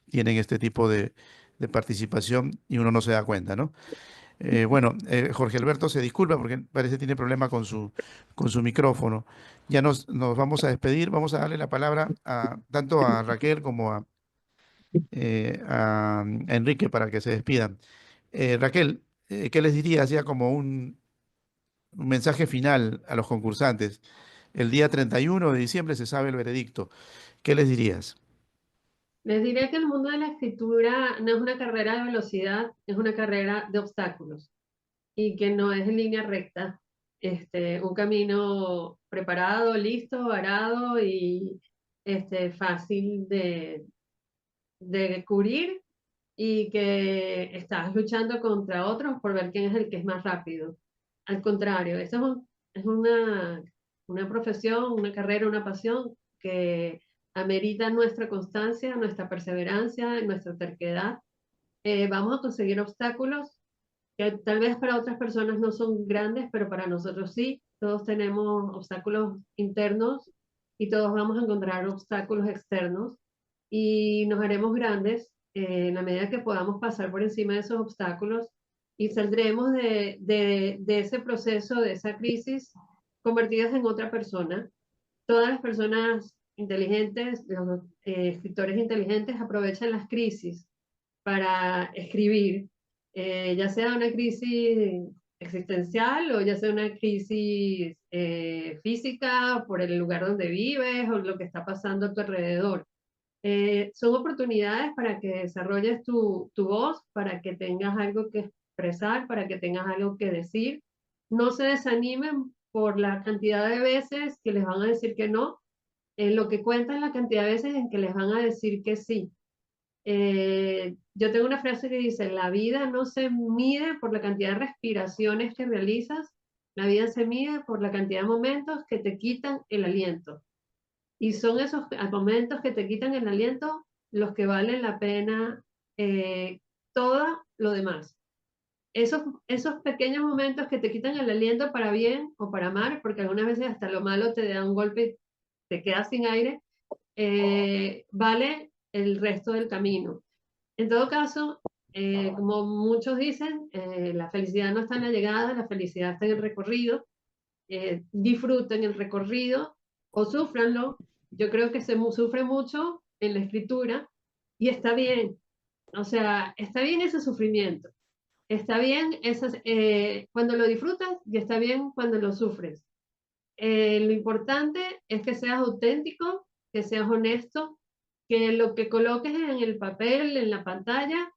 tienen este tipo de participación y uno no se da cuenta, ¿no? Bueno, Jorge Alberto se disculpa porque parece que tiene problema con su micrófono. Ya nos vamos a despedir, vamos a darle la palabra tanto a Raquel como a Enrique para que se despidan. Raquel, ¿qué les dirías ya como un mensaje final a los concursantes? El día 31 de diciembre se sabe el veredicto. ¿Qué les dirías? Les diré que el mundo de la escritura no es una carrera de velocidad, es una carrera de obstáculos y que no es en línea recta, un camino preparado, listo, arado y fácil de cubrir y que estás luchando contra otros por ver quién es el que es más rápido. Al contrario, eso es una profesión, una carrera, una pasión que amerita nuestra constancia, nuestra perseverancia, nuestra terquedad. Vamos a conseguir obstáculos que tal vez para otras personas no son grandes, pero para nosotros sí. Todos tenemos obstáculos internos y todos vamos a encontrar obstáculos externos y nos haremos grandes en la medida que podamos pasar por encima de esos obstáculos y saldremos de ese proceso, de esa crisis, convertidas en otra persona. Todas las personas inteligentes, los escritores inteligentes aprovechan las crisis para escribir, ya sea una crisis existencial o ya sea una crisis física por el lugar donde vives o lo que está pasando a tu alrededor. Son oportunidades para que desarrolles tu voz, para que tengas algo que expresar, para que tengas algo que decir. No se desanimen por la cantidad de veces que les van a decir que no. Lo que cuenta es la cantidad de veces en que les van a decir que sí. Yo tengo una frase que dice, la vida no se mide por la cantidad de respiraciones que realizas, la vida se mide por la cantidad de momentos que te quitan el aliento. Y son esos momentos que te quitan el aliento los que valen la pena todo lo demás. Esos pequeños momentos que te quitan el aliento para bien o para mal, porque algunas veces hasta lo malo te da un golpe y te quedas sin aire, vale el resto del camino. En todo caso, como muchos dicen, la felicidad no está en la llegada, la felicidad está en el recorrido. Disfruten el recorrido o súfranlo. Yo creo que se sufre mucho en la escritura y está bien. O sea, está bien ese sufrimiento. Está bien cuando lo disfrutas y está bien cuando lo sufres. Lo importante es que seas auténtico, que seas honesto, que lo que coloques en el papel, en la pantalla,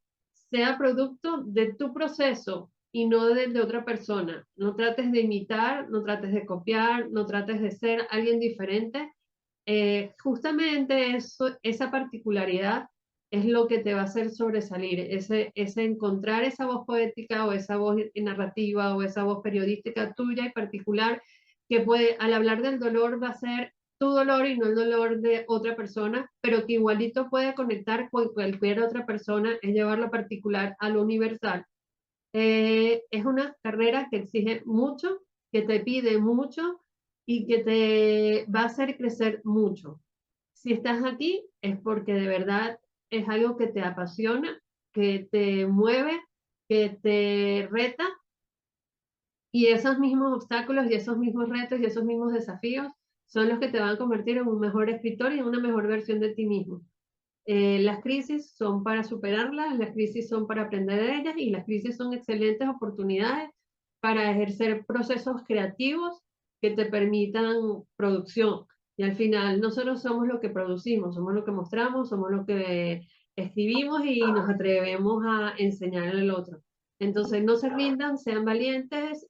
sea producto de tu proceso y no de otra persona. No trates de imitar, no trates de copiar, no trates de ser alguien diferente. Justamente esa particularidad es lo que te va a hacer sobresalir, ese encontrar esa voz poética o esa voz narrativa o esa voz periodística tuya y particular que puede, al hablar del dolor, va a ser tu dolor y no el dolor de otra persona, pero que igualito puede conectar con cualquier otra persona, es llevar lo particular a lo universal. Es una carrera que exige mucho, que te pide mucho y que te va a hacer crecer mucho. Si estás aquí es porque de verdad es algo que te apasiona, que te mueve, que te reta, y esos mismos obstáculos y esos mismos retos y esos mismos desafíos son los que te van a convertir en un mejor escritor y en una mejor versión de ti mismo. Las crisis son para superarlas, las crisis son para aprender de ellas y las crisis son excelentes oportunidades para ejercer procesos creativos que te permitan producción. Y al final, no solo somos lo que producimos, somos lo que mostramos, somos lo que escribimos y nos atrevemos a enseñar al otro. Entonces, no se rindan, sean valientes,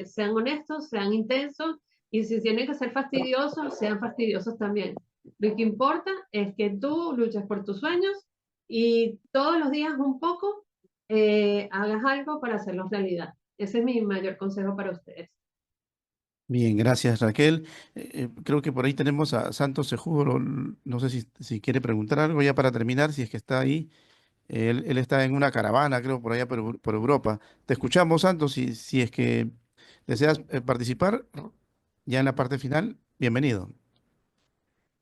sean honestos, sean intensos y si tienen que ser fastidiosos, sean fastidiosos también. Lo que importa es que tú luches por tus sueños y todos los días un poco hagas algo para hacerlos realidad. Ese es mi mayor consejo para ustedes. Bien, gracias Raquel. Creo que por ahí tenemos a Santos Sejudo. No sé si quiere preguntar algo ya para terminar, si es que está ahí. Él está en una caravana, creo, por allá por Europa. Te escuchamos, Santos, si es que deseas participar ya en la parte final. Bienvenido.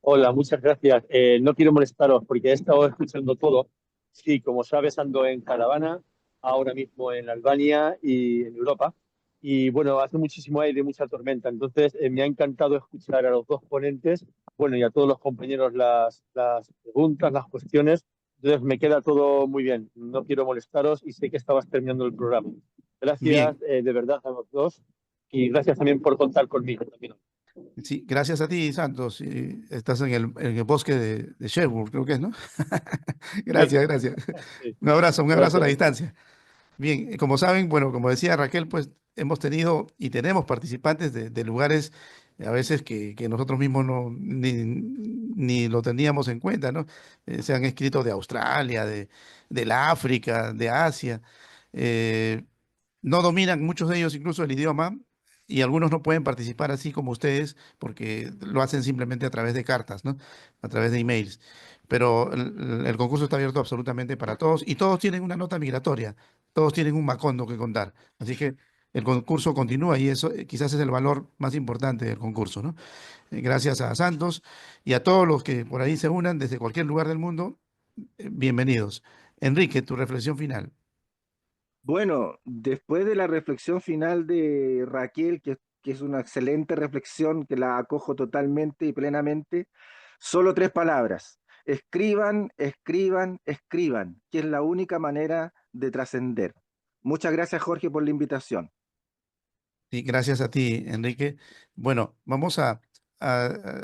Hola, muchas gracias. No quiero molestaros porque he estado escuchando todo. Sí, como sabes, ando en caravana, ahora mismo en Albania y en Europa. Y bueno, hace muchísimo aire, mucha tormenta. Entonces, me ha encantado escuchar a los dos ponentes, bueno, y a todos los compañeros las preguntas, las cuestiones. Entonces, me queda todo muy bien. No quiero molestaros y sé que estabas terminando el programa. Gracias, Bien, de verdad, a los dos. Y gracias también por contar conmigo también. sí, gracias a ti, Santos. Estás en el bosque de Sherwood, creo que es, ¿no? Sí, Gracias, gracias. sí. Un abrazo a la Gracias. distancia. Bien, como saben, bueno, como decía Raquel, pues hemos tenido y tenemos participantes de lugares a veces que nosotros mismos ni lo teníamos en cuenta, ¿no? Se han escrito de Australia, del África, de Asia. eh, no dominan muchos de ellos incluso el idioma y algunos no pueden participar así como ustedes porque lo hacen simplemente a través de cartas, ¿no? A través de emails. Pero el concurso está abierto absolutamente para todos y todos tienen una nota migratoria, todos tienen un macondo que contar. Así que el concurso continúa y eso quizás es el valor más importante del concurso, ¿no? Gracias a Santos y a todos los que por ahí se unan desde cualquier lugar del mundo, bienvenidos. Enrique, tu reflexión final. Bueno, después de la reflexión final de Raquel, que es una excelente reflexión, que la acojo totalmente y plenamente, solo tres palabras. Escriban, escriban, escriban, que es la única manera de trascender. Muchas gracias, Jorge, por la invitación. Sí, gracias a ti, Enrique. Bueno, vamos a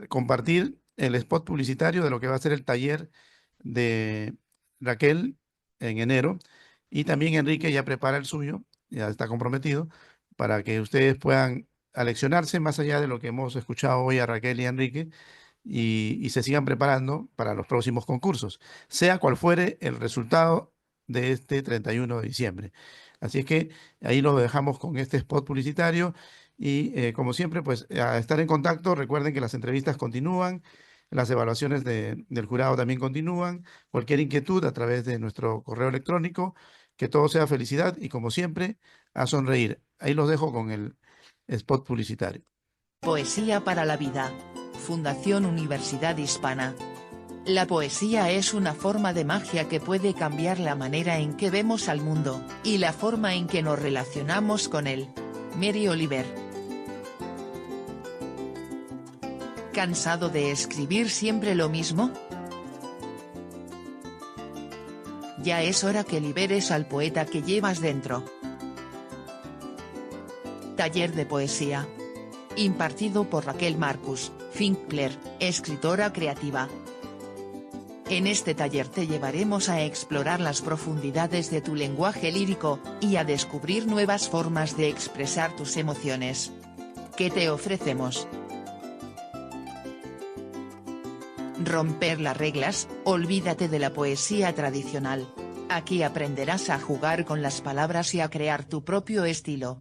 compartir el spot publicitario de lo que va a ser el taller de Raquel en enero. Y también Enrique ya prepara el suyo, ya está comprometido, para que ustedes puedan aleccionarse más allá de lo que hemos escuchado hoy a Raquel y a Enrique y se sigan preparando para los próximos concursos, sea cual fuere el resultado de este 31 de diciembre. Así es que ahí lo dejamos con este spot publicitario y como siempre, pues a estar en contacto. Recuerden que las entrevistas continúan. Las evaluaciones del jurado también continúan. Cualquier inquietud a través de nuestro correo electrónico. Que todo sea felicidad y, como siempre, a sonreír. Ahí los dejo con el spot publicitario. Poesía para la vida. Fundación Universidad Hispana. La poesía es una forma de magia que puede cambiar la manera en que vemos al mundo, y la forma en que nos relacionamos con él. Mary Oliver. ¿Cansado de escribir siempre lo mismo? Ya es hora que liberes al poeta que llevas dentro. Taller de poesía. Impartido por Raquel Marcus Finkler, escritora creativa. En este taller te llevaremos a explorar las profundidades de tu lenguaje lírico, y a descubrir nuevas formas de expresar tus emociones. ¿Qué te ofrecemos? Romper las reglas, olvídate de la poesía tradicional. Aquí aprenderás a jugar con las palabras y a crear tu propio estilo.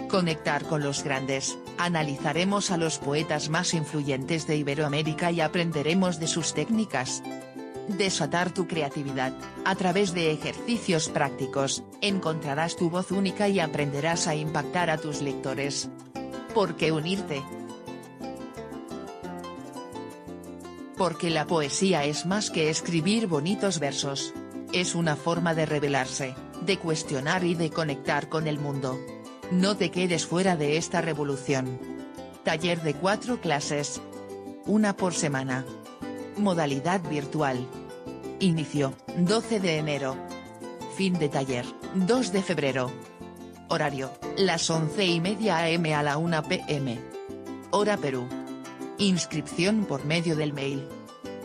Conectar con los grandes, analizaremos a los poetas más influyentes de Iberoamérica y aprenderemos de sus técnicas. Desatar tu creatividad, a través de ejercicios prácticos, encontrarás tu voz única y aprenderás a impactar a tus lectores. ¿Por qué unirte? Porque la poesía es más que escribir bonitos versos. Es una forma de revelarse, de cuestionar y de conectar con el mundo. No te quedes fuera de esta revolución. Taller de 4 clases. 1 por semana. Modalidad virtual. Inicio, 12 de enero. Fin de taller, 2 de febrero. Horario, las 11:30 am a la 1 pm. Hora Perú. Inscripción por medio del mail.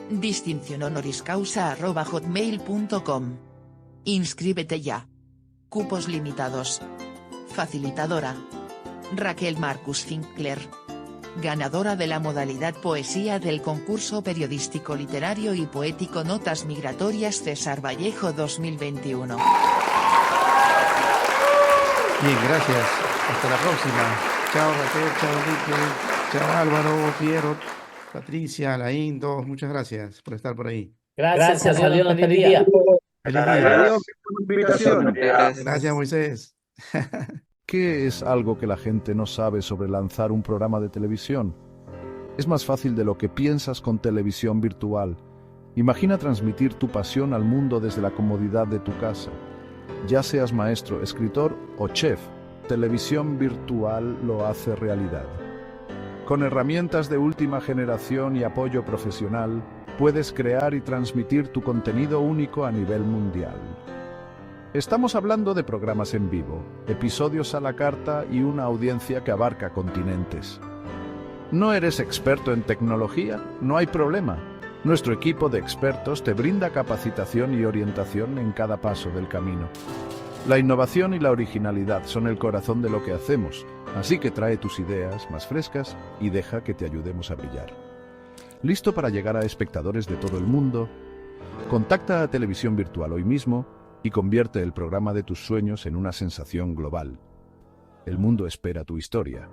distincionhonoriscausa@hotmail.com. Inscríbete ya. Cupos limitados. Facilitadora. Raquel Marcus Finkler. Ganadora de la modalidad Poesía del concurso periodístico literario y poético Notas Migratorias César Vallejo 2021. Bien, gracias. Hasta la próxima. Chao Raquel, chao Enrique, chao Álvaro, Piero, Patricia, Alain, todos. Muchas gracias por estar por ahí. Gracias, adiós, feliz día. Feliz día. Adiós, invitación. Gracias, Moisés. ¿Qué es algo que la gente no sabe sobre lanzar un programa de televisión? Es más fácil de lo que piensas con televisión virtual. Imagina transmitir tu pasión al mundo desde la comodidad de tu casa. Ya seas maestro, escritor o chef, televisión virtual lo hace realidad. Con herramientas de última generación y apoyo profesional, puedes crear y transmitir tu contenido único a nivel mundial. Estamos hablando de programas en vivo, episodios a la carta y una audiencia que abarca continentes. ¿No eres experto en tecnología? No hay problema. Nuestro equipo de expertos te brinda capacitación y orientación en cada paso del camino. La innovación y la originalidad son el corazón de lo que hacemos, así que trae tus ideas más frescas y deja que te ayudemos a brillar. ¿Listo para llegar a espectadores de todo el mundo? Contacta a Televisión Virtual hoy mismo y convierte el programa de tus sueños en una sensación global. El mundo espera tu historia.